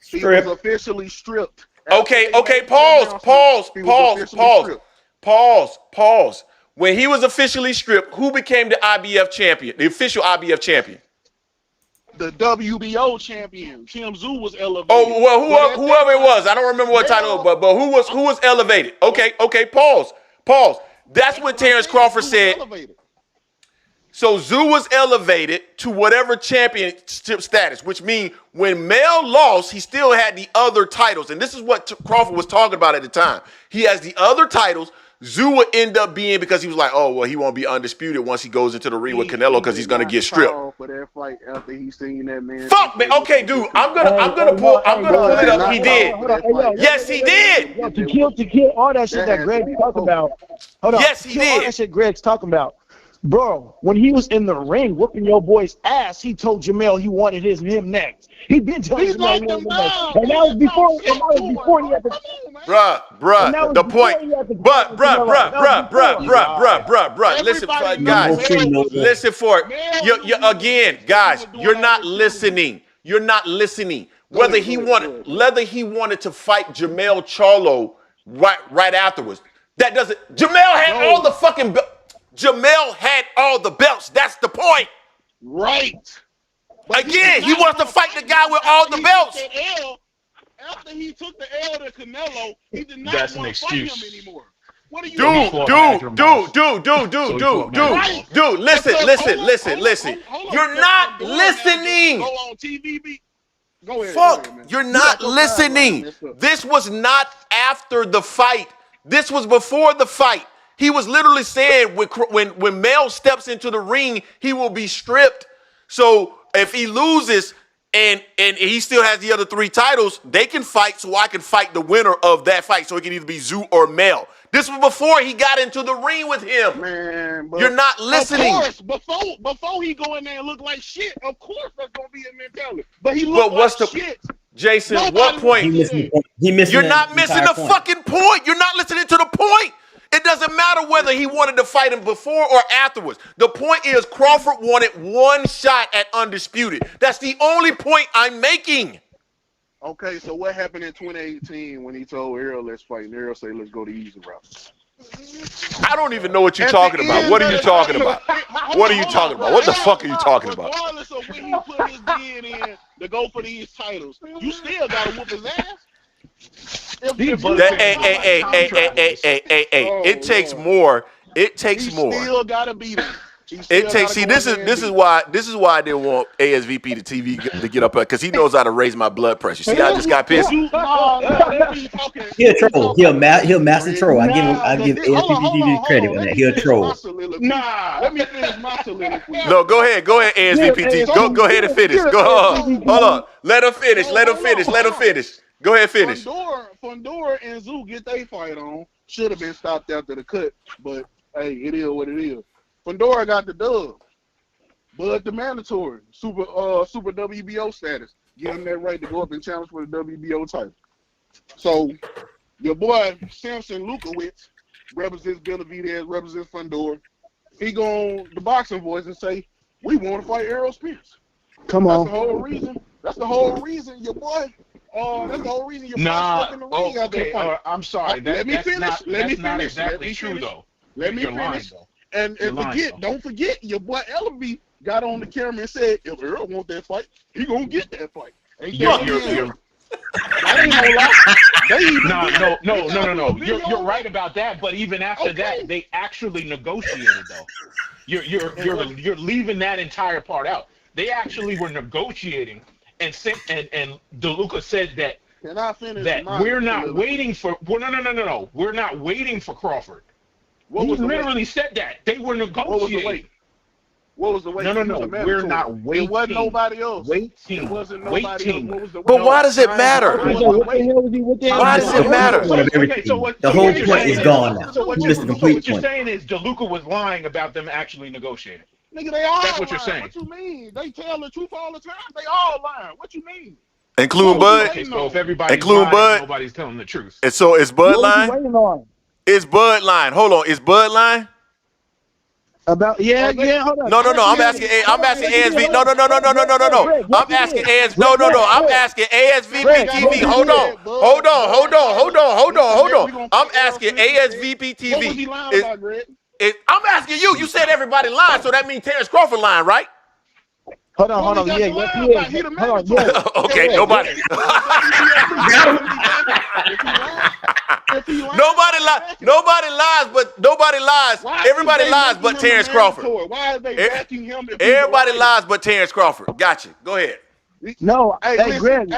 He was officially stripped.
Okay, pause. When he was officially stripped, who became the IBF champion, the official IBF champion?
The WBO champion. Tim Tszyu was elevated.
Oh, well, whoever it was. I don't remember what title, but who was elevated? Okay, pause. That's what Terence Crawford said. So Tszyu was elevated to whatever championship status, which means when Mel lost, he still had the other titles. And this is what Crawford was talking about at the time. He has the other titles. Tszyu would end up being, because he was like, oh, well, he won't be undisputed once he goes into the ring with Canelo because he's going to get stripped.
For that fight after he seen that man.
Fuck, man. Okay, dude, I'm gonna pull it up. He did. Yes, he did.
To kill all that shit that Greg's talking about. Hold on.
Yes, he did.
All that shit Greg's talking about. Bro, when he was in the ring whooping your boy's ass, he told Jamel he wanted him next. He been telling Jamel he wanted him next. And that was before he had to.
Bruh, the point. Bruh. Listen, guys. Listen for it. You again, guys. You're not listening. You're not listening. Whether he wanted to fight Jamel Charlo right afterwards. That doesn't. Jamel had all the fucking. Jamel had all the belts. That's the point.
Right.
Again, he wants to fight the guy with all the belts.
After he took the L to Canelo, he did not want to fight him anymore. What are you Dude, listen. You're not listening.
Go on TV.
Go ahead.
Fuck, you're not listening. This was not after the fight. This was before the fight. He was literally saying when Mel steps into the ring, he will be stripped. So if he loses and he still has the other 3 titles, they can fight, so I can fight the winner of that fight. So it can either be Tszyu or Mel. This was before he got into the ring with him.
Man,
you're not listening.
Of course, before he go in there and look like shit, of course that's gonna be a mentality. But he looked like shit.
Jason, what point? You're not missing the fucking point. You're not listening to the point. It doesn't matter whether he wanted to fight him before or afterwards. The point is Crawford wanted one shot at undisputed. That's the only point I'm making.
Okay, so what happened in 2018 when he told Errol, let's fight, and Errol said, let's go the easy route?
I don't even know what you're talking about. What are you talking about? What are you talking about? What the fuck are you talking about?
Regardless of when he put his bid in to go for these titles, you still got to whoop his ass.
It takes more. It takes more.
Still gotta beat him.
This is why I didn't want ASVP to TV to get up because he knows how to raise my blood pressure. See, I just got pissed.
He'll troll. He'll master troll. I give ASVP TV credit on that. He'll troll.
Let me finish my soliloquy.
No, go ahead, ASVP. Go ahead and finish. Hold on. Let him finish. Go ahead, finish.
Fundora and Tszyu get their fight on. Should have been stopped after the cut, but hey, it is what it is. Fundora got the dub, but the mandatory super WBO status, give him that right to go up and challenge for the WBO title. So your boy Samson Lukowicz represents Benavidez, represents Fundora. He go on the boxing voice and say, "We want to fight Errol Spence."
Come on.
That's the whole reason your boy. That's the whole reason you're stuck in the ring out there.
I'm sorry.
Let me finish.
Exactly true, though.
Let me finish. And don't forget, your boy Ellaby got on the camera and said, if Earl want that fight, he gonna get that fight. I ain't gonna lie.
No. You're right about that. But even after that, they actually negotiated though. You're leaving that entire part out. They actually were negotiating, and DeLuca said that.
Can I finish?
That we're not waiting for. Well, no. We're not waiting for Crawford. He literally said that they were negotiating.
What was the wait?
No. We're not waiting.
It wasn't nobody else.
Waiting.
It wasn't nobody else. What was the
But why does it matter? Why does it matter?
Okay, so
the whole point is gone now.
So what you're saying is DeLuca was lying about them actually negotiating.
Nigga, they all
That's what you're
lying.
saying.
What you mean? They tell the truth all the time. They all lying. What you mean?
Including Bud?
Okay, so if everybody's
Including
lying,
Bud?
nobody's telling the truth.
And so it's Bud
What was he
line?
waiting on?
It's Bud line. Hold on. Is Bud line?
About hold on.
No. I'm asking ASV. No. I'm asking AS. No. I'm asking ASVP TV. Hold on. I'm asking ASVP TV.
What was he lying about, Greg?
I'm asking you. You said everybody lying, so that means Terence Crawford lying, right?
Hold on. Hold on.
Okay, nobody. Nobody lies. Everybody lies but Terence Crawford.
Why are they backing him?
Everybody lies but Terence Crawford. Gotcha. Go ahead.
No,
hey,
Greg.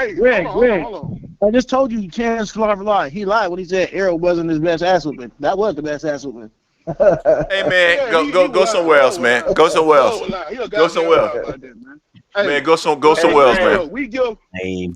Hold on.
I just told you Terence Crawford lied. He lied when he said Arrow wasn't his best ass whooping. That was the best ass whooping.
Hey man, go somewhere else, man. Go somewhere else. Go somewhere else. Man, go somewhere else, man.
We give.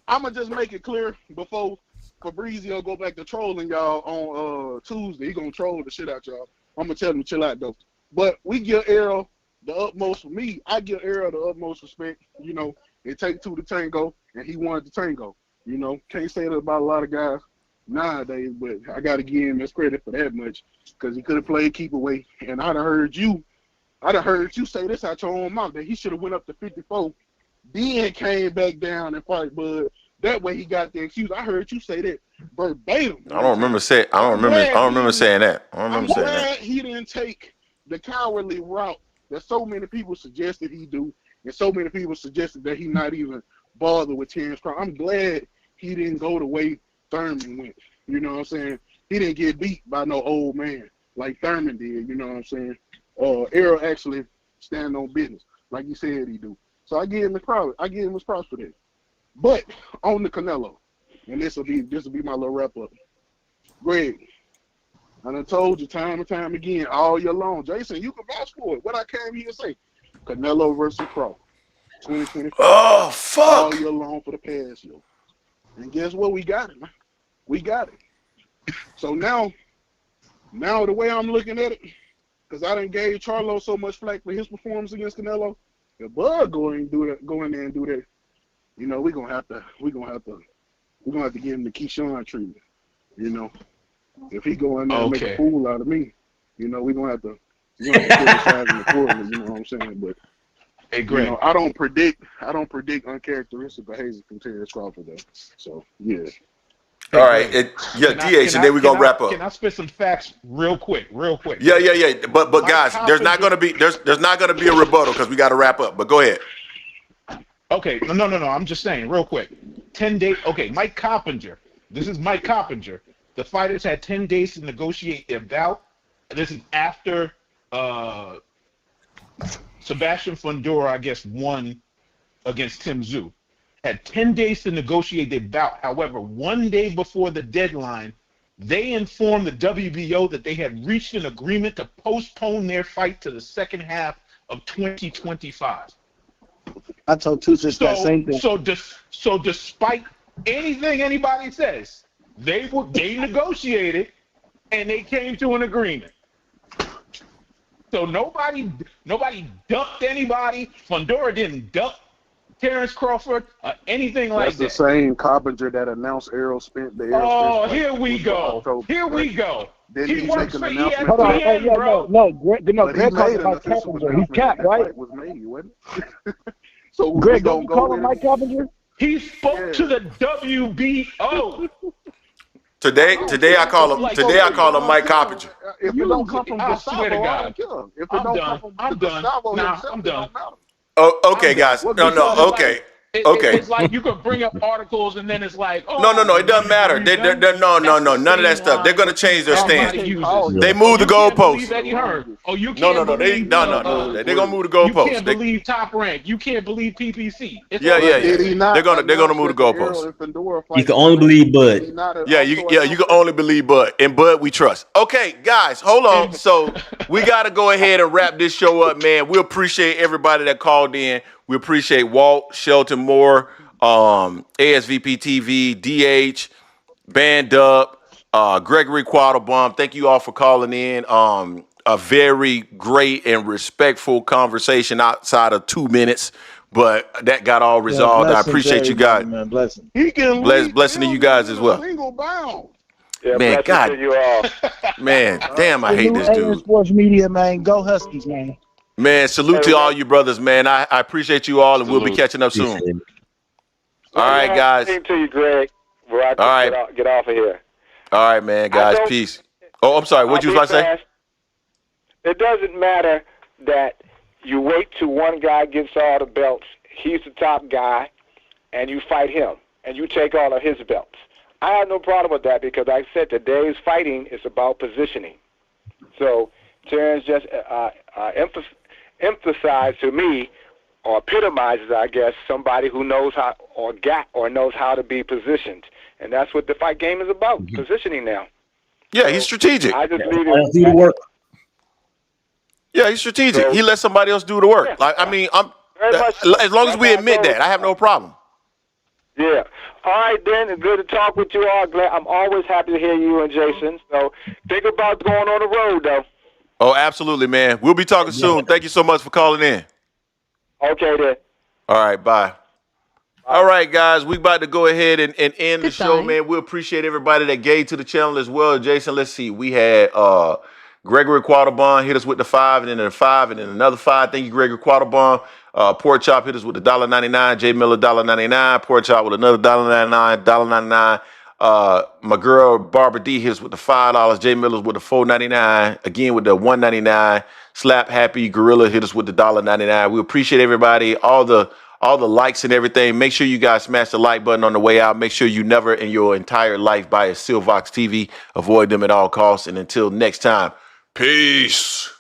I'ma just make it clear before Fabrizio go back to trolling y'all on Tuesday. He gonna troll the shit out y'all. I'm gonna tell him to chill out though. But we give Arrow the utmost. For me, I give Arrow the utmost respect. You know, it take two to tango, and he wanted to tango. You know, can't say that about a lot of guys nowadays, but I gotta give him his credit for that much because he could have played keep away. And I'd have heard you say this out your own mouth that he should have went up to 54, then came back down and fight Bud. That way he got the excuse. I heard you say that verbatim.
I don't remember saying that.
I'm glad he didn't take the cowardly route that so many people suggested he do, and so many people suggested that he not even bother with Terence Crawford. I'm glad he didn't go the way Thurman went. You know what I'm saying? He didn't get beat by no old man like Thurman did. You know what I'm saying? Arrow actually stand on business like he said he do. So I give him his props for that. But on the Canelo, and this will be my little wrap up. Greg, I done told you time and time again all year long. Jason, you can vouch for it. What I came here to say, Canelo versus Crawford, 2025.
Oh fuck!
All year long for the past year. And guess what? We got it, man. We got it. So now the way I'm looking at it, because I done gave Charlo so much flack for his performance against Canelo, if Bud go in there and do that, you know, we're gonna have to give him the Keyshawn treatment. You know, if he go in there and make a fool out of me, you know, we're gonna have to criticize him accordingly. You know what I'm saying? But
hey, Greg,
you know, I don't predict uncharacteristic behavior from Terence Crawford though. So yeah.
All right, DH, and then we're gonna wrap up.
Can I spit some facts real quick?
Yeah. But guys, there's not gonna be a rebuttal because we got to wrap up. But go ahead.
Okay, no. I'm just saying real quick. 10 days. Okay, Mike Coppinger. This is Mike Coppinger. The fighters had 10 days to negotiate their bout. This is after Sebastian Fundora, I guess, won against Tim Tszyu. Had 10 days to negotiate their bout. However, 1 day before the deadline, they informed the WBO that they had reached an agreement to postpone their fight to the second half of 2025.
I told Tusis that same thing.
So despite anything anybody says, they negotiated and they came to an agreement. So nobody dumped anybody. Fundora didn't dump Terence Crawford, anything like that.
That's the same Coppinger that announced Errol spent the Errol.
Oh, here we go.
Then
he works for ESPN,
Hold on,
bro.
Greg talking about Coppinger. He's capped, right?
Was made, wasn't it? So
Greg, don't you call him Mike Coppinger?
He spoke to the WBO.
Today I call him Mike Coppinger.
If it don't come from
I swear to God.
If it don't come from
I'm done.
Gustavo
Nah,
himself,
I'm
it
done.
don't matter.
Oh, okay, guys. No. Okay. Okay.
It's like you could bring up articles and then it's like, oh,
No, it doesn't matter. No, none of that stuff. They're gonna change their stance. They move the goalposts.
Oh, you
No,
can't believe
They're gonna move the
you
goalposts.
can't believe Top Rank. You can't believe PPC.
Yeah. They're gonna move the goalposts.
You can only believe Bud.
Yeah, you can only believe Bud. And Bud we trust. Okay, guys, hold on. So we gotta go ahead and wrap this show up, man. We appreciate everybody that called in. We appreciate Walt, Shelton Moore, ASVP TV, DH, Band Up, Gregory Quattlebaum. Thank you all for calling in. A very great and respectful conversation outside of 2 minutes, but that got all resolved. I appreciate you guys.
Man, blessing.
He can
blessing to you guys as well.
Single bound.
Yeah,
Man, God,
to you all.
man, damn, I hate this dude.
Sports media, man. Go Huskies, man.
Man, salute to all you brothers, man. I appreciate you all, and we'll be catching up soon. All right, guys.
Same to you, Greg. All right, get off of here.
All right, man, guys. Peace. Oh, I'm sorry. What you was about to say?
It doesn't matter that you wait till one guy gets all the belts. He's the top guy, and you fight him, and you take all of his belts. I have no problem with that because I said today's fighting is about positioning. So Terence just emphasized to me, or epitomizes, I guess, somebody who knows how knows how to be positioned, and that's what the fight game is about: positioning now.
Yeah, he's strategic.
I just leave
do the work.
Yeah, he's strategic. So, he lets somebody else do the work. Yeah, like, I mean, as long as we admit that, I have no problem.
Yeah. All right, then. It's good to talk with you all. I'm always happy to hear you and Jason. So think about going on the road, though.
Oh, absolutely, man. We'll be talking soon. Thank you so much for calling in.
Okay, then.
All right, bye. All right, guys, we about to go ahead and end the show, man. We appreciate everybody that gave to the channel as well. Jason, let's see. We had Gregory Quattlebaum hit us with the 5, and then a 5, and then another 5. Thank you, Gregory Quattlebaum. Pork Chop hit us with the $1.99. Jay Miller, $1.99. Pork Chop with another $1.99. $1.99. My girl Barbara D hit us with the $5. Jay Miller's with the $4.99. Again with the $1.99. Slap Happy Gorilla hit us with the $1.99. We appreciate everybody, all the likes and everything. Make sure you guys smash the like button on the way out. Make sure you never in your entire life buy a Silvox TV. Avoid them at all costs. And until next time, peace.